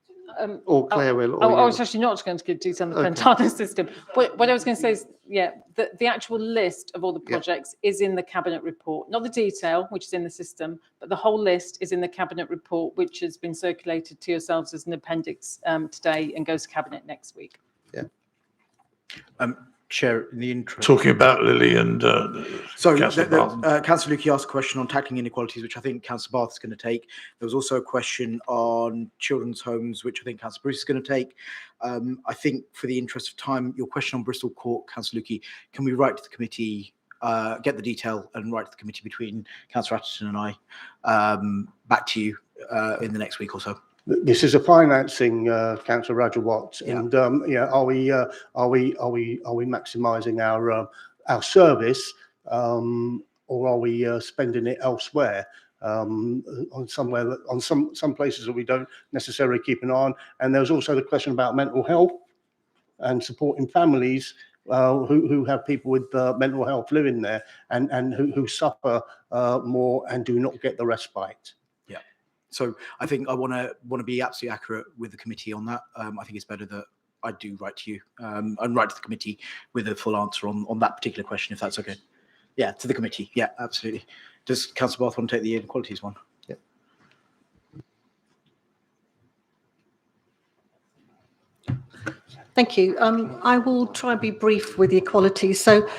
Or Claire will? Or I was actually not going to give detail on the Pentala system. What I was going to say is, yeah, the actual list of all the projects is in the Cabinet report, not the detail, which is in the system, but the whole list is in the Cabinet report, which has been circulated to yourselves as an appendix today and goes to Cabinet next week. Yeah. Chair, in the intro. Talking about Lily and So, Councillor Barton. Councillor Lukey asked a question on tackling inequalities, which I think Councillor Bath is going to take. There was also a question on children's homes, which I think Councillor Bruce is going to take. I think for the interest of time, your question on Bristol Court, Councillor Lukey, can we write to the committee, get the detail and write to the committee between Councillor Atherton and I, back to you in the next week or so? This is a financing, Councillor Roger Watts, and are we maximising our service, or are we spending it elsewhere? On some places that we don't necessarily keep an eye on. And there's also the question about mental health and supporting families who have people with mental health living there and who suffer more and do not get the respite. So I think I want to be absolutely accurate with the committee on that. I think it's better that I do write to you and write to the committee with a full answer on that particular question, if that's okay. Yeah, to the committee. Yeah, absolutely. Does Councillor Bath want to take the inequalities one? Yeah. Thank you. I will try and be brief with the equality. So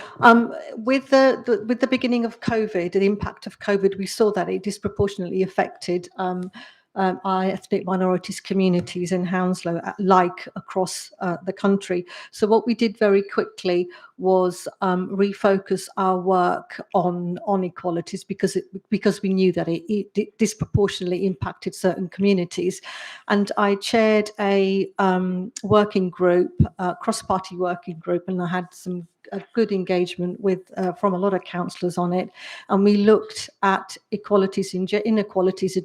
with the beginning of COVID, the impact of COVID, we saw that it disproportionately affected our ethnic minorities communities in Hounslow, like across the country. So what we did very quickly was refocus our work on equalities because we knew that it disproportionately impacted certain communities. And I chaired a working group, cross-party working group, and I had a good engagement with from a lot of councillors on it, and we looked at inequalities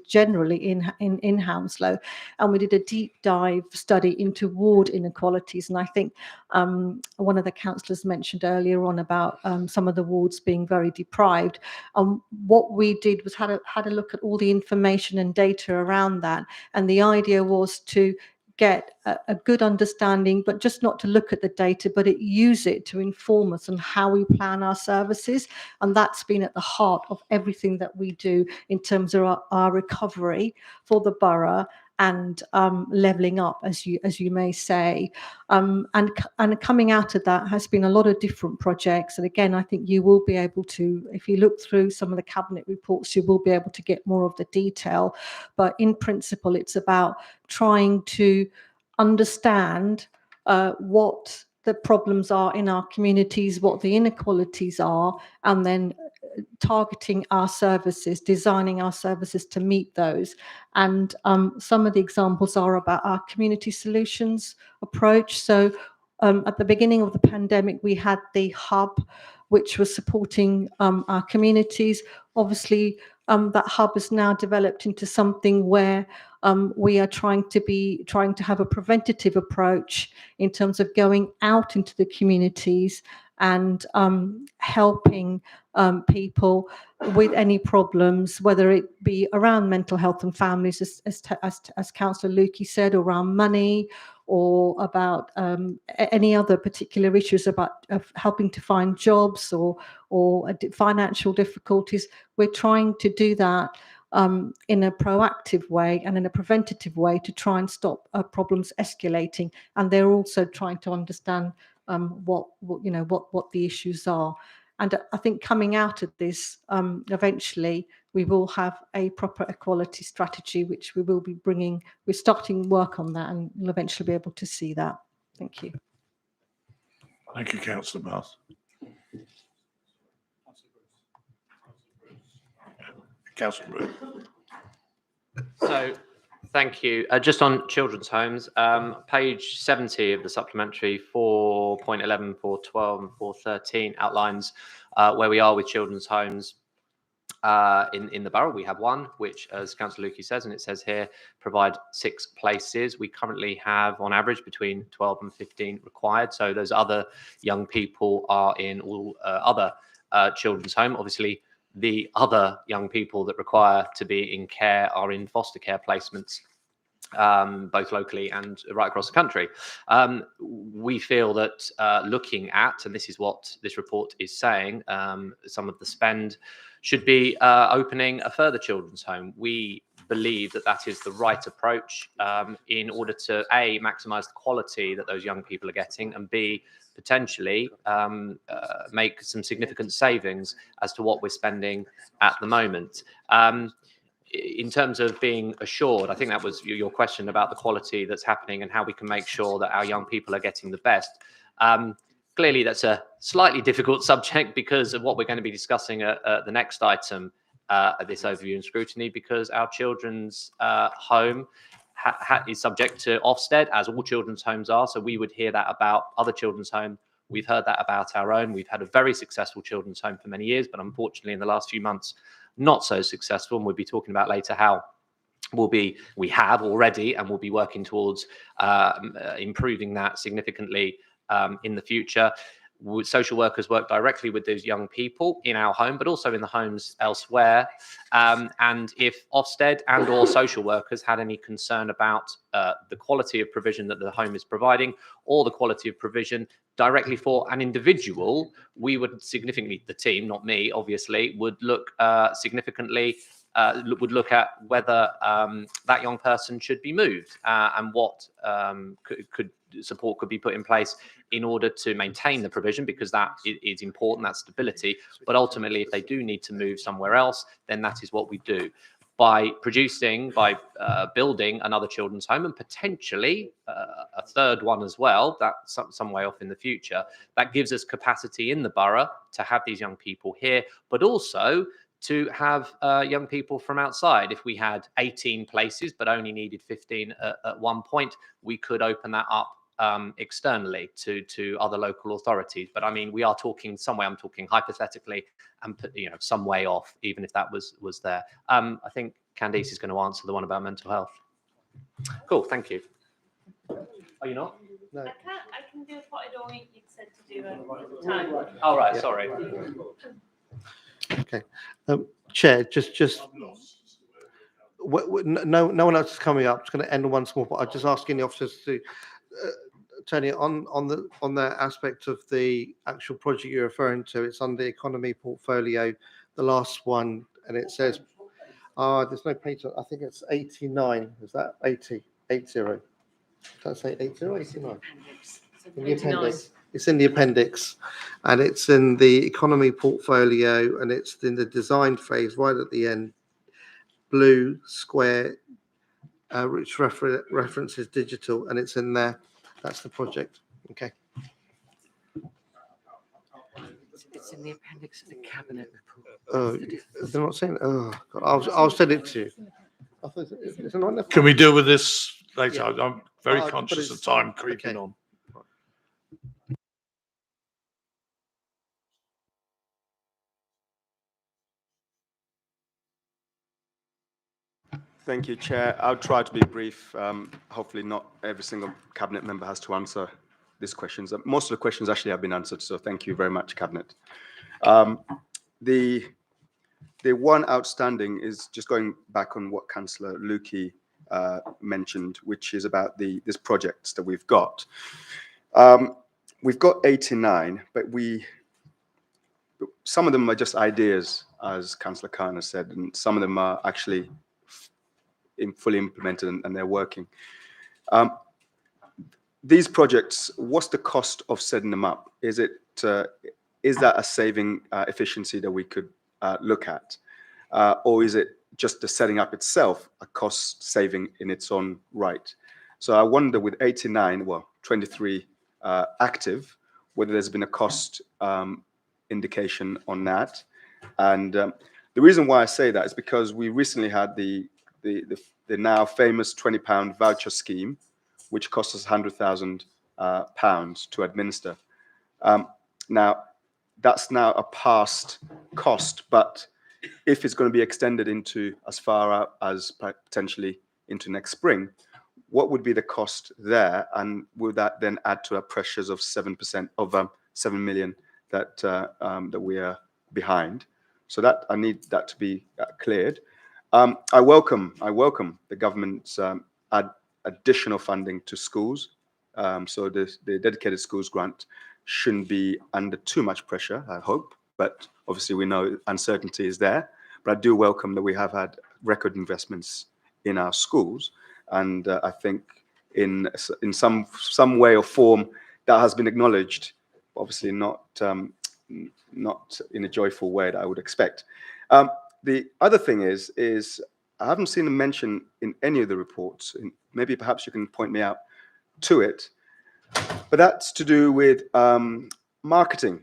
generally in Hounslow, and we did a deep dive study into ward inequalities. And I think one of the councillors mentioned earlier on about some of the wards being very deprived. What we did was had a look at all the information and data around that, and the idea was to get a good understanding, but just not to look at the data, but use it to inform us on how we plan our services. And that's been at the heart of everything that we do in terms of our recovery for the borough and levelling up, as you may say. And coming out of that has been a lot of different projects. And again, I think you will be able to, if you look through some of the cabinet reports, you will be able to get more of the detail. But in principle, it's about trying to understand what the problems are in our communities, what the inequalities are, and then targeting our services, designing our services to meet those. And some of the examples are about our community solutions approach. So at the beginning of the pandemic, we had the hub, which was supporting our communities. Obviously, that hub has now developed into something where we are trying to have a preventative approach in terms of going out into the communities and helping people with any problems, whether it be around mental health and families, as Councillor Lukey said, around money, or about any other particular issues about helping to find jobs or financial difficulties. We're trying to do that in a proactive way and in a preventative way to try and stop problems escalating. And they're also trying to understand what the issues are. And I think coming out of this, eventually we will have a proper equality strategy, which we will be bringing. We're starting work on that, and we'll eventually be able to see that. Thank you. Thank you, Councillor Bath. Councillor Bruce. So, thank you. Just on children's homes, page 70 of the supplementary 4.11, 4.12 and 4.13 outlines where we are with children's homes in the borough. We have one, which, as Councillor Lukey says, and it says here, provide 6 places. We currently have, on average, between 12 and 15 required. So those other young people are in all other children's home. Obviously, the other young people that require to be in care are in foster care placements, both locally and right across the country. We feel that looking at, and this is what this report is saying, some of the spend should be opening a further children's home. We believe that that is the right approach in order to A, maximise the quality that those young people are getting, and B, potentially make some significant savings as to what we're spending at the moment. In terms of being assured, I think that was your question about the quality that's happening and how we can make sure that our young people are getting the best. Clearly, that's a slightly difficult subject because of what we're going to be discussing at the next item, this overview and scrutiny, because our children's home is subject to Ofsted, as all children's homes are. So we would hear that about other children's homes. We've heard that about our own. We've had a very successful children's home for many years, but unfortunately in the last few months, not so successful. And we'll be talking about later how we have already, and we'll be working towards improving that significantly in the future. Social workers work directly with those young people in our home, but also in the homes elsewhere. And if Ofsted and or social workers had any concern about the quality of provision that the home is providing, or the quality of provision directly for an individual, we would significantly, the team, not me, obviously, would look significantly, would look at whether that young person should be moved and what support could be put in place in order to maintain the provision, because that is important, that stability. But ultimately, if they do need to move somewhere else, then that is what we do. By building another children's home, and potentially a third one as well, that's some way off in the future, that gives us capacity in the borough to have these young people here, but also to have young people from outside. If we had 18 places but only needed 15 at one point, we could open that up externally to other local authorities. But I mean, we are talking somewhere, I'm talking hypothetically, and some way off, even if that was there. I think Candice is going to answer the one about mental health. Cool, thank you. Are you not? No. I can do what I'd already said to do a time. Oh, right, sorry. Okay. Chair, just no one else is coming up. It's going to end once more, but I'm just asking the officers to Tony, on the aspect of the actual project you're referring to. It's on the economy portfolio, the last one, and it says, there's no page. I think it's 89. Is that 80? 80. Does that say 80 or 89? In the appendix. It's in the appendix, and it's in the economy portfolio, and it's in the design phase right at the end. Blue square, which references digital, and it's in there. That's the project. Okay. It's in the appendix of the cabinet report. Oh, they're not saying. Oh, God, I'll send it to you. Is it not enough? Can we deal with this later? Yeah. I'm very conscious of time creeping on. Thank you, Chair. I'll try to be brief. Hopefully not every single Cabinet member has to answer these questions. Most of the questions actually have been answered, so thank you very much, Cabinet. The one outstanding is just going back on what Councillor Lukey mentioned, which is about this projects that we've got. We've got 89, but some of them are just ideas, as Councillor Khan has said, and some of them are actually fully implemented and they're working. These projects, what's the cost of setting them up? Is that a saving efficiency that we could look at? Or is it just the setting up itself a cost saving in its own right? So I wonder with 89, well, 23 active, whether there's been a cost indication on that. And the reason why I say that is because we recently had the now famous £20 voucher scheme, which cost us £100,000 to administer. Now, that's now a past cost, but if it's going to be extended into as far out as potentially into next spring, what would be the cost there? And will that then add to our pressures of 7% of 7 million that we are behind? So that I need that to be cleared. I welcome the government's additional funding to schools. So the dedicated schools grant shouldn't be under too much pressure, I hope. But obviously we know uncertainty is there. But I do welcome that we have had record investments in our schools. And I think in some way or form that has been acknowledged, obviously not in a joyful way that I would expect. The other thing is I haven't seen a mention in any of the reports, and maybe perhaps you can point me out to it, but that's to do with marketing.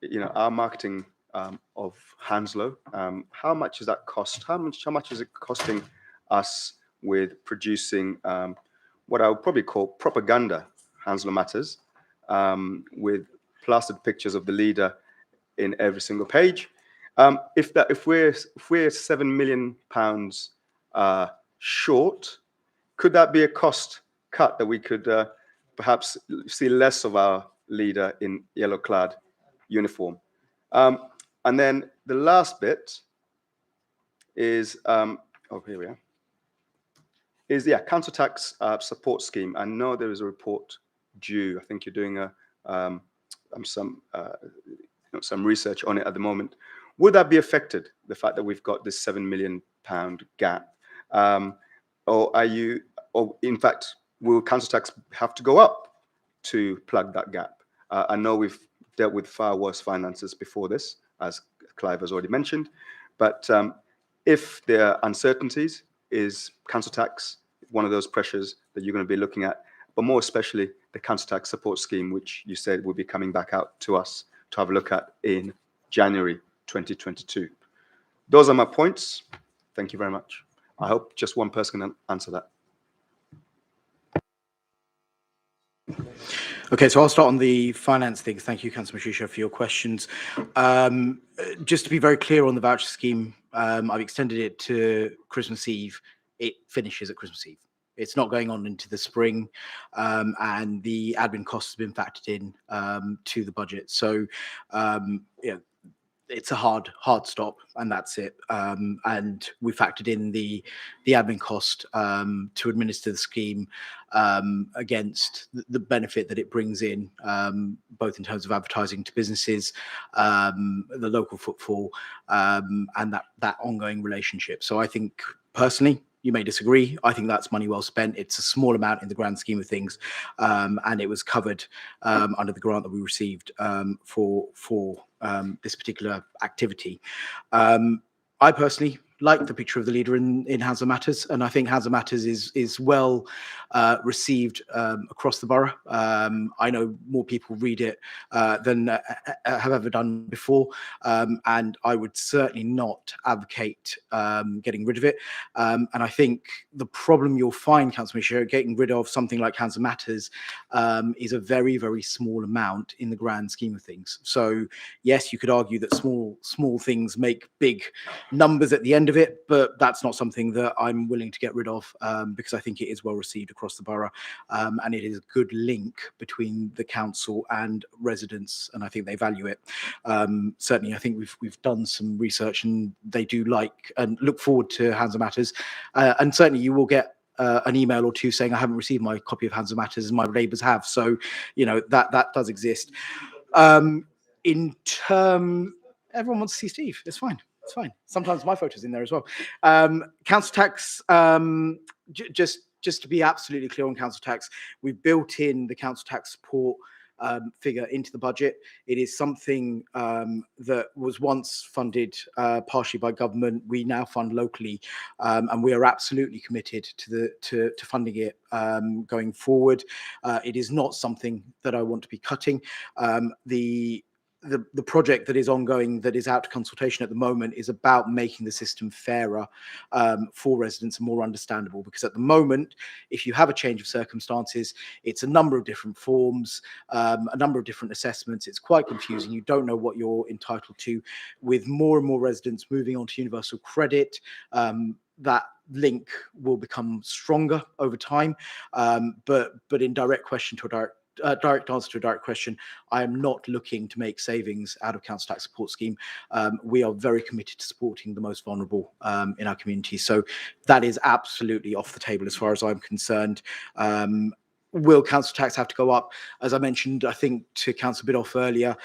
You know, our marketing of Hounslow. How much does that cost? How much is it costing us with producing what I would probably call propaganda Hounslow Matters, with plastered pictures of the leader in every single page? If we're £7 million short, could that be a cost cut that we could perhaps see less of our leader in yellow-clad uniform? And then the last bit is here we are. Is council tax support scheme. I know there is a report due. I think you're doing some research on it at the moment. Would that be affected, the fact that we've got this £7 million gap? Or in fact, will council tax have to go up to plug that gap? I know we've dealt with far worse finances before this, as Clive has already mentioned, but if there are uncertainties, is council tax one of those pressures that you're going to be looking at, but more especially the council tax support scheme, which you said will be coming back out to us to have a look at in January 2022. Those are my points. Thank you very much. I hope just one person can answer that. Okay, so I'll start on the finance things. Thank you, Councillor Mashisha, for your questions. Just to be very clear on the voucher scheme, I've extended it to Christmas Eve. It finishes at Christmas Eve. It's not going on into the spring, and the admin costs have been factored in to the budget. So, it's a hard stop, and that's it. And we factored in the admin cost to administer the scheme against the benefit that it brings in, both in terms of advertising to businesses, the local footfall, and that ongoing relationship. So I think personally, you may disagree. I think that's money well spent. It's a small amount in the grand scheme of things, and it was covered under the grant that we received for this particular activity. I personally like the picture of the leader in Hounslow Matters, and I think Hounslow Matters is well received across the borough. I know more people read it than have ever done before, and I would certainly not advocate getting rid of it. And I think the problem you'll find, Councillor Misha, getting rid of something like Hounslow Matters is a very, very small amount in the grand scheme of things. So yes, you could argue that small things make big numbers at the end of it, but that's not something that I'm willing to get rid of, because I think it is well received across the borough, and it is a good link between the council and residents, and I think they value it. Certainly, I think we've done some research, and they do like and look forward to Hounslow Matters, and certainly you will get an email or two saying I haven't received my copy of Hands of Matters and my neighbours have. So, you know, that does exist. In term, everyone wants to see Steve. It's fine. It's fine. Sometimes my photo's in there as well. Council tax, just to be absolutely clear on council tax, we've built in the council tax support figure into the budget. It is something that was once funded partially by government. We now fund locally, and we are absolutely committed to funding it going forward. It is not something that I want to be cutting. The project that is ongoing, that is out to consultation at the moment, is about making the system fairer for residents and more understandable. Because at the moment, if you have a change of circumstances, it's a number of different forms, a number of different assessments. It's quite confusing. You don't know what you're entitled to. With more and more residents moving on to universal credit, that link will become stronger over time. But in direct answer to a direct question, I am not looking to make savings out of council tax support scheme. We are very committed to supporting the most vulnerable in our community. So that is absolutely off the table as far as I'm concerned. Will council tax have to go up? As I mentioned, I think to Councillor Bidoff earlier,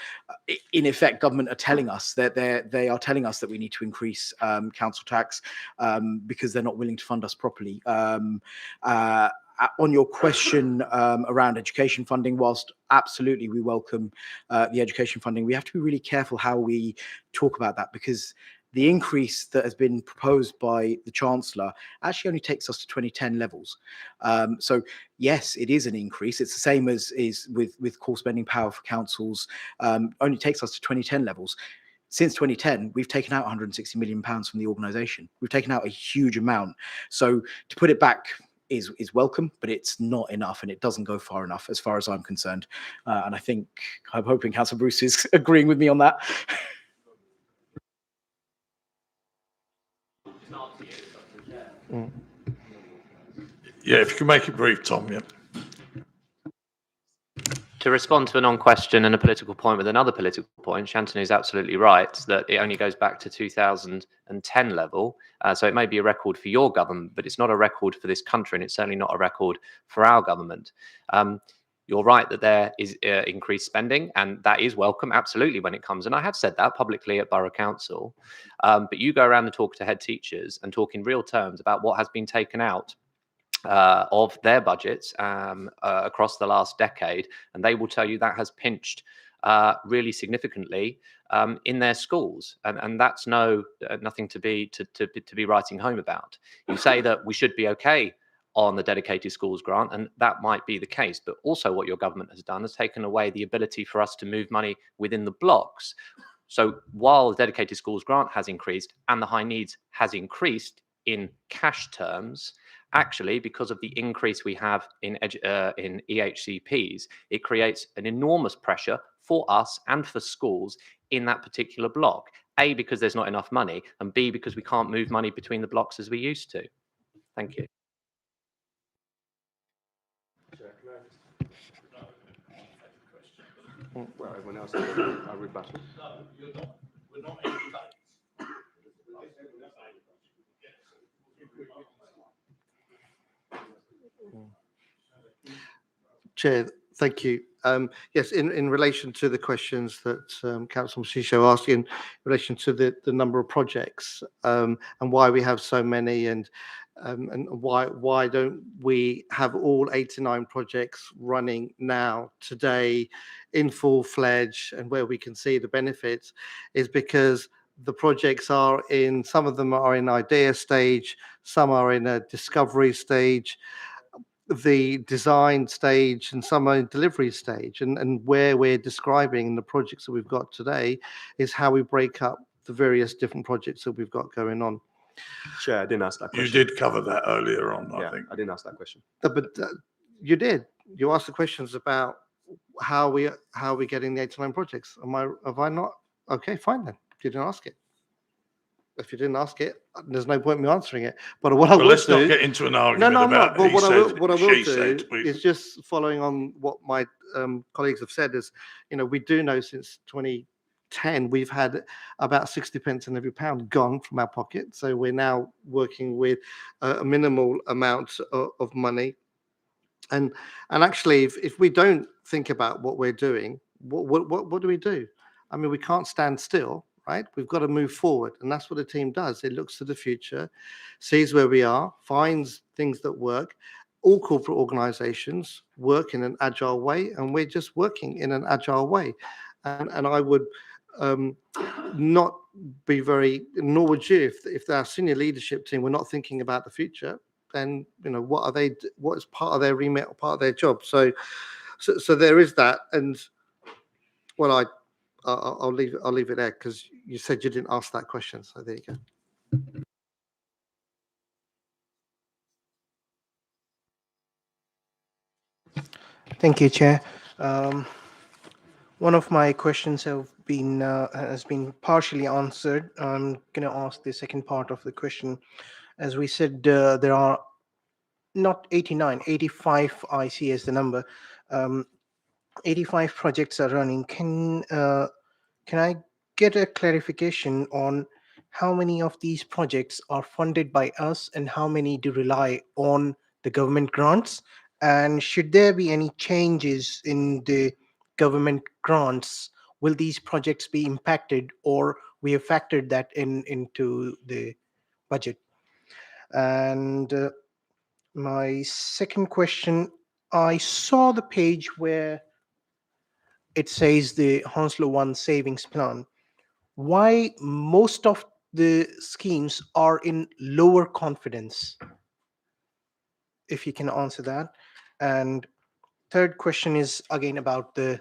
in effect, government are telling us that they are telling us that we need to increase council tax because they're not willing to fund us properly. On your question around education funding, whilst absolutely we welcome the education funding, we have to be really careful how we talk about that, because the increase that has been proposed by the Chancellor actually only takes us to 2010 levels. So yes, it is an increase. It's the same as is with core spending power for councils, only takes us to 2010 levels. Since 2010, we've taken out £160 million from the organisation. We've taken out a huge amount. So to put it back is welcome, but it's not enough, and it doesn't go far enough as far as I'm concerned. And I'm hoping Councillor Bruce is agreeing with me on that. Yeah, if you can make it brief, Tom. Yeah. To respond to a non-question and a political point with another political point, Shantanu is absolutely right that it only goes back to 2010 level. So it may be a record for your government, but it's not a record for this country, and it's certainly not a record for our government. You're right that there is increased spending, and that is welcome, absolutely, when it comes. And I have said that publicly at Borough Council. But you go around and talk to head teachers and talk in real terms about what has been taken out of their budgets across the last decade, and they will tell you that has pinched really significantly in their schools, and that's nothing to be writing home about. You say that we should be okay on the dedicated schools grant, and that might be the case, but also what your government has done is taken away the ability for us to move money within the blocks. So while the dedicated schools grant has increased and the high needs has increased in cash terms, actually, because of the increase we have in EHCPs, it creates an enormous pressure for us and for schools in that particular block. A, because there's not enough money, and B, because we can't move money between the blocks as we used to. Thank you. Well, everyone else, I'll rebuttal. We're not in debate. Chair, thank you. Yes, in relation to the questions that Councillor Mshisho asked in relation to the number of projects and why we have so many, and why don't we have all 89 projects running now today in full-fledged, and where we can see the benefits, is because the projects are some of them are in idea stage, some are in a discovery stage, the design stage, and some are in delivery stage. And where we're describing the projects that we've got today is how we break up the various different projects that we've got going on. Chair, I didn't ask that question. You did cover that earlier on, I think. I didn't ask that question. But you did. You asked the questions about how we're getting the 89 projects. Have I not? Okay, fine then. You didn't ask it. If you didn't ask it, there's no point in me answering it. But what I will let's do, not get into an argument no, I'm about not. But what I will she said, do is just following on what my colleagues have said is, we do know since 2010 10, we've had about 60 pence in every pound gone from our pocket. So we're now working with a minimal amount of money. And actually, if we don't think about what we're doing, what do we do? I mean, we can't stand still, right? We've got to move forward, and that's what the team does. It looks to the future, sees where we are, finds things that work. All corporate organizations work in an agile way, and we're just working in an agile way. And I would not be very, nor would you, if our senior leadership team were not thinking about the future, then what is part of their remit or part of their job? So there is that, and well, I'll leave it there because you said you didn't ask that question. So there you go. Thank you, Chair. One of my questions has been partially answered. I'm going to ask the second part of the question. As we said, there are not 89, 85 I see as the number. 85 projects are running. Can I get a clarification on how many of these projects are funded by us and how many do rely on the government grants? And should there be any changes in the government grants, will these projects be impacted, or we have factored that into the budget? And my second question, I saw the page where it says the Hounslow One savings plan. Why most of the schemes are in lower confidence? If you can answer that. And third question is again about the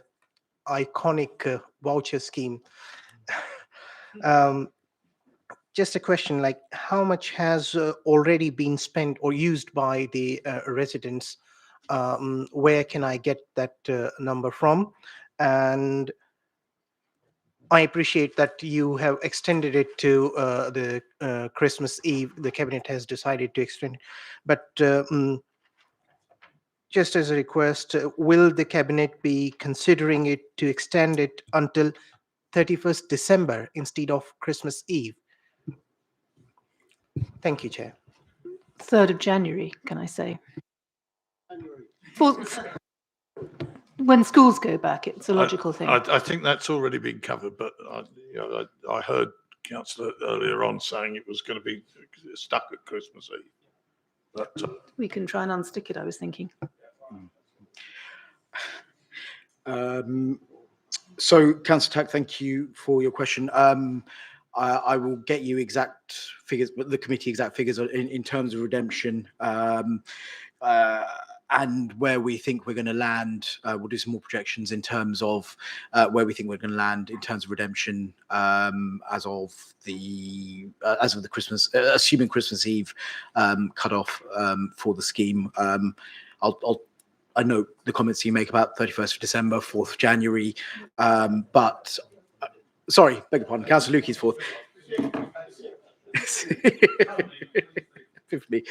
iconic voucher scheme. Just a question, like how much has already been spent or used by the residents? Where can I get that number from? And I appreciate that you have extended it to the Christmas Eve. The cabinet has decided to extend, but just as a request, will the cabinet be considering it to extend it until 31st December instead of Christmas Eve? Thank you, Chair. 3rd of January, can I say? When schools go back, it's a logical thing. I think that's already been covered, but I heard Councillor earlier on saying it was going to be stuck at Christmas Eve. But, We can try and unstick it, I was thinking. So, Councillor Tack, thank you for your question. I will get you exact figures, but the committee exact figures in terms of redemption and where we think we're going to land. We'll do some more projections in terms of where we think we're going to land in terms of redemption as of the Christmas, assuming Christmas Eve cutoff for the scheme. I know the comments you make about 31st of December, 4th of January, but sorry, beg your pardon, Councillor Lukey's 4th. Epiphany.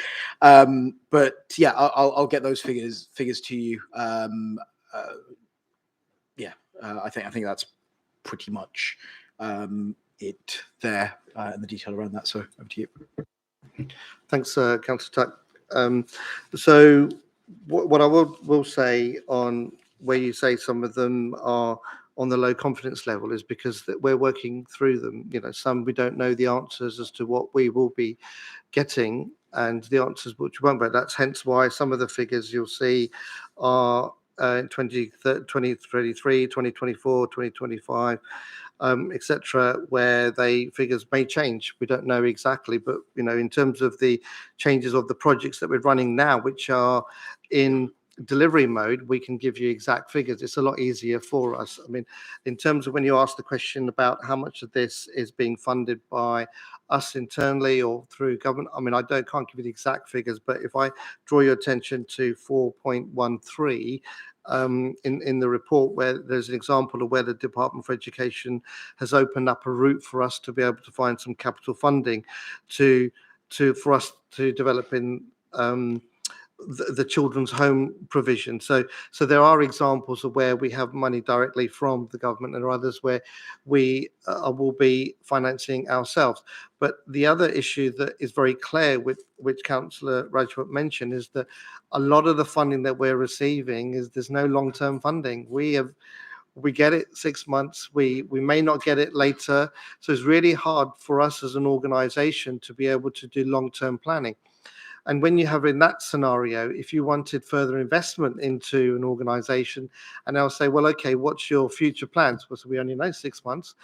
But yeah, I'll get those figures to you. I think that's pretty much it there and the detail around that. So over to you. Thanks, Councillor Tuck. So what I will say on where you say some of them are on the low confidence level is because that we're working through them. Some we don't know the answers as to what we will be getting and the answers which we won't, but that's hence why some of the figures you'll see are 2023, 2024, 2025, etc., where they figures may change. We don't know exactly, but in terms of the changes of the projects that we're running now, which are in delivery mode, we can give you exact figures. It's a lot easier for us. I mean, in terms of when you ask the question about how much of this is being funded by us internally or through government, I mean, can't give you the exact figures, but if I draw your attention to 4.13 in the report, where there's an example of where the Department for Education has opened up a route for us to be able to find some capital funding for us to develop in the children's home provision. So there are examples of where we have money directly from the government, and there are others where we will be financing ourselves. But the other issue that is very clear, which Councillor Rajput mentioned, is that a lot of the funding that we're receiving is there's no long-term funding. We get it 6 months, we may not get it later. So it's really hard for us as an organisation to be able to do long-term planning. And when you have in that scenario, if you wanted further investment into an organisation, and they'll say, well, okay, what's your future plans? Well, so we only know 6 months.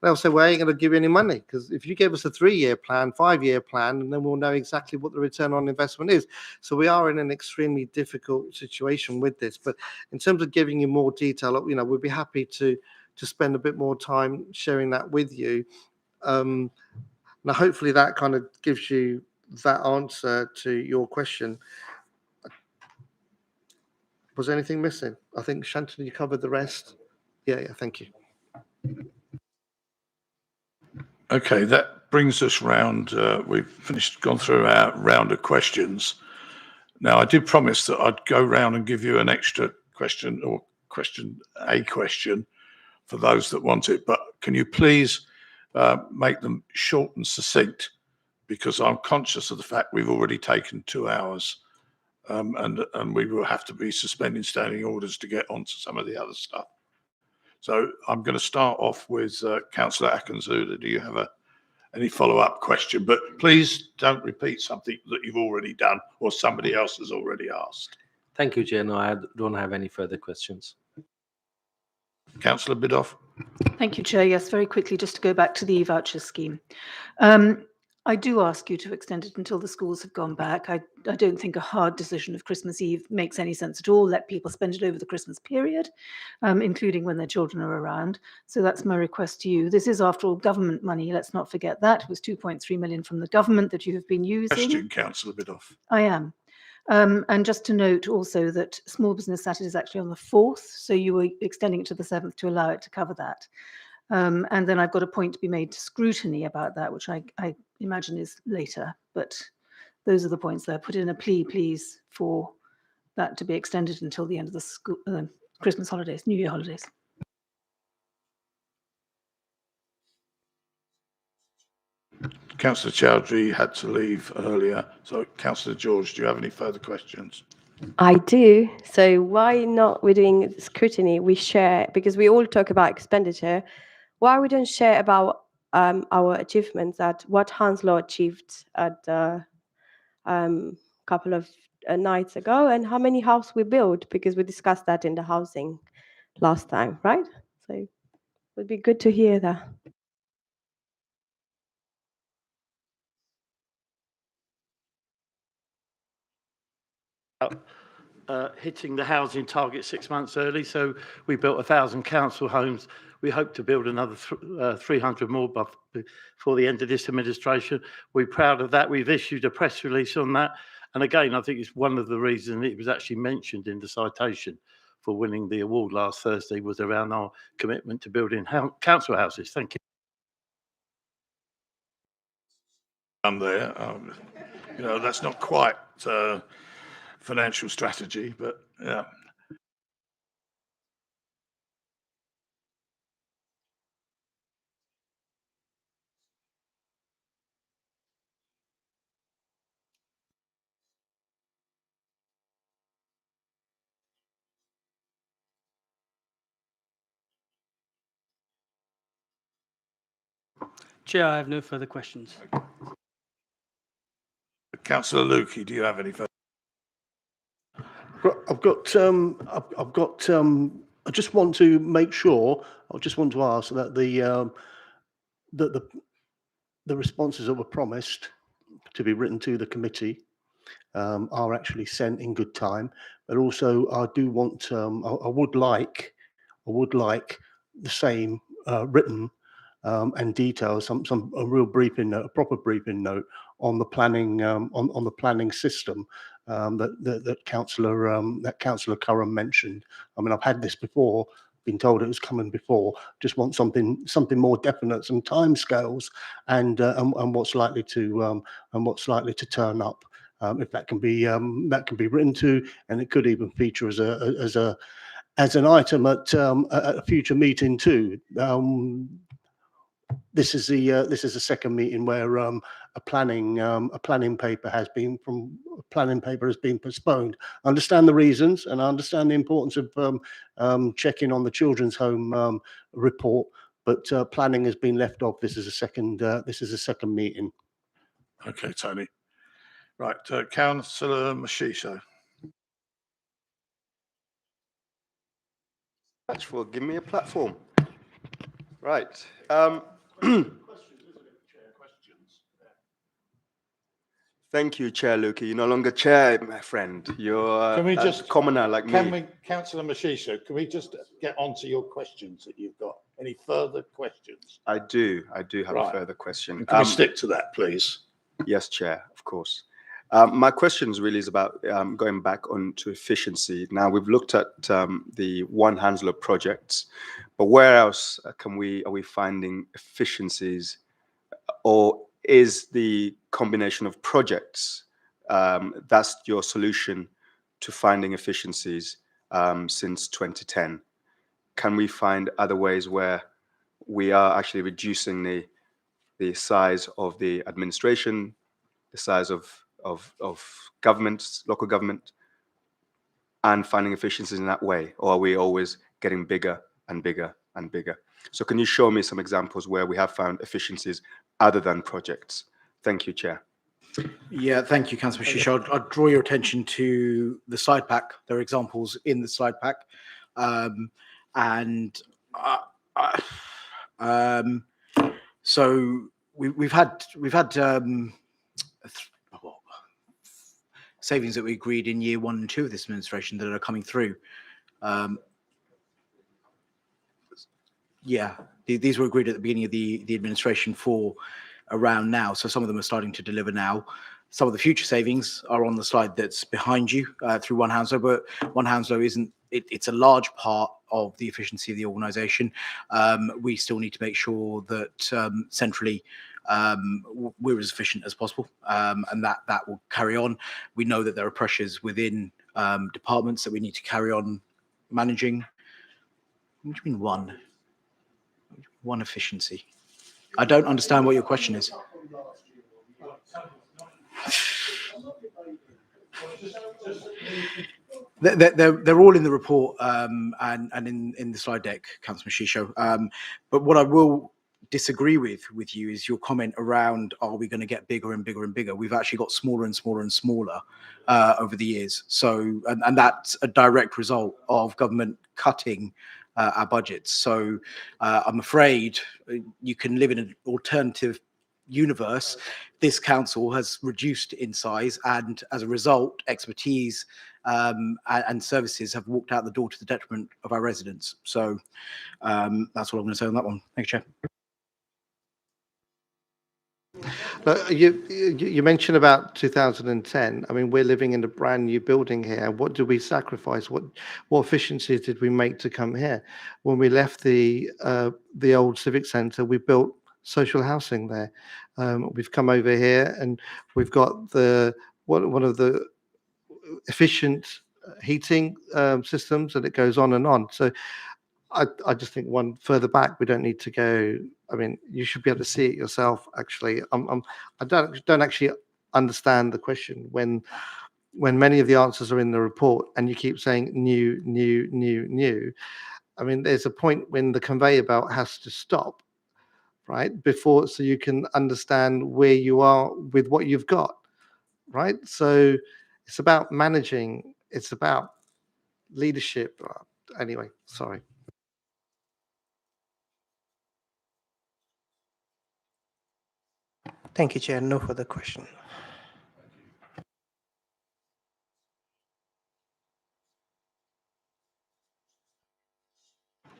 They'll say, well, I ain't going to give you any money, because if you gave us a 3-year plan, 5-year plan, and then we'll know exactly what the return on investment is. So we are in an extremely difficult situation with this. But in terms of giving you more detail, we'd be happy to spend a bit more time sharing that with you. Now, hopefully that kind of gives you that answer to your question. Was there anything missing? I think, Shanton, you covered the rest. Yeah, thank you. Okay, that brings us round. We've gone through our round of questions. Now, I did promise that I'd go round and give you an extra question or a question for those that want it. But can you please make them short and succinct? Because I'm conscious of the fact we've already taken 2 hours, and we will have to be suspending standing orders to get onto some of the other stuff. So I'm going to start off with Councillor Akinzuda. Do you have any follow-up question? But please don't repeat something that you've already done or somebody else has already asked. Thank you, Chair. No, I don't have any further questions. Councillor Bidoff. Thank you, Chair. Yes, very quickly, just to go back to the voucher scheme. I do ask you to extend it until the schools have gone back. I don't think a hard decision of Christmas Eve makes any sense at all. Let people spend it over the Christmas period, including when their children are around. So that's my request to you. This is, after all, government money. Let's not forget that. It was 2.3 million from the government that you have been using. Question, Councillor Bidoff. I am. And just to note also that Small Business Saturday is actually on the 4th, so you were extending it to the 7th to allow it to cover that. And then I've got a point to be made to Scrutiny about that, which I imagine is later. But those are the points there. Put in a plea, please, for that to be extended until the end of the Christmas holidays, New Year holidays. Councillor Chowdhury had to leave earlier. So, Councillor George, do you have any further questions? I do. So why not we're doing scrutiny? We share, because we all talk about expenditure. Why we don't share about our achievements, at what Hounslow achieved at a couple of nights ago, and how many houses we built, because we discussed that in the housing last time, right? So it would be good to hear that. Hitting the housing target 6 months early. So we built 1,000 council homes. We hope to build another 300 more before the end of this administration. We're proud of that. We've issued a press release on that. And again, I think it's one of the reasons it was actually mentioned in the citation for winning the award last Thursday was around our commitment to building council houses. Thank you. There, that's not quite financial strategy, but yeah. Chair, I have no further questions. Councillor Lukey, do you have any further? I just want to make sure. I just want to ask that the responses that were promised to be written to the committee are actually sent in good time. But also, I do want. I would like the same written and details. A real briefing note, a proper briefing note on the planning on the planning system that Councillor Curran mentioned. I mean, I've had this before, been told it was coming before. Just want something more definite, some timescales, and what's likely to turn up If that can be written to, and it could even feature as an item at a future meeting too. This is the second meeting where a planning paper has been postponed. I understand the reasons, and I understand the importance of checking on the children's home report, but planning has been left off. This is a second meeting. Okay, Tony. Right, Councillor Mashisho. Much for giving me a platform. Right. Thank you, Chair Lukey. You're no longer chair, my friend. You're Can we a just commoner like me. Councillor Mashisho, can we just get on to your questions that you've got? Any further questions? I do have Right. a further question. Can we stick to that, please? Yes, Chair, of course. My question really is about going back onto efficiency. Now, we've looked at the One Hounslow projects, but where else are we finding efficiencies, or is the combination of projects that's your solution to finding efficiencies since 2010? Can we find other ways where we are actually reducing the size of the administration, the size of government, local government, and finding efficiencies in that way? Or are we always getting bigger and bigger and bigger? So can you show me some examples where we have found efficiencies other than projects? Thank you, Chair. Yeah, thank you, Councillor Mashisho. I'll draw your attention to the slide pack. There are examples in the slide pack. So we've had savings that we agreed in year 1 and 2 of this administration that are coming through. These were agreed at the beginning of the administration for around now. So some of them are starting to deliver now. Some of the future savings are on the slide that's behind you through One Hounslow, but One Hounslow it's a large part of the efficiency of the organisation. We still need to make sure that centrally we're as efficient as possible, and that will carry on. We know that there are pressures within departments that we need to carry on managing. What do you mean one efficiency? I don't understand what your question is. They're all in the report and in the slide deck, Councillor Mashisho. But what I will disagree with you is your comment around, are we going to get bigger and bigger and bigger? We've actually got smaller and smaller and smaller over the years. So, and that's a direct result of government cutting our budgets. So I'm afraid you can live in an alternative universe. This council has reduced in size, and as a result, expertise and services have walked out the door to the detriment of our residents. So that's what I'm going to say on that one. Thank you, Chair. You mentioned about 2010. I mean, we're living in a brand new building here. What did we sacrifice? What efficiencies did we make to come here? When we left the old civic centre, we built social housing there. We've come over here and we've got one of the efficient heating systems, and it goes on and on. So I just think one further back, we don't need to go. I mean, you should be able to see it yourself. Actually, I don't actually understand the question when many of the answers are in the report, and you keep saying new, new, new, new. I mean, there's a point when the conveyor belt has to stop, right? Before, so you can understand where you are with what you've got, right? So it's about managing. It's about leadership. Anyway, sorry. Thank you, Chair. No further question.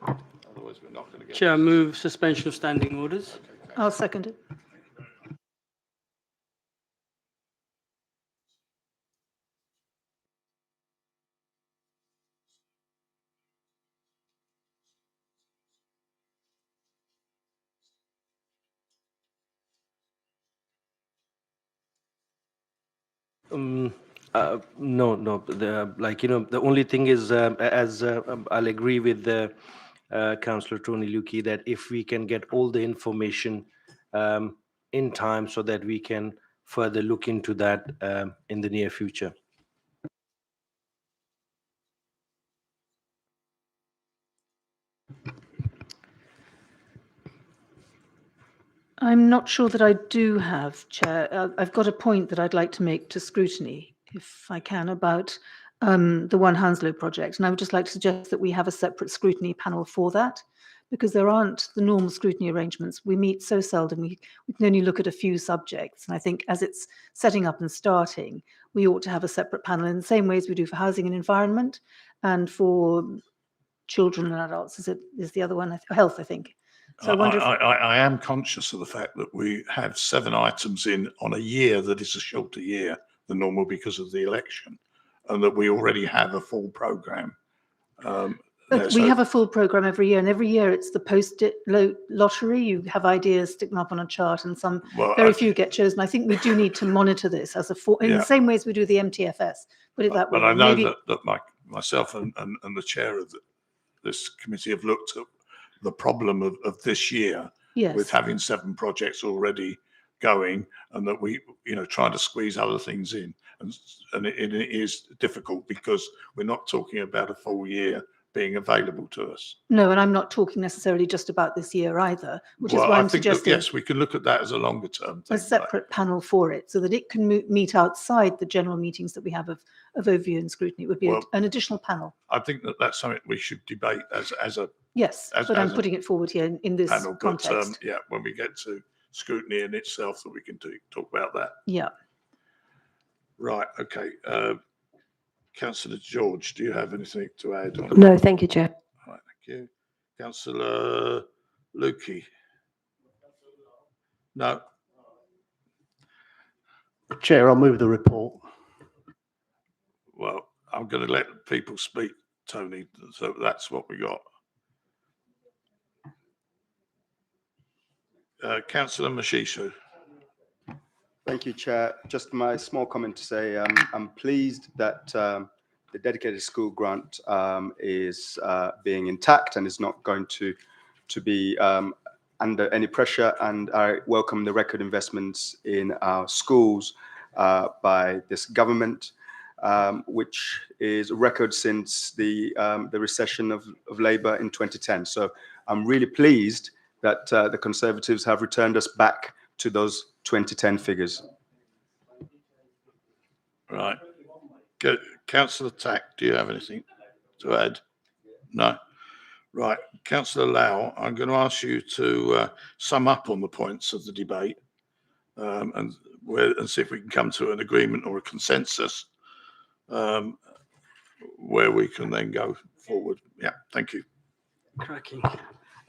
Otherwise, we're not going to get. Chair, I move suspension of standing orders. I'll second it. No, no. The only thing is, I'll agree with the Councillor Tony Luki that if we can get all the information in time so that we can further look into that in the near future. I'm not sure that I do have, Chair. I've got a point that I'd like to make to scrutiny, if I can, about the One Hounslow project. And I would just like to suggest that we have a separate scrutiny panel for that, because there aren't the normal scrutiny arrangements. We meet so seldom, we can only look at a few subjects. And I think as it's setting up and starting, we ought to have a separate panel in the same way as we do for housing and environment, and for children and adults is the other one, health, I think. So I wonder if I am conscious of the fact that we have 7 items in on a year that is a shorter year than normal because of the election, and that we already have a full programme. But we have a full programme every year, and every year it's the post-it lottery. You have ideas, stick them up on a chart, and very few get chosen. I think we do need to monitor this as in the same way as we do the MTFS. Put it that way. But I know that myself and the chair of this committee have looked at the problem of this year with having 7 projects already going, and that we, trying to squeeze other things in, and it is difficult because we're not talking about a full year being available to us. No, and I'm not talking necessarily just about this year either, which is why I'm suggesting yes, we can look at that as a longer term thing, a separate panel for it, so that it can meet outside the general meetings that we have of overview and scrutiny. It would be an additional panel. I think that's something we should debate as a but I'm putting it forward here in this panel, context. But when we get to scrutiny in itself, that we can talk about that. Yeah. Right. Okay. Councillor George, do you have anything to add on? No, thank you, Chair. Right, thank you. Councillor Luki? No. Chair, I'll move the report. Well, I'm going to let people speak, Tony, so that's what we got. Councillor Mashishu. Thank you, Chair. Just my small comment to say I'm pleased that the dedicated school grant is being intact and is not going to be under any pressure. And I welcome the record investments in our schools by this government, which is a record since the recession of Labour in 2010. So I'm really pleased that the Conservatives have returned us back to those 2010 figures. Right. Good. Councillor Tack, do you have anything to add? No. Right. Councillor Lau, I'm going to ask you to sum up on the points of the debate and see if we can come to an agreement or a consensus where we can then go forward. Yeah, thank you. Cracking.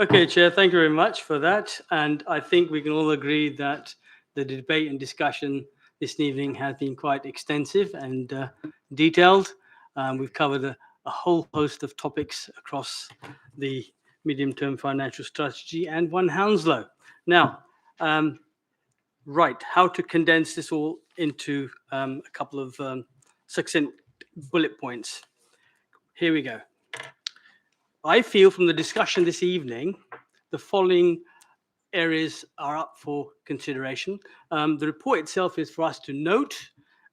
Okay, Chair, thank you very much for that. And I think we can all agree that the debate and discussion this evening has been quite extensive and detailed. We've covered a whole host of topics across the medium-term financial strategy and One Hounslow. Now, right, how to condense this all into a couple of succinct bullet points. Here we go. I feel from the discussion this evening, the following areas are up for consideration. The report itself is for us to note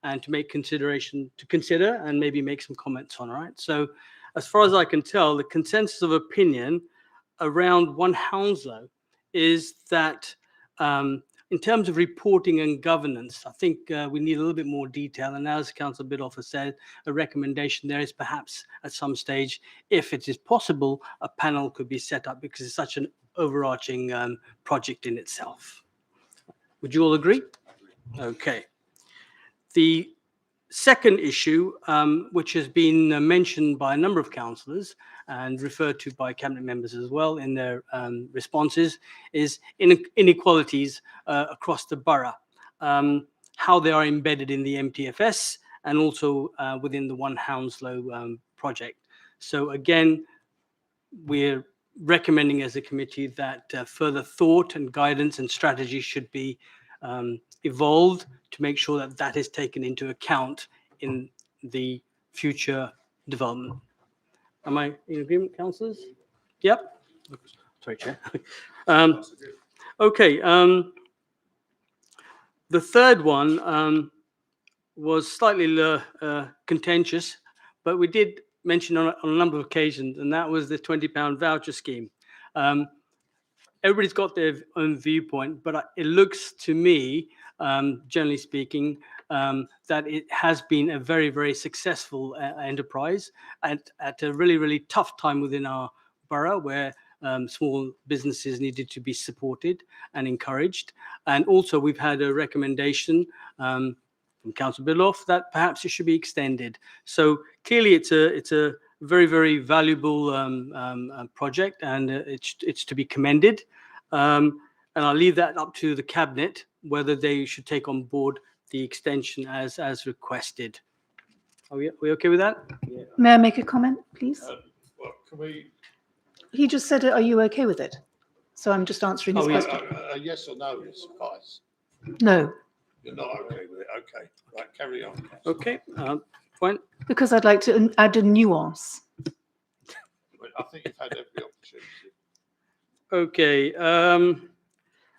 and to make consideration, to consider and maybe make some comments on, right? So as far as I can tell, the consensus of opinion around One Hounslow is that in terms of reporting and governance, I think we need a little bit more detail. And as Councillor Biddulph said, a recommendation there is perhaps at some stage, if it is possible, a panel could be set up because it's such an overarching project in itself. Would you all agree? Okay. The second issue, which has been mentioned by a number of councillors and referred to by cabinet members as well in their responses, is inequalities across the borough, how they are embedded in the MTFS and also within the One Hounslow project. So again, we're recommending as a committee that further thought and guidance and strategy should be evolved to make sure that that is taken into account in the future development. Am I in agreement, councillors? Yep. Sorry, Chair. Okay. The third one was slightly contentious, but we did mention on a number of occasions, and that was the £20 voucher scheme. Everybody's got their own viewpoint, but it looks to me, generally speaking, that it has been a very, very successful enterprise at a really, really tough time within our borough, where small businesses needed to be supported and encouraged. And also we've had a recommendation from Councillor Biddulph that perhaps it should be extended. So clearly it's a very, very valuable project, and it's to be commended. And I'll leave that up to the Cabinet, whether they should take on board the extension as requested. Are we okay with that? Yeah. May I make a comment, please? Well, can we? He just said, are you okay with it? So I'm just answering his question. Yes or no will suffice. No. You're not okay with it. Okay. Right, carry on. Okay. Fine. Because I'd like to add a nuance. I think you've had every opportunity. Okay.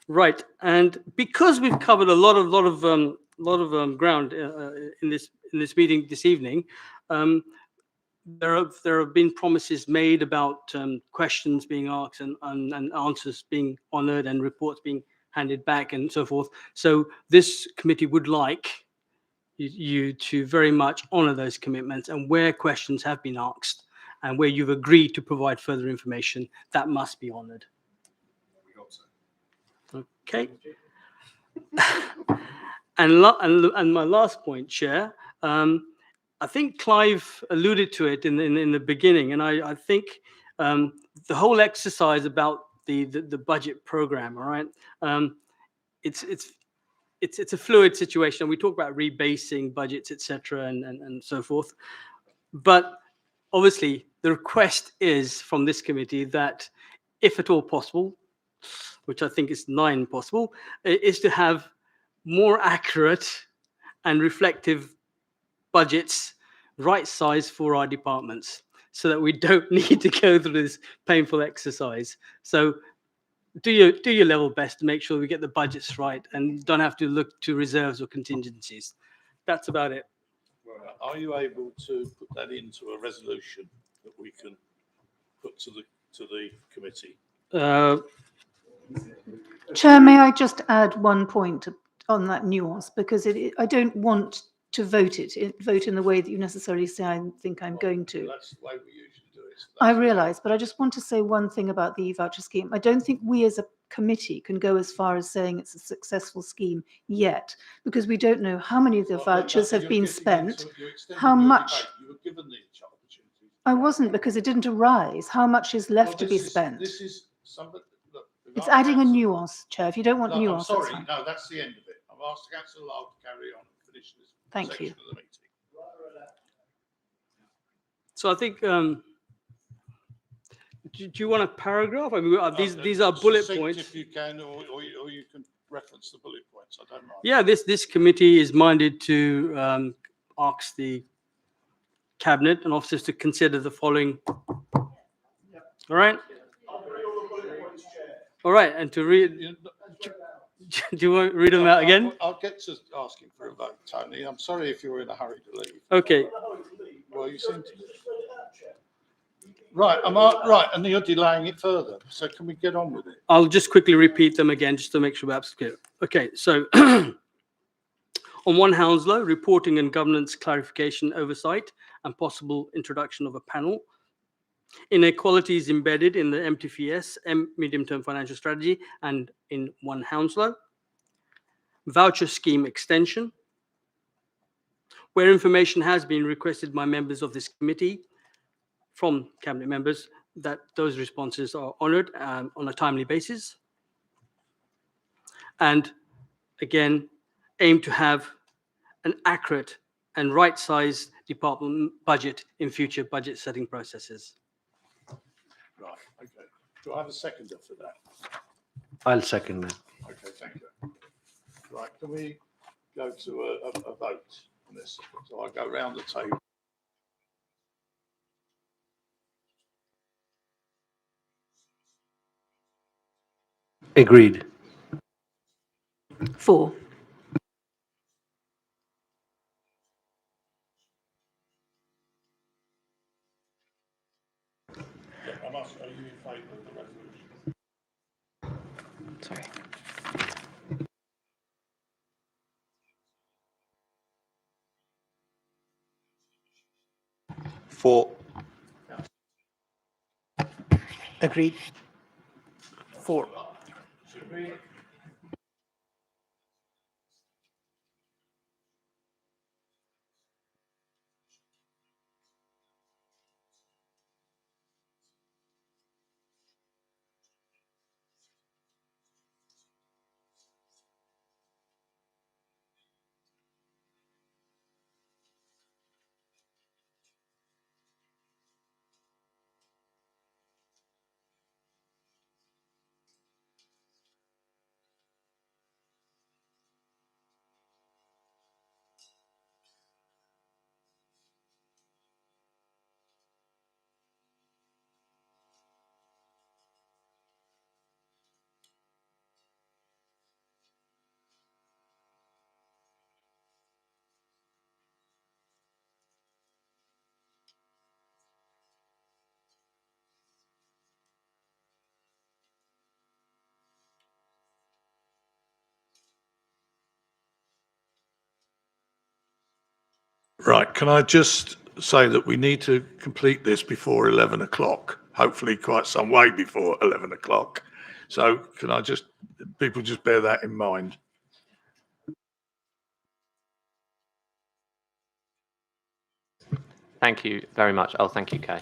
Right. And because we've covered a lot of ground in this meeting this evening, there have been promises made about questions being asked and answers being honoured and reports being handed back and so forth. So this committee would like you to very much honour those commitments, and where questions have been asked and where you've agreed to provide further information, that must be honoured. Okay. And my last point, Chair, I think Clive alluded to it in the beginning, and I think the whole exercise about the budget program, all right, it's a fluid situation. We talk about rebasing budgets, etc., and so forth. But obviously, the request is from this committee that, if at all possible, which I think is nigh impossible, is to have more accurate and reflective budgets, right size for our departments, so that we don't need to go through this painful exercise. So do your level best to make sure we get the budgets right and don't have to look to reserves or contingencies. That's about it. Well, are you able to put that into a resolution that we can put to the committee? Chair, may I just add one point on that nuance, because I don't want to vote in the way that you necessarily say I think I'm going to. That's the way we usually do it. I realise, but I just want to say one thing about the voucher scheme. I don't think we as a committee can go as far as saying it's a successful scheme yet, because we don't know how many of the vouchers have been spent, how much. You were given the opportunity. I wasn't, because it didn't arise. How much is left to be spent? This is somebody. Look, it's adding a nuance, Chair. If you don't want nuance, I'm that's sorry. fine. No, that's the end of it. I've asked Councillor Lyle to carry on and finish this Thank you. section of the meeting. So I think, do you want a paragraph? I mean, these are bullet points. If you can, or you can reference the bullet points. I don't mind. Yeah, this committee is minded to ask the Cabinet and officers to consider the following. All right. All right, and to read. Do you want to read them out again? I'll get to asking for a vote, Tony. I'm sorry if you're in a hurry to leave. Okay. Well, you seem to. Right, right, and you're delaying it further. So can we get on with it? I'll just quickly repeat them again, just to make sure we're absolutely clear. Okay, so on 1 Hounslow, reporting and governance clarification, oversight, and possible introduction of a panel. Inequalities embedded in the Mtfs, medium-term financial strategy, and in 1 Hounslow. Voucher scheme extension, where information has been requested by members of this committee from Cabinet members, that those responses are honoured on a timely basis. And again, aim to have an accurate and right-sized department budget in future budget setting processes. Right, okay. Do I have a seconder for that? I'll second that. Okay, thank you. Right, can we go to a vote on this? So I go round the table. Agreed. 4. Are you in favour of the resolution? Sorry. 4. Agreed. 4. Right, can I just say that we need to complete this before 11 o'clock, hopefully quite some way before 11 o'clock. So can I just, people just bear that in mind. Thank you very much. Oh, thank you, Kay.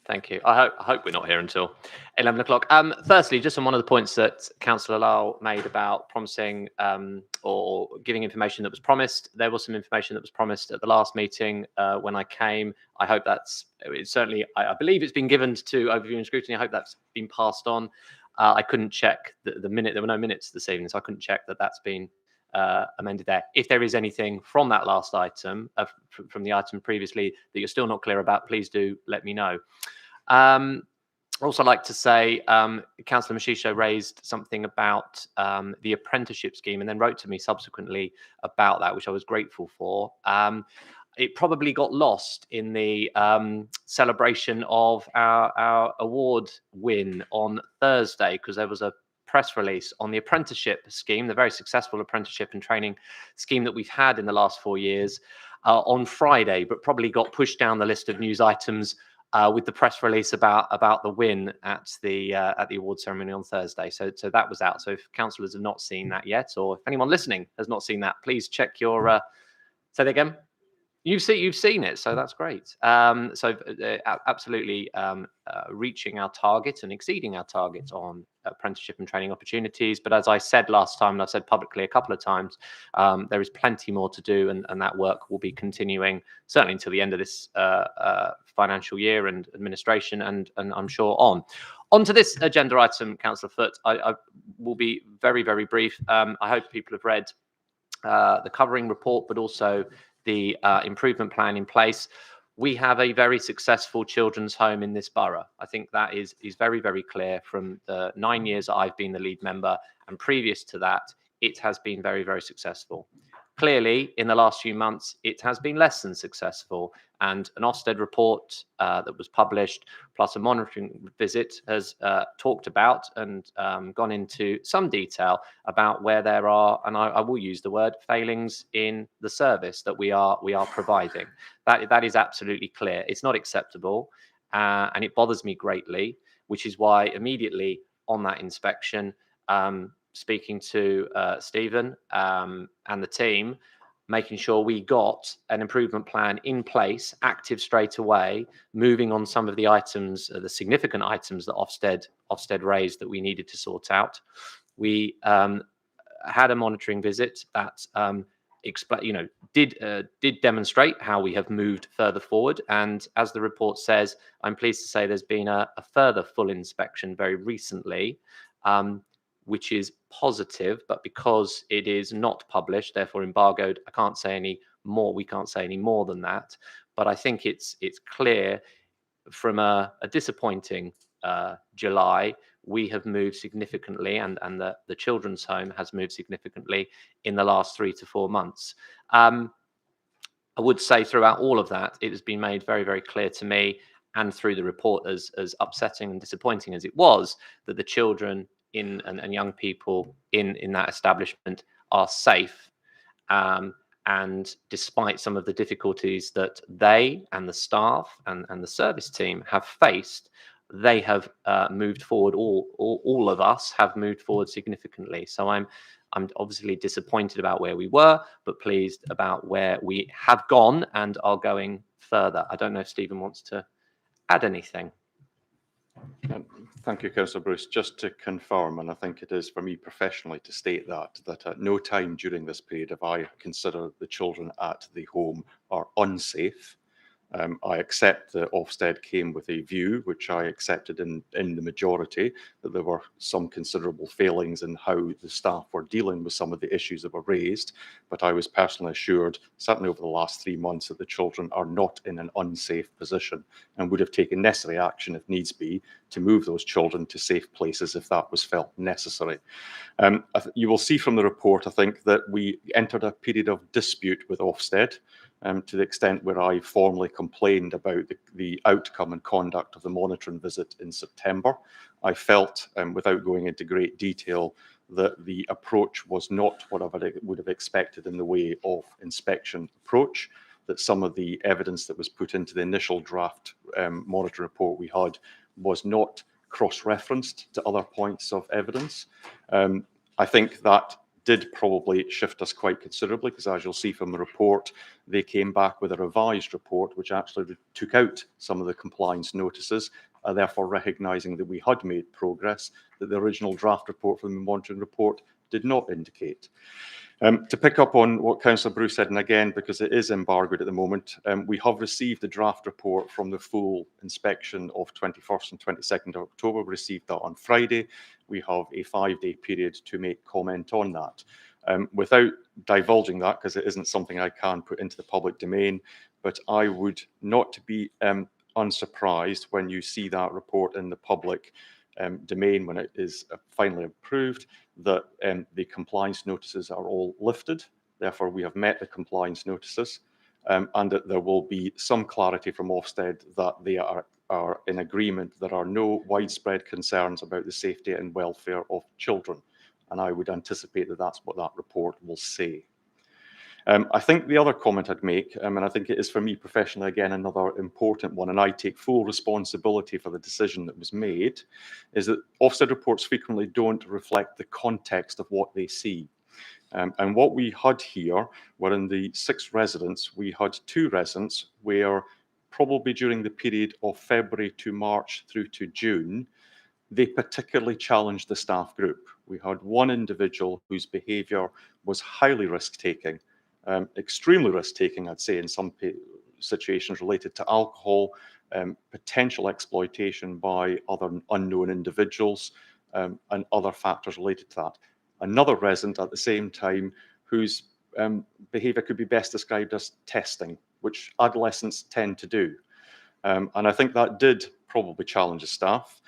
Thank you. I hope we're not here until 11 o'clock. Firstly, just on one of the points that Councillor Lyle made about promising or giving information that was promised, there was some information that was promised at the last meeting when I came. I hope it's certainly, I believe it's been given to Overview and Scrutiny. I hope that's been passed on. I couldn't check the minute. There were no minutes this evening, so I couldn't check that that's been amended there. If there is anything from that last item, from the item previously that you're still not clear about, please do let me know. I'd also like to say, Councillor Mashisho raised something about the apprenticeship scheme and then wrote to me subsequently about that, which I was grateful for. It probably got lost in the celebration of our award win on Thursday, because there was a press release on the apprenticeship scheme, the very successful apprenticeship and training scheme that we've had in the last 4 years, on Friday, but probably got pushed down the list of news items with the press release about the win at the award ceremony on Thursday. So that was out. So if councillors have not seen that yet, or if anyone listening has not seen that, please check your. Say that again. You've seen it, so that's great. Absolutely reaching our target and exceeding our target on apprenticeship and training opportunities. But as I said last time, and I've said publicly a couple of times, there is plenty more to do, and that work will be continuing certainly until the end of this financial year and administration, and I'm sure on to this agenda item, Councillor Foote. I will be very, very brief. I hope people have read the covering report, but also the improvement plan in place. We have a very successful children's home in this borough. I think that is very, very clear from the 9 years that I've been the lead member, and previous to that, it has been very, very successful. Clearly, in the last few months, it has been less than successful, and an Ofsted report that was published, plus a monitoring visit, has talked about and gone into some detail about where there are, and I will use the word, failings in the service that we are providing. That is absolutely clear. It's not acceptable, and it bothers me greatly, which is why immediately on that inspection, speaking to Stephen and the team, making sure we got an improvement plan in place, active straight away, moving on some of the items, the significant items that Ofsted raised that we needed to sort out. We had a monitoring visit that did demonstrate how we have moved further forward. And as the report says, I'm pleased to say there's been a further full inspection very recently, which is positive, but because it is not published, therefore embargoed, I can't say any more. We can't say any more than that. But I think it's clear from a disappointing July, we have moved significantly, and the children's home has moved significantly in the last 3 to 4 months. I would say throughout all of that, it has been made very, very clear to me, and through the report, as upsetting and disappointing as it was, that the children and young people in that establishment are safe. And despite some of the difficulties that they and the staff and the service team have faced, they have moved forward. All of us have moved forward significantly. So I'm obviously disappointed about where we were, but pleased about where we have gone and are going further. I don't know if Stephen wants to add anything. Thank you, Councillor Bruce. Just to confirm, and I think it is for me professionally to state that at no time during this period have I considered the children at the home are unsafe. I accept that Ofsted came with a view, which I accepted in the majority, that there were some considerable failings in how the staff were dealing with some of the issues that were raised. But I was personally assured, certainly over the last 3 months, that the children are not in an unsafe position and would have taken necessary action if needs be to move those children to safe places if that was felt necessary. You will see from the report, I think, that we entered a period of dispute with Ofsted. To the extent where I formally complained about the outcome and conduct of the monitoring visit in September. I felt, without going into great detail, that the approach was not what I would have expected in the way of inspection approach, that some of the evidence that was put into the initial draft monitoring report we had was not cross-referenced to other points of evidence. I think that did probably shift us quite considerably, because as you'll see from the report, they came back with a revised report which actually took out some of the compliance notices, therefore recognising that we had made progress that the original draft report from the monitoring report did not indicate. To pick up on what Councillor Bruce said, and again, because it is embargoed at the moment, we have received the draft report from the full inspection of 21st and 22nd of October. We received that on Friday. We have a 5-day period to make comment on that. Without divulging that, because it isn't something I can put into the public domain, but I would not be unsurprised when you see that report in the public domain when it is finally approved, that the compliance notices are all lifted. Therefore, we have met the compliance notices, and that there will be some clarity from Ofsted that they are in agreement. There are no widespread concerns about the safety and welfare of children. And I would anticipate that that's what that report will say. I think the other comment I'd make, and I think it is for me professionally, again, another important one, and I take full responsibility for the decision that was made, is that Ofsted reports frequently don't reflect the context of what they see. And what we had here were in the 6 residents, we had 2 residents where probably during the period of February to March through to June, they particularly challenged the staff group. We had one individual whose behaviour was highly risk-taking, extremely risk-taking, I'd say, in some situations related to alcohol, potential exploitation by other unknown individuals, and other factors related to that. Another resident at the same time whose behaviour could be best described as testing, which adolescents tend to do. And I think that did probably challenge the staff.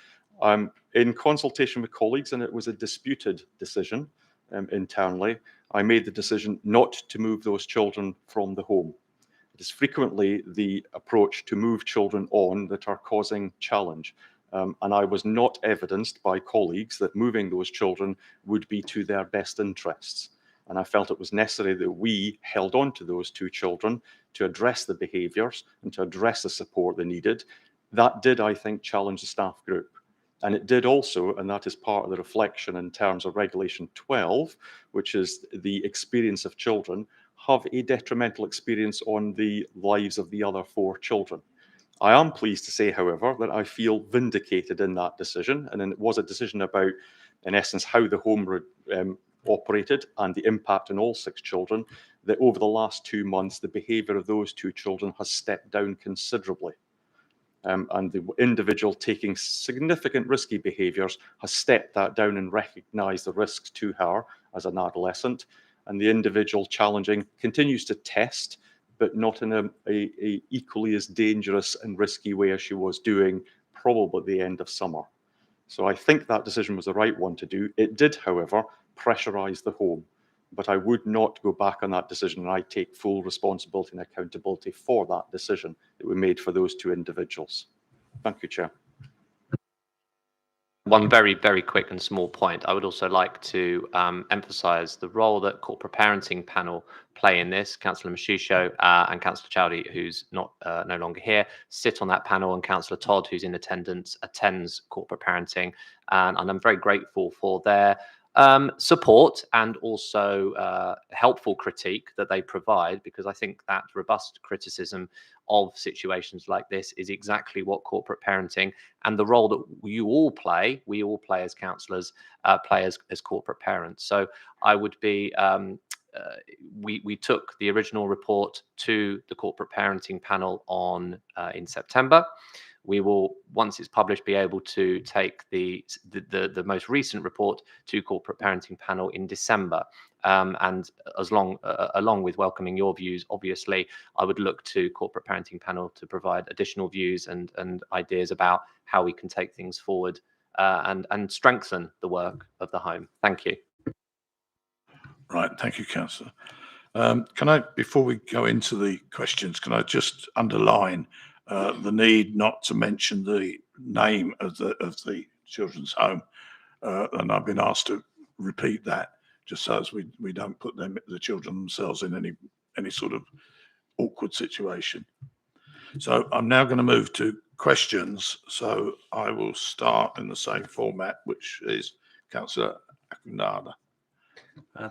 In consultation with colleagues, and it was a disputed decision internally, I made the decision not to move those children from the home. It is frequently the approach to move children on that are causing challenge. And I was not evidenced by colleagues that moving those children would be to their best interests. And I felt it was necessary that we held on to those 2 children to address the behaviours and to address the support they needed. That did, I think, challenge the staff group. And it did also, and that is part of the reflection in terms of Regulation 12, which is the experience of children, have a detrimental experience on the lives of the other 4 children. I am pleased to say, however, that I feel vindicated in that decision. And it was a decision about, in essence, how the home operated and the impact on all 6 children, that over the last 2 months, the behaviour of those 2 children has stepped down considerably. And the individual taking significant risky behaviours has stepped that down and recognised the risks to her as an adolescent. And the individual challenging continues to test, but not in a equally as dangerous and risky way as she was doing probably at the end of summer. So I think that decision was the right one to do. It did, however, pressurise the home. But I would not go back on that decision, and I take full responsibility and accountability for that decision that we made for those 2 individuals. Thank you, Chair. One very, very quick and small point. I would also like to emphasise the role that corporate parenting panel play in this. Councillor Mashisho and Councillor Chowdhury, who's no longer here, sit on that panel, and Councillor Todd, who's in attendance, attends corporate parenting. And I'm very grateful for their support and also helpful critique that they provide, because I think that robust criticism of situations like this is exactly what corporate parenting and the role that we all play as councillors, play as corporate parents. So I would be, we took the original report to the corporate parenting panel in September. We will, once it's published, be able to take the most recent report to corporate parenting panel in December. And along with welcoming your views, obviously, I would look to corporate parenting panel to provide additional views and ideas about how we can take things forward and strengthen the work of the home. Thank you. Right, thank you, Councillor. Can I, before we go into the questions, can I just underline the need not to mention the name of the children's home, and I've been asked to repeat that, just so as we don't put the children themselves in any sort of awkward situation. So I'm now going to move to questions. So I will start in the same format, which is Councillor Akinada.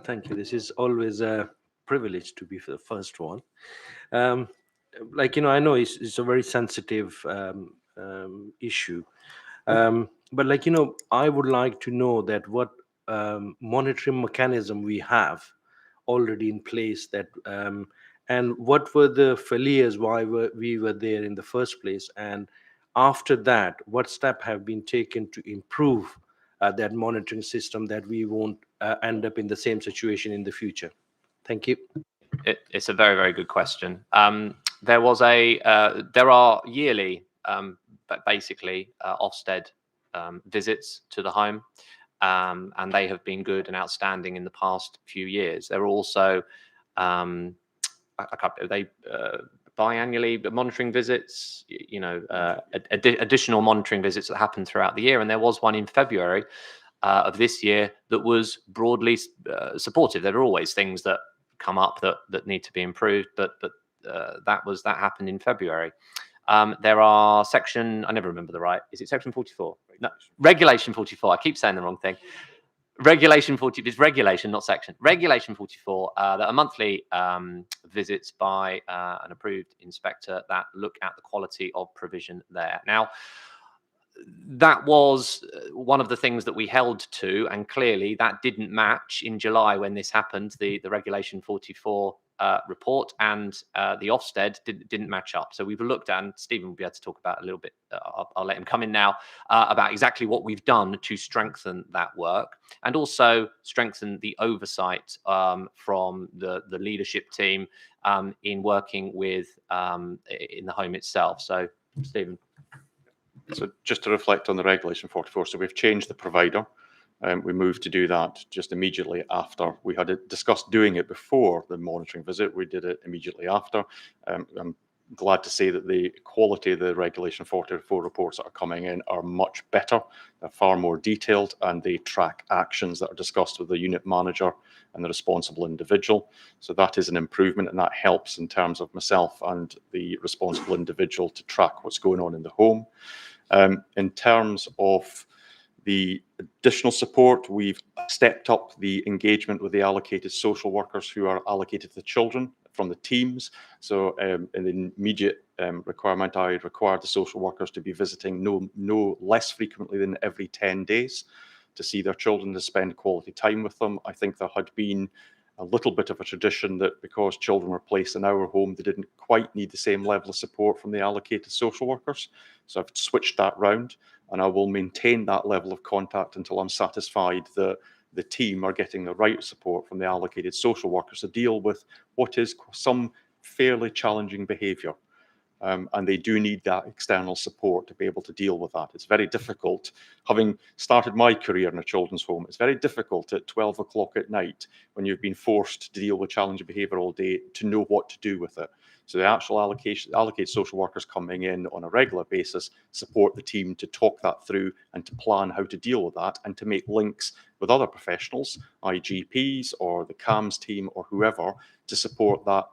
Thank you. This is always a privilege to be the first one. I know it's a very sensitive issue, but I would like to know that what monitoring mechanism we have already in place, that and what were the failures why we were there in the first place, and after that what steps have been taken to improve that monitoring system, that we won't end up in the same situation in the future. Thank you. It's a very, very good question. There are yearly, basically, Ofsted visits to the home, and they have been good and outstanding in the past few years. There are also biannually monitoring visits, additional monitoring visits that happen throughout the year, and there was one in February of this year that was broadly supportive. There are always things that come up that need to be improved, but that happened in February. There are I never remember the right, is it section 44? No, regulation 44. I keep saying the wrong thing. Regulation 40, it's regulation, not section. Regulation 44, that are monthly visits by an approved inspector that look at the quality of provision there. Now, that was one of the things that we held to, and clearly that didn't match in July when this happened, the Regulation 44 report, and the Ofsted didn't match up. So we've looked at, and Stephen will be able to talk about a little bit, I'll let him come in now, about exactly what we've done to strengthen that work and also strengthen the oversight from the leadership team in working with in the home itself. So Stephen. So just to reflect on the Regulation 44, so we've changed the provider. We moved to do that just immediately after. We had discussed doing it before the monitoring visit. We did it immediately after. I'm glad to say that the quality of the Regulation 44 reports that are coming in are much better. They're far more detailed, and they track actions that are discussed with the unit manager and the responsible individual. So that is an improvement, and that helps in terms of myself and the responsible individual to track what's going on in the home. In terms of the additional support, we've stepped up the engagement with the allocated social workers who are allocated to the children from the teams. So in the immediate requirement, I require the social workers to be visiting no less frequently than every 10 days. to see their children, to spend quality time with them. I think there had been a little bit of a tradition that because children were placed in our home, they didn't quite need the same level of support from the allocated social workers. So I've switched that round, and I will maintain that level of contact until I'm satisfied that the team are getting the right support from the allocated social workers to deal with what is some fairly challenging behaviour. And they do need that external support to be able to deal with that. It's very difficult, having started my career in a children's home, it's very difficult at 12 o'clock at night when you've been forced to deal with challenging behaviour all day to know what to do with it. So the actual allocated social workers coming in on a regular basis support the team to talk that through and to plan how to deal with that and to make links with other professionals, IGPs or the CAMS team or whoever, to support that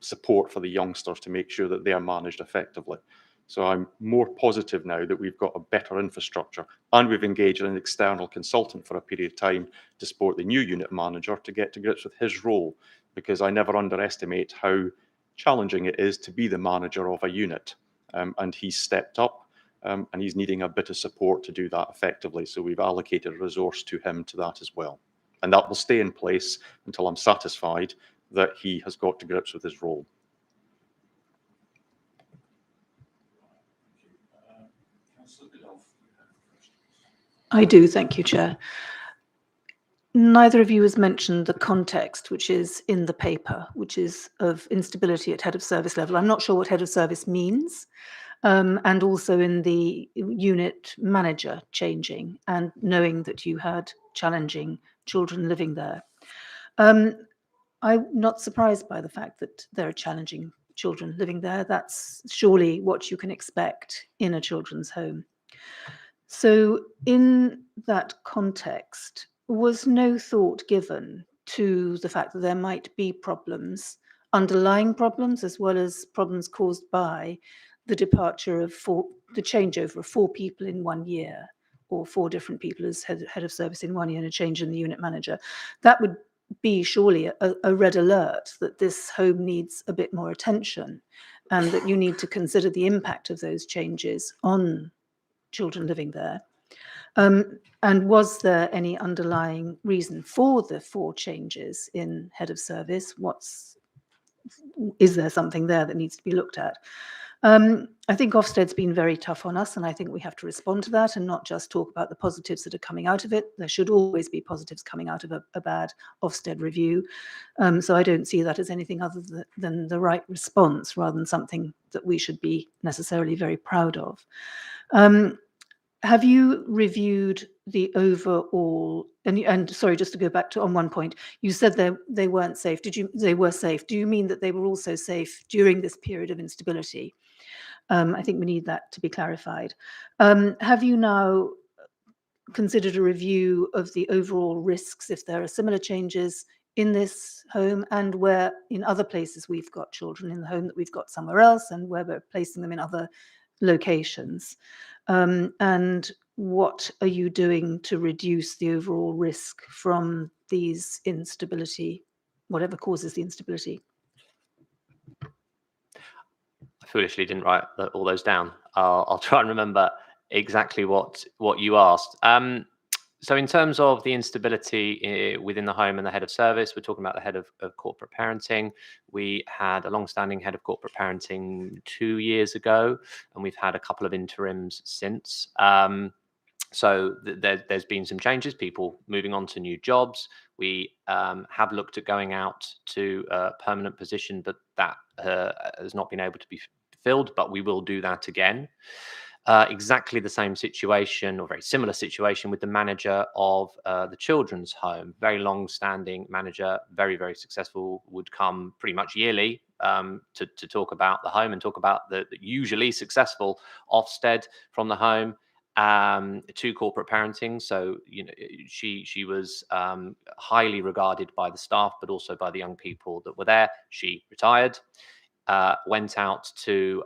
support for the youngsters to make sure that they are managed effectively. So I'm more positive now that we've got a better infrastructure, and we've engaged an external consultant for a period of time to support the new unit manager to get to grips with his role, because I never underestimate how challenging it is to be the manager of a unit. And he's stepped up, and he's needing a bit of support to do that effectively. So we've allocated a resource to him to that as well. And that will stay in place until I'm satisfied that he has got to grips with his role. I do, thank you, Chair. Neither of you has mentioned the context, which is in the paper, which is of instability at head of service level. I'm not sure what head of service means, and also in the unit manager changing and knowing that you had challenging children living there. I'm not surprised by the fact that there are challenging children living there. That's surely what you can expect in a children's home. So in that context, was no thought given to the fact that there might be problems, underlying problems, as well as problems caused by the departure of the changeover of 4 people in 1 year, or 4 different people as head of service in 1 year and a change in the unit manager? That would be surely a red alert that this home needs a bit more attention, and that you need to consider the impact of those changes on children living there. And was there any underlying reason for the 4 changes in head of service? Is there something there that needs to be looked at? I think Ofsted's been very tough on us, and I think we have to respond to that and not just talk about the positives that are coming out of it. There should always be positives coming out of a bad Ofsted review. So I don't see that as anything other than the right response, rather than something that we should be necessarily very proud of. Have you reviewed the overall, and sorry, just to go back to on one point, you said they weren't safe. They were safe. Do you mean that they were also safe during this period of instability? I think we need that to be clarified. Have you now considered a review of the overall risks if there are similar changes in this home, and where in other places we've got children in the home that we've got somewhere else, and where we're placing them in other locations? And what are you doing to reduce the overall risk from these instability, whatever causes the instability? I foolishly didn't write all those down. I'll try and remember exactly what you asked. So in terms of the instability within the home and the head of service, we're talking about the head of corporate parenting. We had a long-standing head of corporate parenting 2 years ago, and we've had a couple of interims since. So there's been some changes, people moving on to new jobs. We have looked at going out to a permanent position, but that has not been able to be filled, but we will do that again. Exactly the same situation, or very similar situation, with the manager of the children's home. Very long-standing manager, very, very successful, would come pretty much yearly to talk about the home and talk about the usually successful Ofsted from the home to corporate parenting. So, you know, she was highly regarded by the staff, but also by the young people that were there. She retired, went out to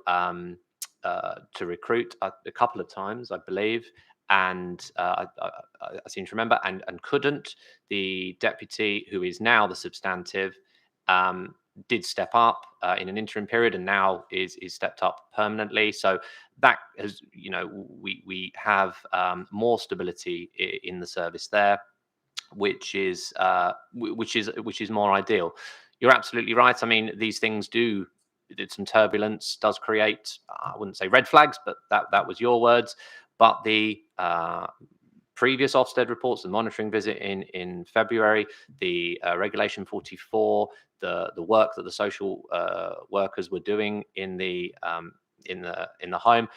recruit a couple of times, I believe, and I seem to remember, and couldn't. The deputy, who is now the substantive, did step up in an interim period and now is stepped up permanently. So that has, we have more stability in the service there, which is more ideal. You're absolutely right. I mean, these things some turbulence does create, I wouldn't say red flags, but that was your words. But the previous Ofsted reports, the monitoring visit in February, the Regulation 44, the work that the social workers were doing in the home,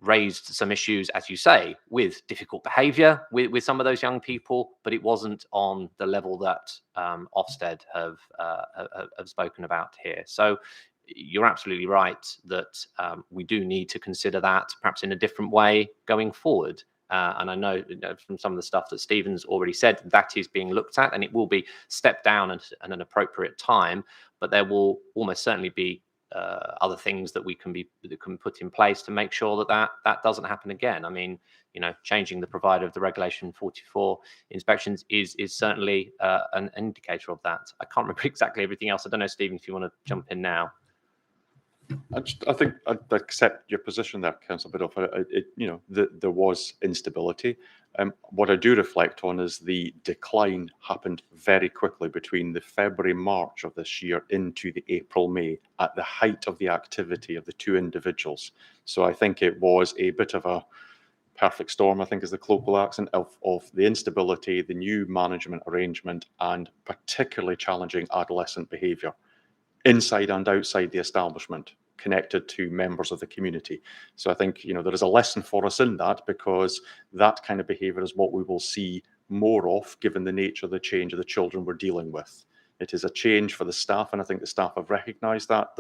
raised some issues, as you say, with difficult behaviour with some of those young people, but it wasn't on the level that Ofsted have spoken about here. So you're absolutely right that we do need to consider that perhaps in a different way going forward. And I know from some of the stuff that Stephen's already said, that is being looked at, and it will be stepped down at an appropriate time. But there will almost certainly be other things that we can put in place to make sure that doesn't happen again. I mean, changing the provider of the Regulation 44 inspections is certainly an indicator of that. I can't remember exactly everything else. I don't know, Stephen, if you want to jump in now. I think I'd accept your position there, Councillor Biddulph. There was instability. What I do reflect on is the decline happened very quickly between the February-March of this year into the April-May at the height of the activity of the two individuals. So I think it was a bit of a perfect storm, I think is the colloquial accent, of the instability, the new management arrangement, and particularly challenging adolescent behaviour inside and outside the establishment, connected to members of the community. So I think, there is a lesson for us in that, because that kind of behaviour is what we will see more of, given the nature of the change of the children we're dealing with. It is a change for the staff, and I think the staff have recognised that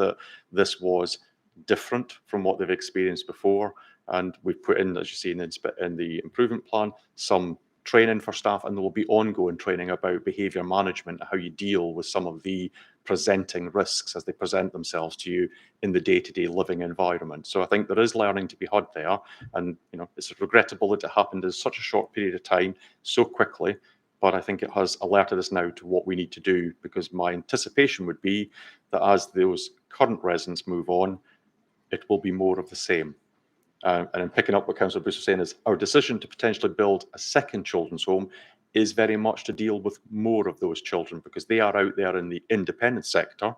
this was different from what they've experienced before. And we've put in, as you see in the improvement plan, some training for staff, and there will be ongoing training about behaviour management, how you deal with some of the presenting risks as they present themselves to you in the day-to-day living environment. So I think there is learning to be had there, and it's regrettable that it happened in such a short period of time, so quickly, but I think it has alerted us now to what we need to do, because my anticipation would be that as those current residents move on, it will be more of the same. And in picking up what Councillor Bruce was saying, is our decision to potentially build a second children's home is very much to deal with more of those children, because they are out there in the independent sector,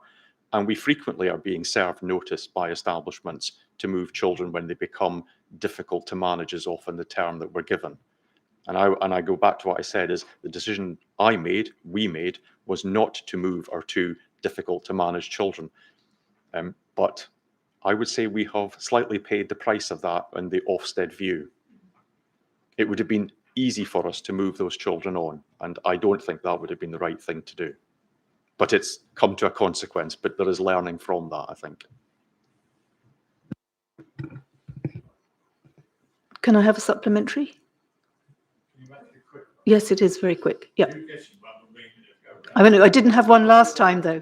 and we frequently are being served notice by establishments to move children when they become difficult to manage, is often the term that we're given. And I go back to what I said, is the decision we made, was not to move our two difficult to manage children. But I would say we have slightly paid the price of that in the Ofsted view. It would have been easy for us to move those children on, and I don't think that would have been the right thing to do. But it's come to a consequence, but there is learning from that, I think. Can I have a supplementary? Yes, it is very quick. Yeah. I didn't have one last time, though.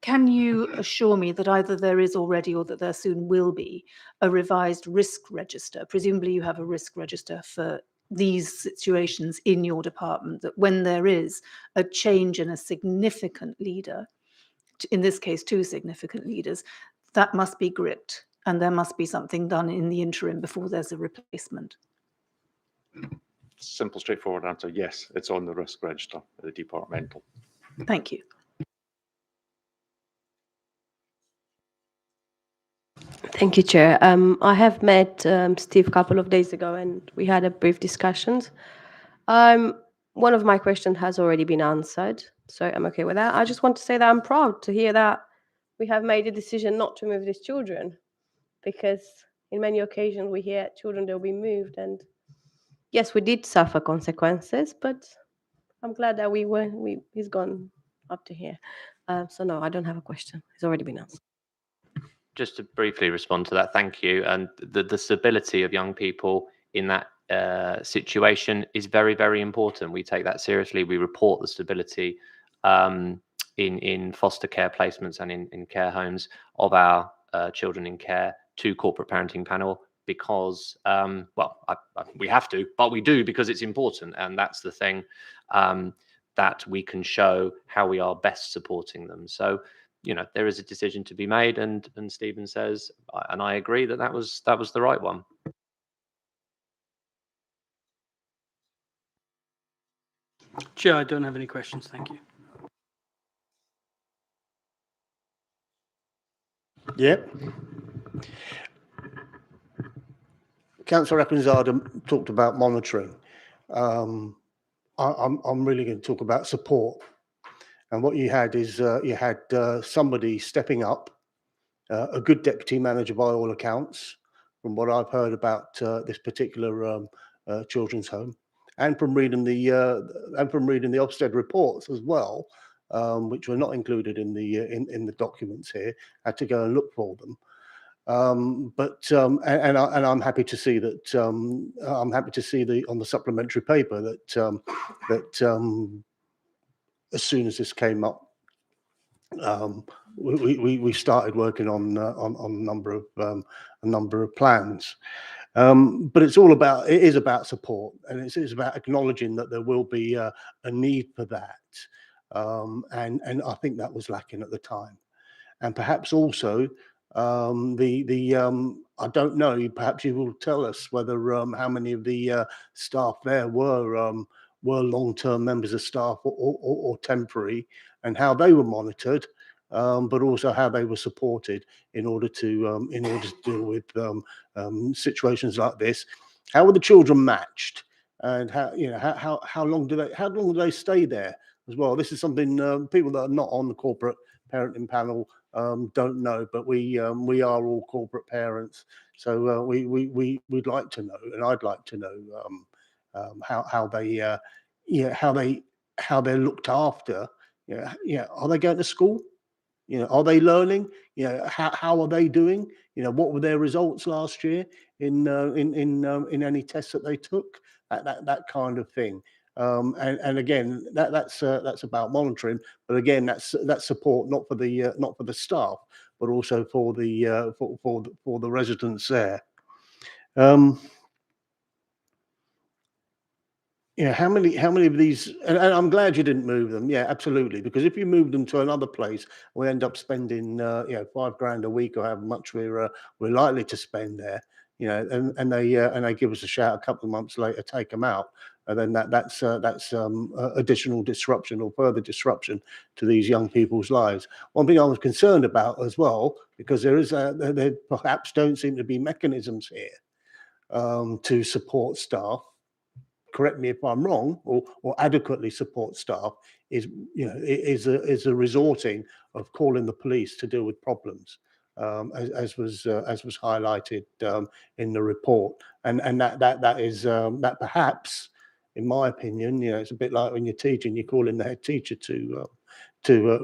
Can you assure me that either there is already or that there soon will be a revised risk register? Presumably you have a risk register for these situations in your department, that when there is a change in a significant leader, in this case, two significant leaders, that must be gripped and there must be something done in the interim before there's a replacement. Simple, straightforward answer, yes, it's on the risk register, the departmental. Thank you. Thank you, Chair. I have met Steve a couple of days ago, and we had a brief discussions. One of my questions has already been answered, so I'm okay with that. I just want to say that I'm proud to hear that we have made a decision not to move these children, because in many occasions we hear children, they'll be moved, and yes, we did suffer consequences, but I'm glad that he's gone up to here. So no, I don't have a question. It's already been answered. Just to briefly respond to that, thank you. And the stability of young people in that situation is very, very important. We take that seriously. We report the stability in foster care placements and in care homes of our children in care to Corporate Parenting Panel, because, we have to, but we do because it's important, and that's the thing. that we can show how we are best supporting them. So, there is a decision to be made, and Stephen says, and I agree that was the right one. Chair, I don't have any questions. Thank you. Yep. Councillor Acklanzada talked about monitoring. I'm really going to talk about support. And what you had is you had somebody stepping up, a good deputy manager by all accounts, from what I've heard about this particular children's home, and from reading the Ofsted reports as well, which were not included in the documents here. I had to go and look for them. And I'm happy to see that I'm happy to see on the supplementary paper that as soon as this came up, we started working on a number of plans. But it is about support, and it is about acknowledging that there will be a need for that. And I think that was lacking at the time. And perhaps also I don't know, perhaps you will tell us whether how many of the staff there were long-term members of staff or temporary, and how they were monitored, but also how they were supported in order to deal with situations like this. How were the children matched, and how long do they stay there as well? This is something people that are not on the corporate parenting panel don't know, but we are all corporate parents, so we'd like to know, and I'd like to know how they're looked after. Are they going to school? Are they learning? How are they doing? What were their results last year in any tests that they took? That kind of thing. And again, that's about monitoring, but again, that's support not for the staff, but also for the residents there. How many of these? And I'm glad you didn't move them. Yeah, absolutely, because if you move them to another place, we end up spending £5,000 a week, or however much we're likely to spend there. And they give us a shout a couple of months later, take them out, and then that's additional disruption or further disruption to these young people's lives. One thing I was concerned about as well, because there perhaps don't seem to be mechanisms here to support staff. Correct me if I'm wrong, or adequately support staff, is a resorting of calling the police to deal with problems, as was highlighted in the report, and that perhaps, in my opinion, it's a bit like when you're teaching, you call in the head teacher to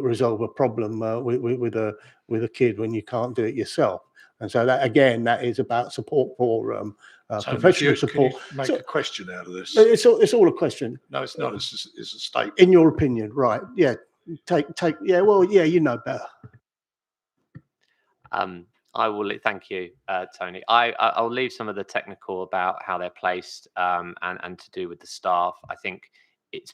resolve a problem with a kid when you can't do it yourself. And so that, again, that is about support for professional support. Can you make a question out of this? It's all a question. No, it's not. It's a statement. In your opinion, right? Yeah. Yeah. Well, yeah. You know better. I will. Thank you, Tony. I'll leave some of the technical about how they're placed and to do with the staff. I think it's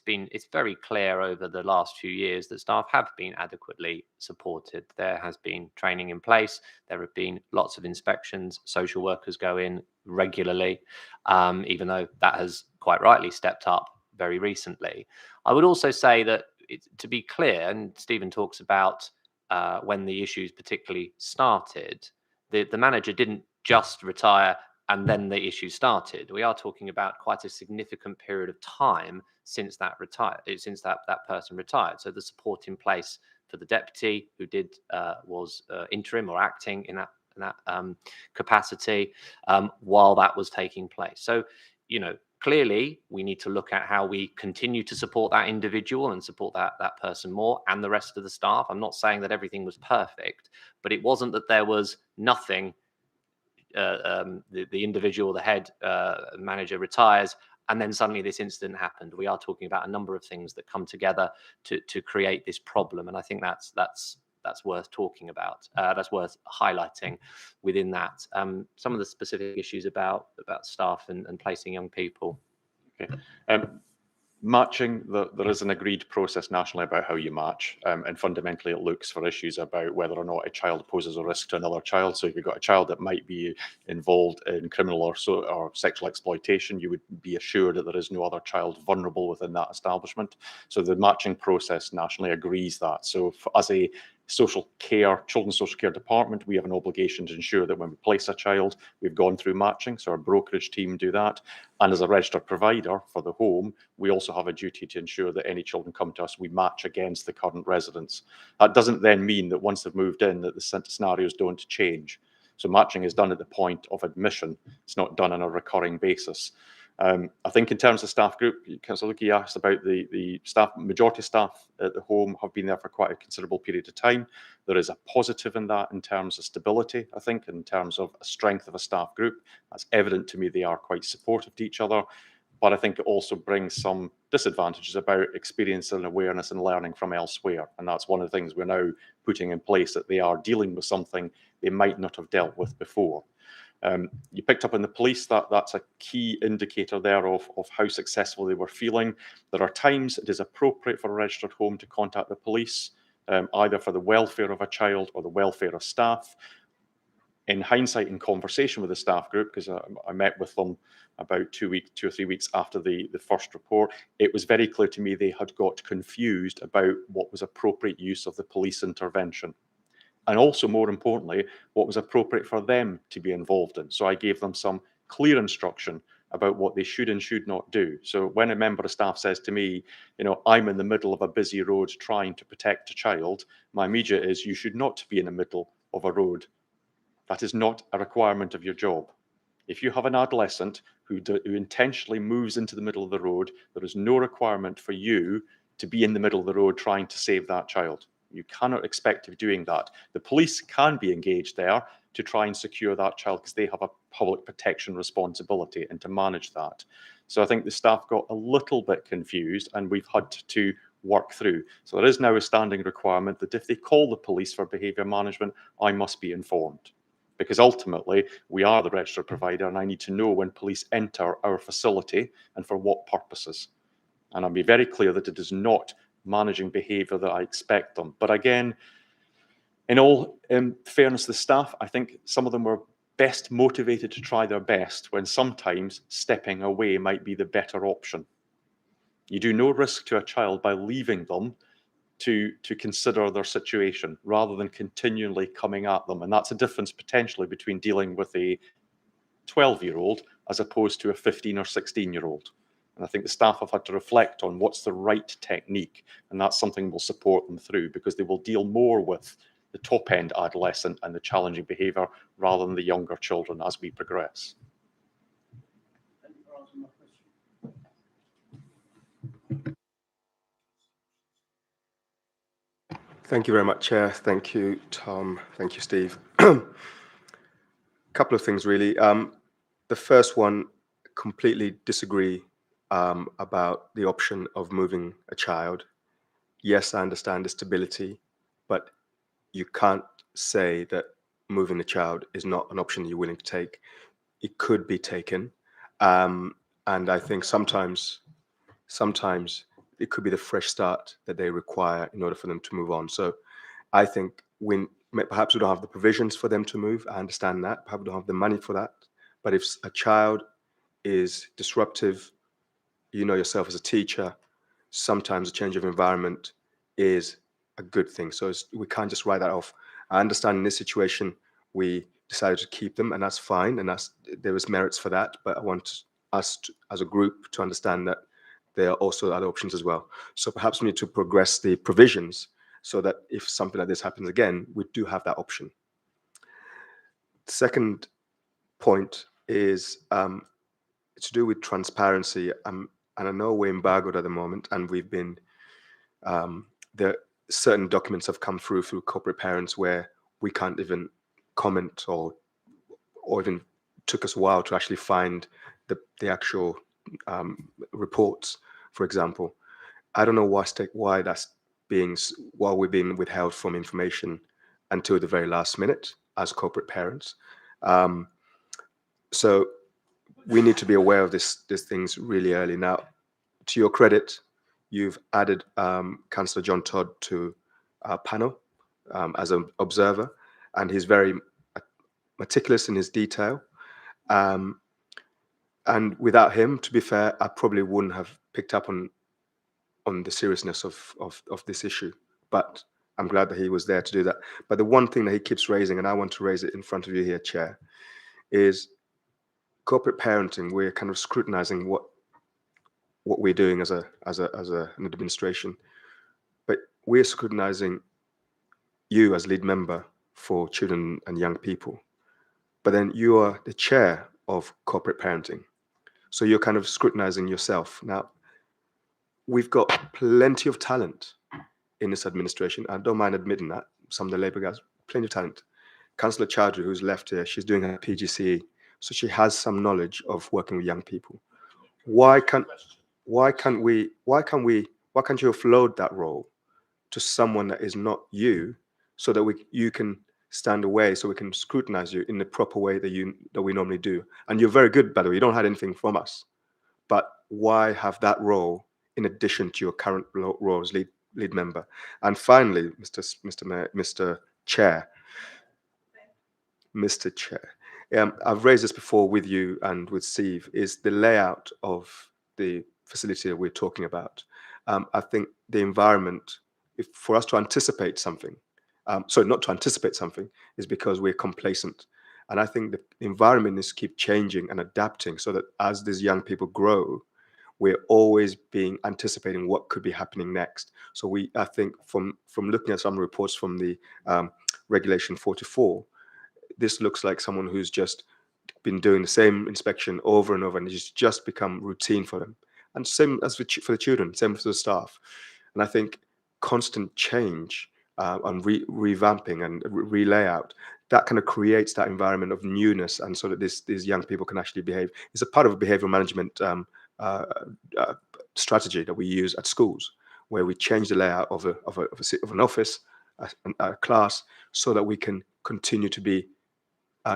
very clear over the last few years that staff have been adequately supported. There has been training in place. There have been lots of inspections. Social workers go in regularly, even though that has quite rightly stepped up very recently. I would also say that, to be clear, and Stephen talks about when the issues particularly started, the manager didn't just retire and then the issue started. We are talking about quite a significant period of time since that person retired. So the support in place for the deputy who was interim or acting in that capacity while that was taking place. So, clearly we need to look at how we continue to support that individual and support that person more, and the rest of the staff. I'm not saying that everything was perfect, but it wasn't that there was nothing. The individual, the head manager, retires, and then suddenly this incident happened. We are talking about a number of things that come together to create this problem, and I think that's worth talking about. That's worth highlighting within that. Some of the specific issues about staff and placing young people. Okay. Matching, there is an agreed process nationally about how you match, and fundamentally it looks for issues about whether or not a child poses a risk to another child. So if you've got a child that might be involved in criminal or sexual exploitation, you would be assured that there is no other child vulnerable within that establishment. So the matching process nationally agrees that. So as a children's social care department, we have an obligation to ensure that when we place a child, we've gone through matching. So our brokerage team do that. And as a registered provider for the home, we also have a duty to ensure that any children come to us, we match against the current residents. That doesn't then mean that once they've moved in, that the scenarios don't change. So matching is done at the point of admission. It's not done on a recurring basis. I think in terms of staff group, Councillor Lucky asked about the staff. Majority of staff at the home have been there for quite a considerable period of time. There is a positive in that in terms of stability, I think, in terms of a strength of a staff group. That's evident to me. They are quite supportive to each other. But I think it also brings some disadvantages about experience and awareness and learning from elsewhere. And that's one of the things we're now putting in place, that they are dealing with something they might not have dealt with before. You picked up on the police, that's a key indicator there of how successful they were feeling. There are times it is appropriate for a registered home to contact the police, either for the welfare of a child or the welfare of staff. In hindsight, in conversation with the staff group, because I met with them about 2 or 3 weeks after the first report, it was very clear to me they had got confused about what was appropriate use of the police intervention. And also, more importantly, what was appropriate for them to be involved in. So I gave them some clear instruction about what they should and should not do. So when a member of staff says to me, I'm in the middle of a busy road trying to protect a child, my immediate is, you should not be in the middle of a road. That is not a requirement of your job. If you have an adolescent who intentionally moves into the middle of the road, there is no requirement for you to be in the middle of the road trying to save that child. You cannot expect to be doing that. The police can be engaged there to try and secure that child because they have a public protection responsibility and to manage that. So I think the staff got a little bit confused and we've had to work through. So there is now a standing requirement that if they call the police for behaviour management, I must be informed. Because ultimately, we are the registered provider and I need to know when police enter our facility and for what purposes. And I'll be very clear that it is not managing behaviour that I expect them. But again, in all fairness to the staff, I think some of them were best motivated to try their best when sometimes stepping away might be the better option. You do no risk to a child by leaving them to consider their situation rather than continually coming at them. And that's a difference potentially between dealing with a 12-year-old as opposed to a 15 or 16-year-old. And I think the staff have had to reflect on what's the right technique. And that's something we'll support them through because they will deal more with the top-end adolescent and the challenging behaviour rather than the younger children as we progress. Thank you very much, Chair. Thank you, Tom. Thank you, Steve. Couple of things, really. The first one, completely disagree about the option of moving a child. Yes, I understand the stability, but you can't say that moving a child is not an option you're willing to take. It could be taken. And I think sometimes it could be the fresh start that they require in order for them to move on. So I think perhaps we don't have the provisions for them to move. I understand that. Perhaps we don't have the money for that. But if a child is disruptive, you know yourself as a teacher, sometimes a change of environment is a good thing. So we can't just write that off. I understand in this situation, we decided to keep them and that's fine. And there is merits for that. But I want us as a group to understand that there are also other options as well. So perhaps we need to progress the provisions so that if something like this happens again, we do have that option. Second point is to do with transparency. And I know we're embargoed at the moment, and we've been, certain documents have come through corporate parents where we can't even comment or even took us a while to actually find the actual reports, for example. I don't know why we're being withheld from information until the very last minute as corporate parents. So we need to be aware of these things really early. Now, to your credit, you've added Councillor John Todd to our panel as an observer, and he's very meticulous in his detail. And without him, to be fair, I probably wouldn't have picked up on the seriousness of this issue. But I'm glad that he was there to do that. But the one thing that he keeps raising, and I want to raise it in front of you here, Chair, is corporate parenting. We're kind of scrutinizing what we're doing as an administration, but we're scrutinizing you as lead member for children and young people. But then you are the chair of corporate parenting, so you're kind of scrutinizing yourself. Now, we've got plenty of talent in this administration. I don't mind admitting that. Some of the Labour guys, plenty of talent. Councillor Chowdhury, who's left here, she's doing her PGCE, so she has some knowledge of working with young people. Why can't you offload that role to someone that is not you, so that you can stand away, so we can scrutinize you in the proper way that we normally do? And you're very good, by the way. You don't hide anything from us, but why have that role in addition to your current role as lead member? And finally, Mr. Chair, I've raised this before with you and with Steve, is the layout of the facility that we're talking about. I think the environment, for us to anticipate something, not to anticipate something, is because we're complacent. And I think the environment needs to keep changing and adapting, so that as these young people grow, we're always anticipating what could be happening next. So I think from looking at some reports from the Regulation 44, this looks like someone who's just been doing the same inspection over and over, and it's just become routine for them. And same as for the children, same for the staff. And I think constant change and revamping and relayout, that kind of creates that environment of newness, and so that these young people can actually behave. It's a part of a behavioral management strategy that we use at schools, where we change the layout of an office, a class, so that we can continue to be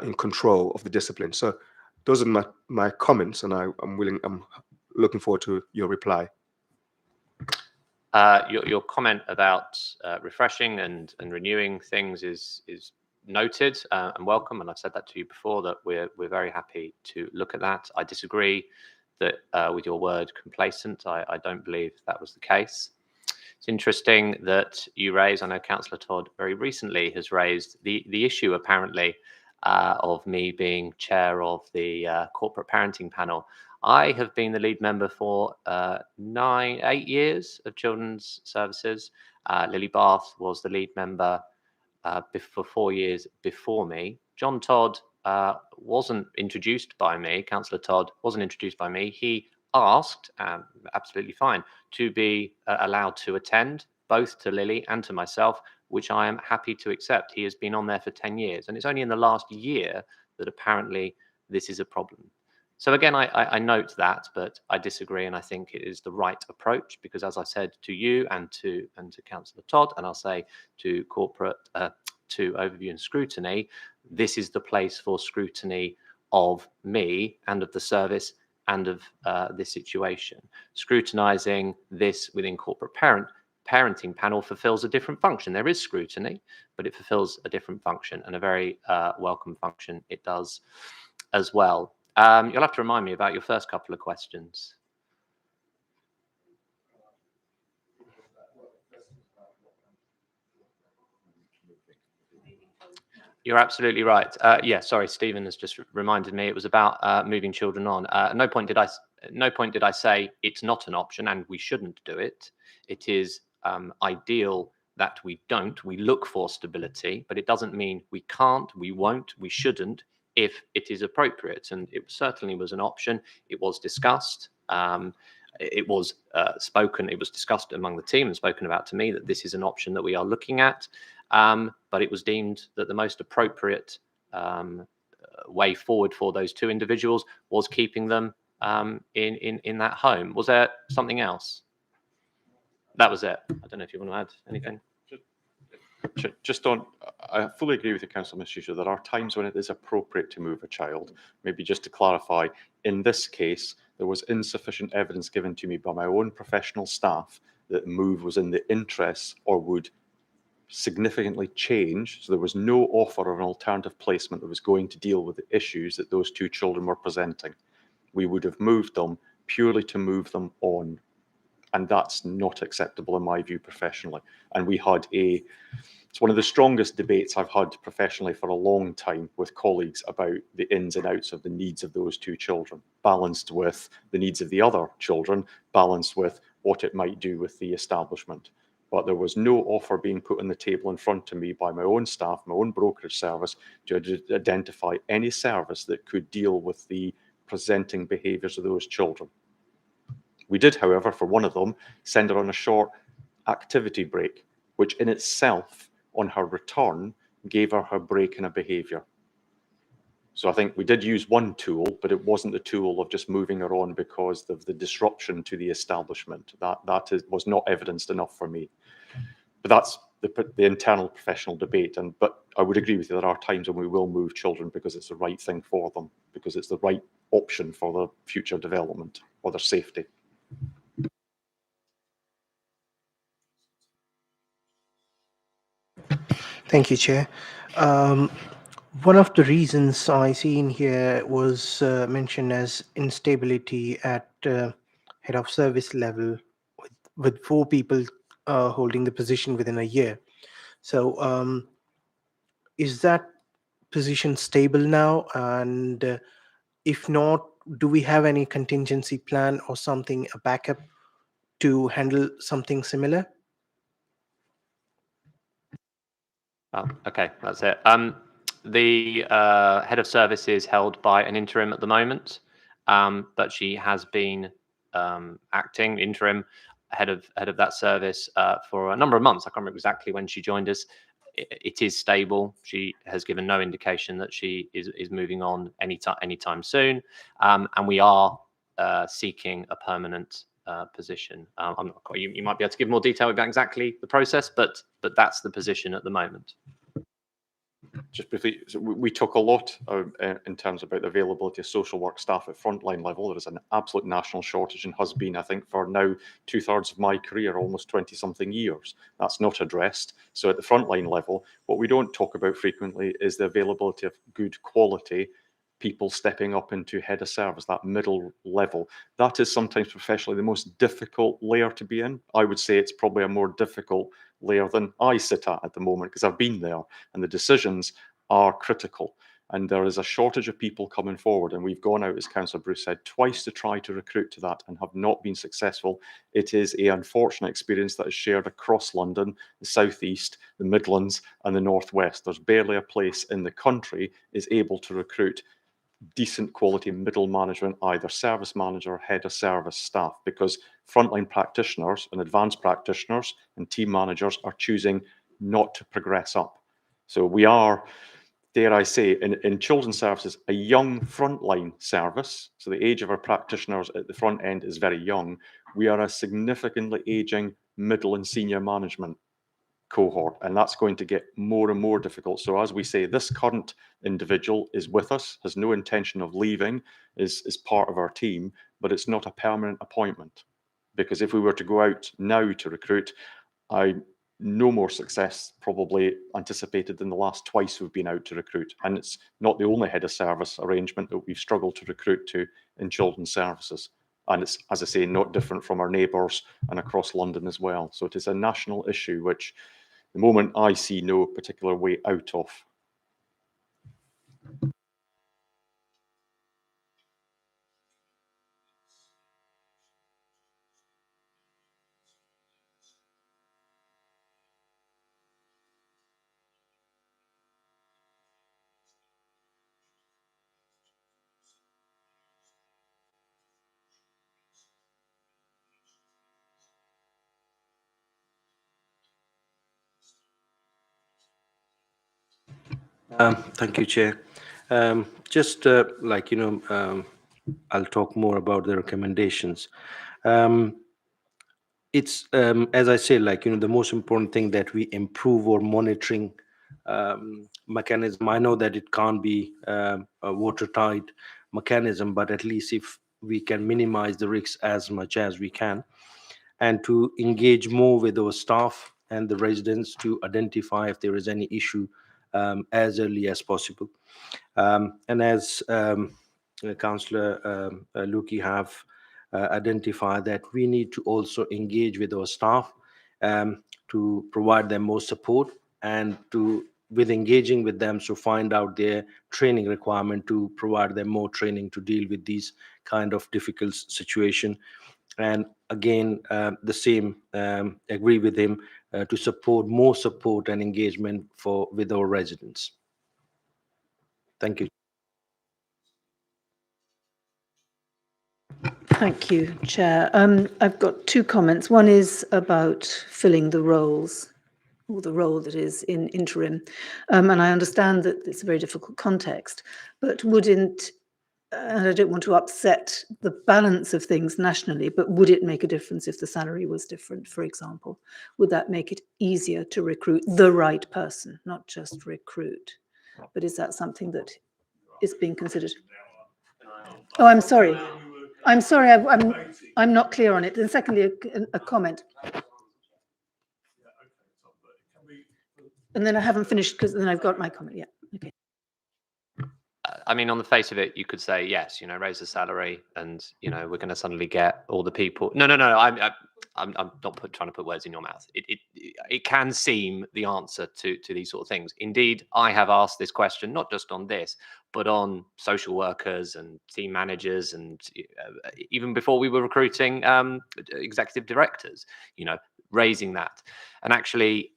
in control of the discipline. So those are my comments, and I'm looking forward to your reply. Your comment about refreshing and renewing things is noted and welcome, and I've said that to you before, that we're very happy to look at that. I disagree that with your word complacent. I don't believe that was the case. It's interesting that you raise, I know Councillor Todd very recently has raised the issue apparently of me being chair of the corporate parenting panel. I have been the lead member for 8 years of children's services. Lily Bath was the lead member for 4 years before me. John Todd wasn't introduced by me. Councillor Todd wasn't introduced by me. He asked, absolutely fine, to be allowed to attend, both to Lily and to myself, which I am happy to accept. He has been on there for 10 years, and it's only in the last year that apparently this is a problem. So again, I note that, but I disagree, and I think it is the right approach, because as I said to you and to Councillor Todd, and I'll say to corporate, to Overview and Scrutiny, this is the place for scrutiny of me and of the service and of this situation. Scrutinising this within corporate parenting panel fulfills a different function. There is scrutiny, but it fulfills a different function, and a very welcome function it does as well. You'll have to remind me about your first couple of questions. You're absolutely right. Yeah, sorry, Stephen has just reminded me. It was about moving children on. At no point did I say it's not an option and we shouldn't do it. It is ideal that we don't. We look for stability, but it doesn't mean we can't, we won't, we shouldn't, if it is appropriate. And it certainly was an option. It was discussed. It was spoken. It was discussed among the team and spoken about to me that this is an option that we are looking at. But it was deemed that the most appropriate way forward for those two individuals was keeping them in that home. Was there something else? That was it. I don't know if you want to add anything. Just on, I fully agree with you, Councillor Mishuja. There are times when it is appropriate to move a child. Maybe just to clarify, in this case, there was insufficient evidence given to me by my own professional staff that the move was in the interests or would significantly change. So there was no offer of an alternative placement that was going to deal with the issues that those two children were presenting. We would have moved them purely to move them on. And that's not acceptable in my view professionally. And we had it's one of the strongest debates I've had professionally for a long time with colleagues about the ins and outs of the needs of those two children, balanced with the needs of the other children, balanced with what it might do with the establishment. But there was no offer being put on the table in front of me by my own staff, my own brokerage service, to identify any service that could deal with the presenting behaviours of those children. We did, however, for one of them, send her on a short activity break, which in itself, on her return, gave her her break in a behaviour. So I think we did use one tool, but it wasn't the tool of just moving her on because of the disruption to the establishment. That was not evidenced enough for me. But that's the internal professional debate. But I would agree with you, there are times when we will move children because it's the right thing for them, because it's the right option for their future development or their safety. Thank you, Chair. One of the reasons I see in here was mentioned as instability at head of service level with 4 people holding the position within a year. So is that position stable now? And if not, do we have any contingency plan or something, a backup to handle something similar? Okay, that's it. The head of service is held by an interim at the moment, but she has been acting interim head of that service for a number of months. I can't remember exactly when she joined us. It is stable. She has given no indication that she is moving on anytime soon, and we are seeking a permanent position. I'm not quite, you might be able to give more detail about exactly the process, but that's the position at the moment. Just briefly, so we talk a lot in terms about the availability of social work staff at frontline level. There is an absolute national shortage and has been, I think, for now 2/3 of my career, almost 20-something years. That's not addressed. So at the frontline level, what we don't talk about frequently is the availability of good quality people stepping up into head of service, that middle level. That is sometimes professionally the most difficult layer to be in. I would say it's probably a more difficult layer than I sit at the moment, because I've been there, and the decisions are critical. And there is a shortage of people coming forward, and we've gone out, as Councillor Bruce said, twice to try to recruit to that and have not been successful. It is an unfortunate experience that is shared across London, the South East, the Midlands and the North West. There's barely a place in the country is able to recruit decent quality middle management, either service manager or head of service staff, because frontline practitioners and advanced practitioners and team managers are choosing not to progress up. So we are, dare I say, in children's services, a young frontline service. So the age of our practitioners at the front end is very young. We are a significantly aging middle and senior management cohort, and that's going to get more and more difficult. So as we say, this current individual is with us, has no intention of leaving, is part of our team, but it's not a permanent appointment. Because if we were to go out now to recruit, no more success probably anticipated than the last twice we've been out to recruit. And it's not the only head of service arrangement that we've struggled to recruit to in children's services. And it's, as I say, not different from our neighbours and across London as well. So it is a national issue, which the moment I see no particular way out of. Thank you, Chair. Just I'll talk more about the recommendations. It's as I say, the most important thing that we improve our monitoring mechanism. I know that it can't be a watertight mechanism, but at least if we can minimize the risks as much as we can, and to engage more with our staff and the residents to identify if there is any issue as early as possible. And as Councillor Luki have identified, that we need to also engage with our staff to provide them more support, and with engaging with them to find out their training requirement, to provide them more training to deal with these kind of difficult situation. And again, the same, agree with him to support more support and engagement with our residents. Thank you. Thank you, Chair. I've got two comments. One is about filling the roles, or the role that is in interim. And I understand that it's a very difficult context, but wouldn't, and I don't want to upset the balance of things nationally, but would it make a difference if the salary was different, for example? Would that make it easier to recruit the right person, not just recruit? But is that something that is being considered? Oh, I'm sorry. I'm sorry, I'm not clear on it. And secondly, a comment. And then I haven't finished because then I've got my comment. Yeah. Okay. I mean, on the face of it, you could say yes. Raise the salary, and we're going to suddenly get all the people. No. I'm not trying to put words in your mouth. It can seem the answer to these sort of things. Indeed, I have asked this question not just on this, but on social workers and team managers, and even before we were recruiting executive directors. Raising that, and actually,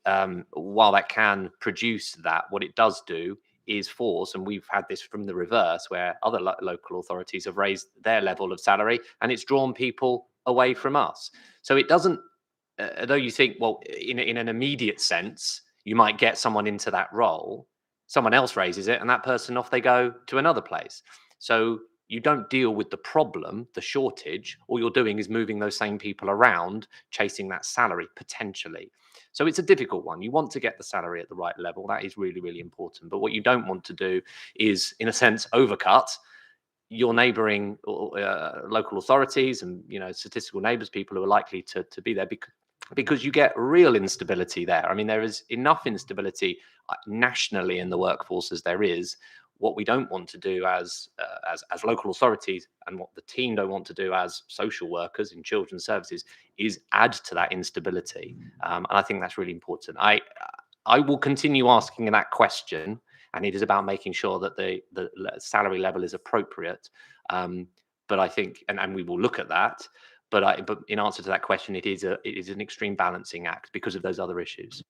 while that can produce that, what it does do is force, and we've had this from the reverse, where other local authorities have raised their level of salary, and it's drawn people away from us. So it doesn't, although you think, well, in an immediate sense, you might get someone into that role, someone else raises it, and that person, off they go to another place. So you don't deal with the problem, the shortage. All you're doing is moving those same people around, chasing that salary potentially. So it's a difficult one. You want to get the salary at the right level. That is really, really important. But what you don't want to do is, in a sense, overcut your neighbouring local authorities and statistical neighbours, people who are likely to be there, because you get real instability there. I mean, there is enough instability nationally in the workforce as there is. What we don't want to do as local authorities, and what the team don't want to do as social workers in children's services, is add to that instability. And I think that's really important. I will continue asking that question, and it is about making sure that the salary level is appropriate. But I think, and we will look at that. But in answer to that question, it is an extreme balancing act because of those other issues.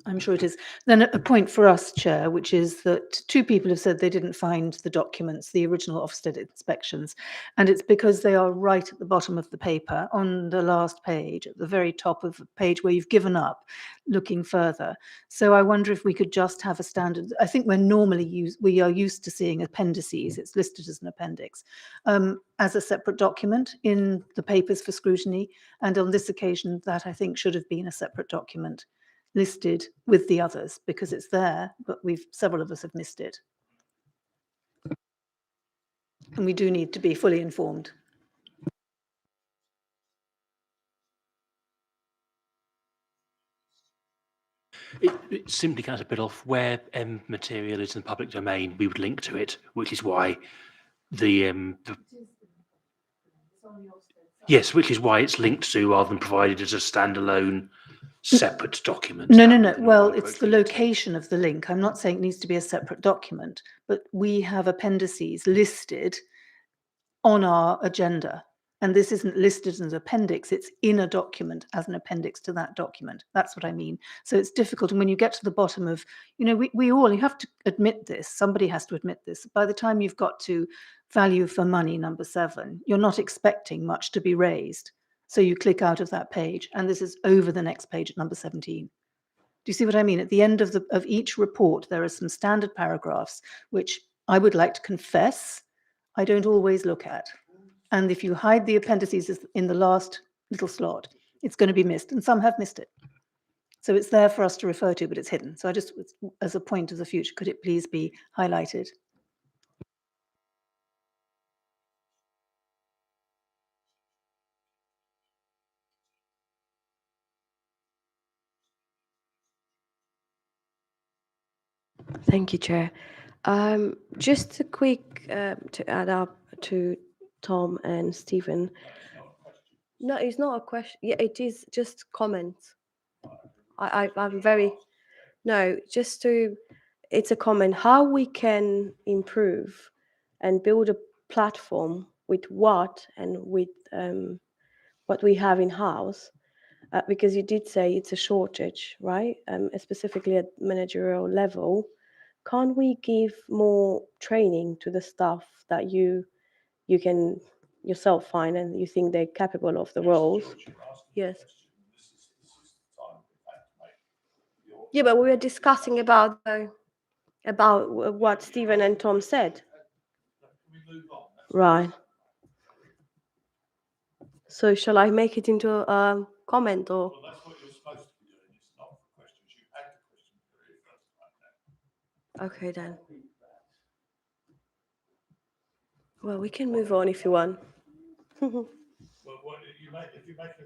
I'm sure it is. Then a point for us, Chair, which is that two people have said they didn't find the documents, the original Ofsted inspections, and it's because they are right at the bottom of the paper, on the last page, at the very top of the page where you've given up looking further. So I wonder if we could just have a standard. I think we are used to seeing appendices. It's listed as an appendix, as a separate document in the papers for scrutiny. And on this occasion, that I think should have been a separate document, listed with the others, because it's there, but several of us have missed it. And we do need to be fully informed. It simply kind of a bit off where material is in the public domain, we would link to it, which is why yes, which is why it's linked to rather than provided as a standalone separate document. No. Well, it's the location of the link. I'm not saying it needs to be a separate document, but we have appendices listed on our agenda. And this isn't listed as an appendix, it's in a document as an appendix to that document. That's what I mean. So it's difficult. And when you get to the bottom of, you have to admit this, somebody has to admit this. By the time you've got to value for money, number 7, you're not expecting much to be raised. So you click out of that page, and this is over the next page at number 17. Do you see what I mean? At the end of each report, there are some standard paragraphs, which I would like to confess I don't always look at. And if you hide the appendices in the last little slot, it's going to be missed, and some have missed it. So it's there for us to refer to, but it's hidden. So I just, as a point of the future, could it please be highlighted? Thank you, Chair. Just a quick to add up to Tom and Stephen. No, it's not a question. Yeah, it is just comments. I'm very no, just to it's a comment how we can improve and build a platform with what and with what we have in house. Because you did say it's a shortage, right? Specifically at managerial level. Can't we give more training to the staff that you can yourself find and you think they're capable of the roles? Yes. Yeah, but we were discussing about what Stephen and Tom said. Right. So shall I make it into a comment or? Well, that's what you're supposed to be doing. It's not questions. You had the question period first time now. Okay then. Well, we can move on if you want. Well, what if you make a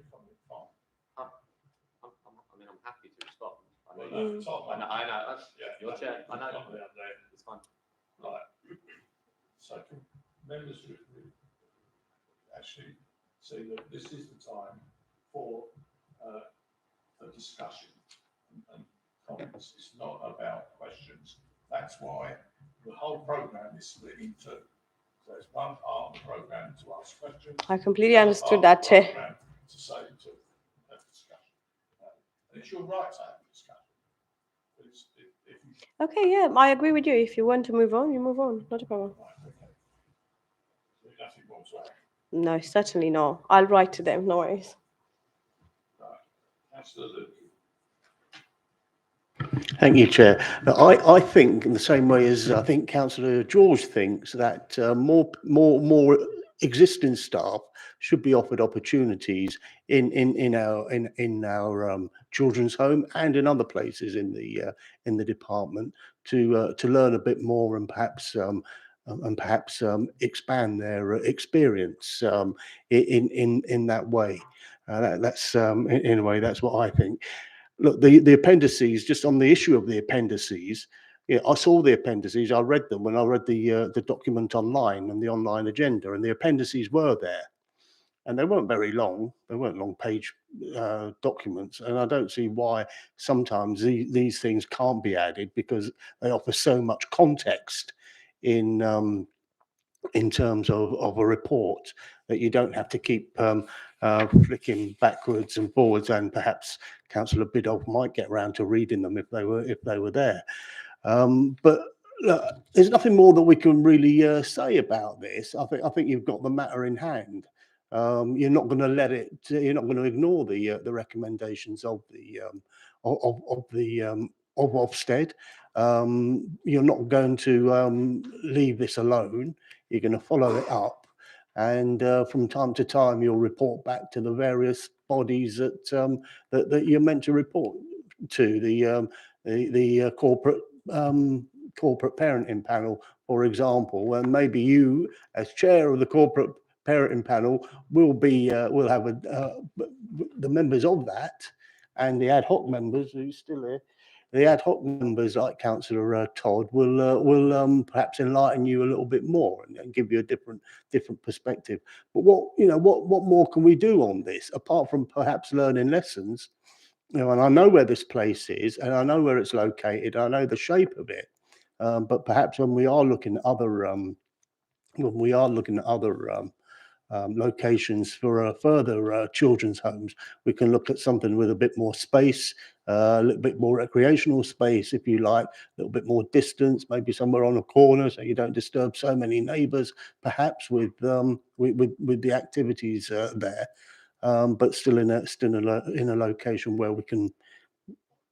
comment, fine. I mean, I'm happy to respond. I know. Well, no, Tom, I know. Yeah, Your chair. I know. It's fine. Right. So can members actually see that this is the time for discussion and comments. It's not about questions. That's why the whole programme is split into. So it's one part of the programme to ask questions. I completely understood that, Chair. To say to have discussion. And it's your right to have a discussion. If you Okay, yeah, I agree with you. If you want to move on, you move on. Not a problem. nothing more to add. No, certainly not. I'll write to them. No worries. Right. Councillor Luke. Thank you, Chair. I think in the same way as I think Councillor George thinks that more existing staff should be offered opportunities in our children's home and in other places in the department to learn a bit more and perhaps expand their experience in that way. That's in a way that's what I think. Look, the appendices, just on the issue of the appendices, yeah, I saw the appendices, I read them when I read the document online and the online agenda, and the appendices were there. And they weren't very long, they weren't long page documents, and I don't see why sometimes these things can't be added because they offer so much context in terms of a report that you don't have to keep flicking backwards and forwards, and perhaps Councillor Biddulph might get around to reading them if they were there. But look, there's nothing more that we can really say about this. I think you've got the matter in hand. You're not going to let it. You're not going to ignore the recommendations of Ofsted. You're not going to leave this alone. You're going to follow it up, and from time to time you'll report back to the various bodies that you're meant to report to. The corporate parenting panel, for example, and maybe you, as chair of the corporate parenting panel, will have the members of that and the ad hoc members who's still here. The ad hoc members, like Councillor Todd, will perhaps enlighten you a little bit more and give you a different perspective. But what more can we do on this apart from perhaps learning lessons? And I know where this place is, and I know where it's located. I know the shape of it. But perhaps when we are looking at other locations for further children's homes, we can look at something with a bit more space, a little bit more recreational space, if you like, a little bit more distance, maybe somewhere on a corner, so you don't disturb so many neighbours, perhaps with the activities there, but still in a location where we can.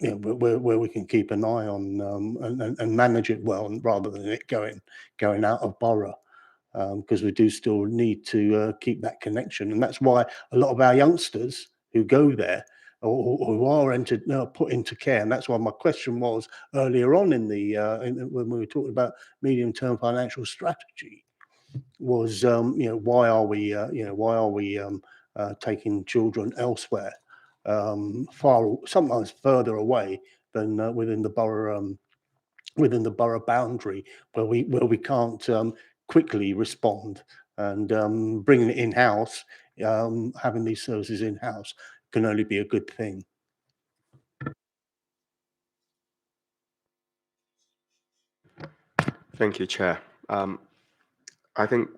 Where we can keep an eye on and manage it well, rather than it going out of borough. Because we do still need to keep that connection, and that's why a lot of our youngsters who go there or who are put into care, and that's why my question was earlier on when we were talking about medium-term financial strategy, was why are we taking children elsewhere, sometimes further away than within the borough within the borough boundary where we can't quickly respond, and bringing it in-house, having these services in-house can only be a good thing. Thank you, Chair. I think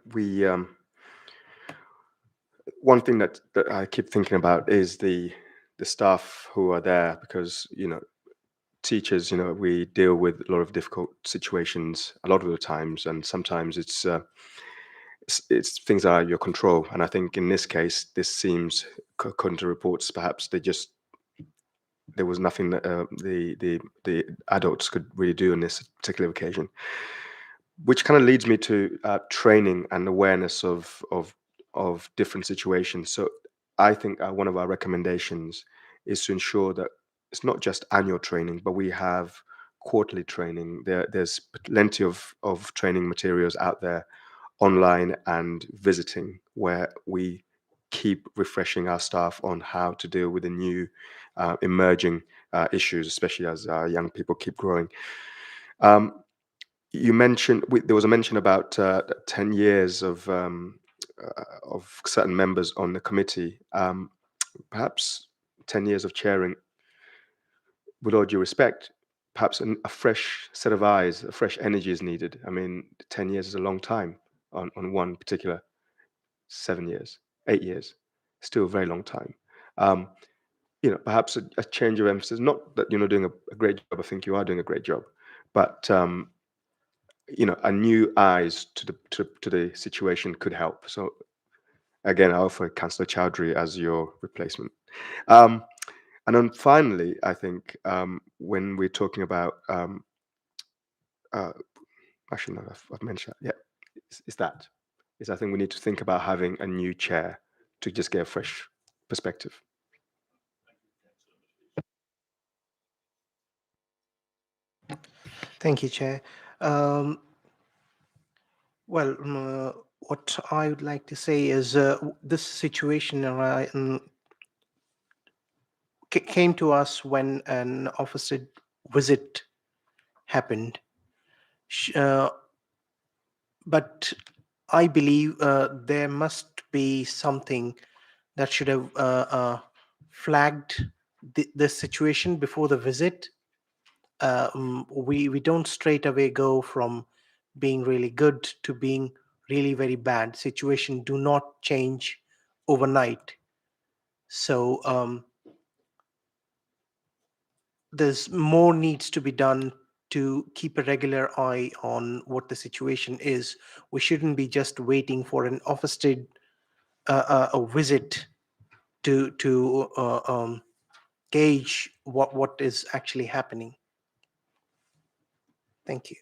one thing that I keep thinking about is the staff who are there, because teachers, we deal with a lot of difficult situations a lot of the times, and sometimes it's things that are out of your control. And I think in this case, this seems, according to reports, perhaps there was nothing that the adults could really do on this particular occasion, which kind of leads me to training and awareness of different situations. So I think one of our recommendations is to ensure that it's not just annual training, but we have quarterly training. There's plenty of training materials out there, online and visiting, where we keep refreshing our staff on how to deal with the new emerging issues, especially as young people keep growing. You mentioned, there was a mention about 10 years of certain members on the committee. Perhaps 10 years of chairing, with all due respect, perhaps a fresh set of eyes, a fresh energy is needed. I mean, 10 years is a long time on one particular 7 years, 8 years, still a very long time. Perhaps a change of emphasis, not that you're not doing a great job, I think you are doing a great job, but a new eyes to the situation could help. So again, I offer Councillor Chowdhury as your replacement. And then finally, I think when we're talking about, actually, no, I've mentioned that. Yeah, I think we need to think about having a new chair to just get a fresh perspective. Thank you, Chair. What I would like to say is this situation came to us when an officer visit happened. But I believe there must be something that should have flagged this situation before the visit. We don't straight away go from being really good to being really very bad. Situation do not change overnight. So there's more needs to be done to keep a regular eye on what the situation is. We shouldn't be just waiting for an officer a visit to gauge what is actually happening. Thank you.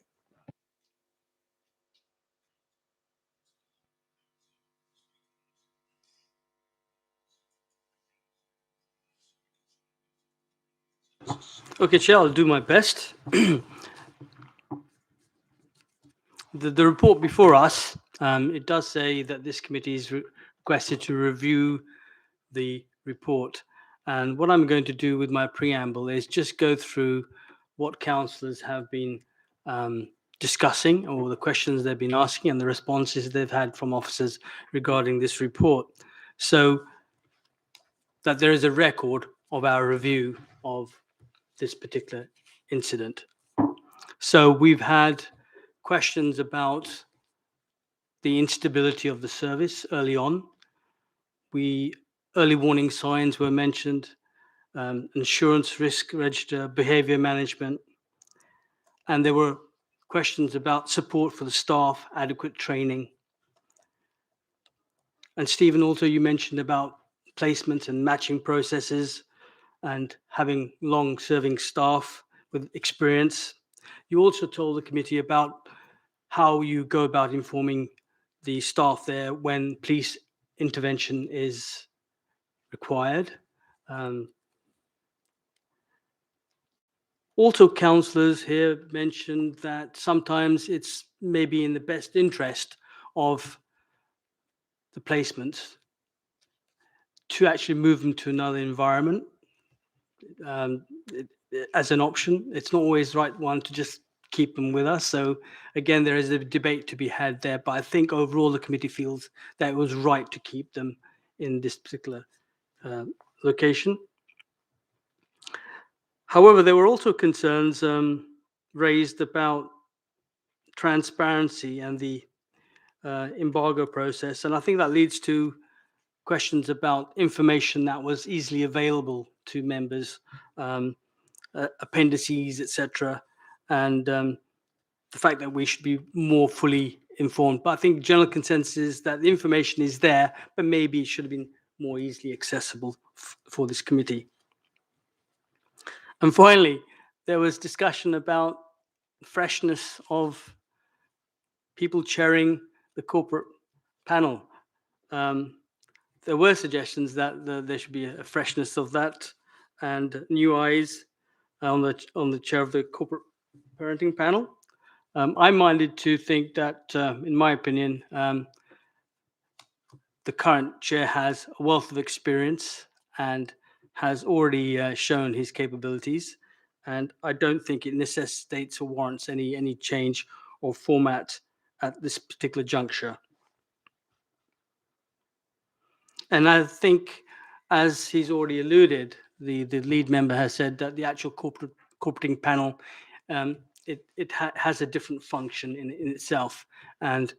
Okay, Chair, I'll do my best. The report before us, it does say that this committee is requested to review the report. And what I'm going to do with my preamble is just go through what councillors have been discussing, or the questions they've been asking, and the responses they've had from officers regarding this report, so that there is a record of our review of this particular incident. So we've had questions about the instability of the service early on. Early warning signs were mentioned, insurance risk register, behavior management, and there were questions about support for the staff, adequate training. And Stephen, also you mentioned about placements and matching processes and having long-serving staff with experience. You also told the committee about how you go about informing the staff there when police intervention is required. Also, councillors here mentioned that sometimes it's maybe in the best interest of the placements to actually move them to another environment as an option. It's not always the right one to just keep them with us. So again, there is a debate to be had there, but I think overall the committee feels that it was right to keep them in this particular location. However, there were also concerns raised about transparency and the embargo process, and I think that leads to questions about information that was easily available to members, appendices, etc., and the fact that we should be more fully informed. But I think general consensus is that the information is there, but maybe it should have been more easily accessible for this committee. And finally, there was discussion about freshness of people chairing the corporate panel. There were suggestions that there should be a freshness of that and new eyes on the chair of the corporate parenting panel. I'm minded to think that, in my opinion, the current chair has a wealth of experience and has already shown his capabilities, and I don't think it necessitates or warrants any change or format at this particular juncture. And I think, as he's already alluded, the lead member has said that the actual corporating panel, has a different function in itself, and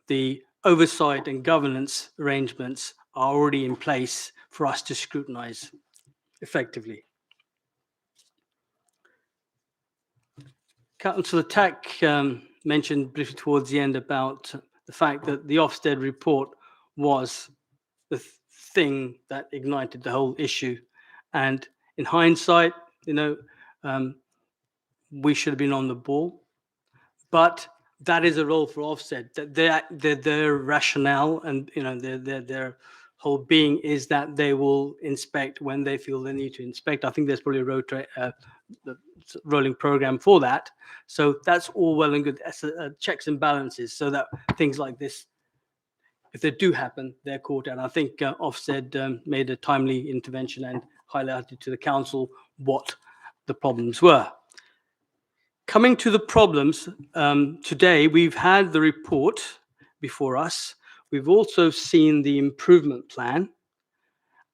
the oversight and governance arrangements are already in place for us to scrutinize effectively. Councillor Tack mentioned briefly towards the end about the fact that the Ofsted report was the thing that ignited the whole issue. And in hindsight, we should have been on the ball. But that is a role for Ofsted. That their rationale and their whole being is that they will inspect when they feel they need to inspect. I think there's probably a rolling program for that. So that's all well and good. That's checks and balances, so that things like this, if they do happen, they're caught out. I think Ofsted made a timely intervention and highlighted to the council what the problems were. Coming to the problems, today we've had the report before us. We've also seen the improvement plan.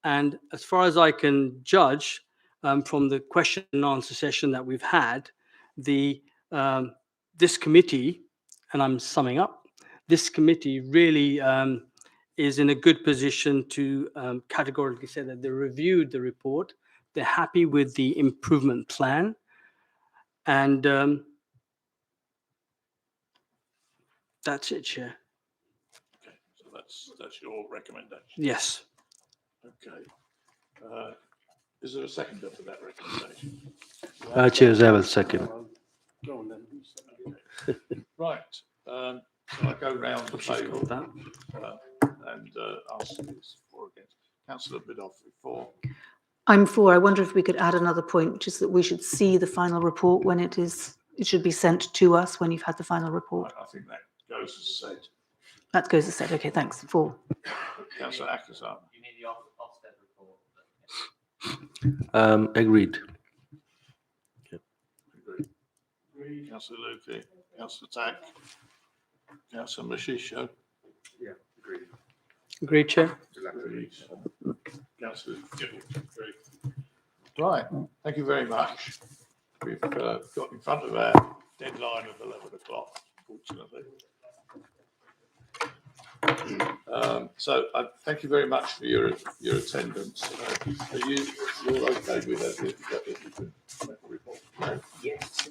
And as far as I can judge from the question and answer session that we've had, this committee, and I'm summing up, this committee really is in a good position to categorically say that they reviewed the report, they're happy with the improvement plan, and that's it, Chair. Okay, so that's your recommendation. Yes. Okay. Is there a seconder for that recommendation? Chair, I will second. Go on then. Right. So I go round the table and ask this for against. Councillor Bidoff before. I'm for. I wonder if we could add another point, which is that we should see the final report when it should be sent to us when you've had the final report. I think that goes as said. That goes as said. Okay, thanks. For. Councillor Akazan. You need the Ofsted report. Agreed. Agreed. Councillor Luque. Councillor Tack. Councillor Mashisho. Yeah, agreed. Agreed, Chair. Agreed. Councillor Gibble. Agreed. Right. Thank you very much. We've got in front of our deadline of 11 o'clock, fortunately. So I thank you very much for your attendance. Are you're okay with that? If you can make a report? No? Yes.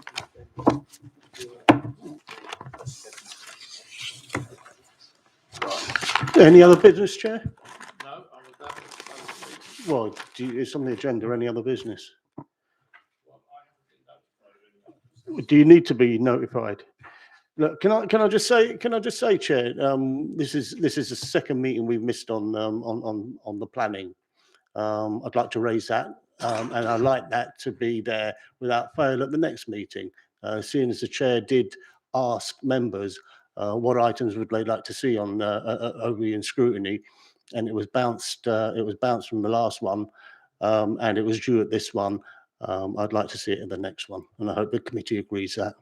Any other business, Chair? No, I'm with that. Well, it's on the agenda. Any other business? Do you need to be notified? Look, can I just say, Chair? This is the second meeting we've missed on the planning. I'd like to raise that, and I'd like that to be there without fail at the next meeting. Seeing as the Chair did ask members what items would they like to see on over in scrutiny, and it was bounced. It was bounced from the last one, and it was due at this one. I'd like to see it in the next one, and I hope the committee agrees that.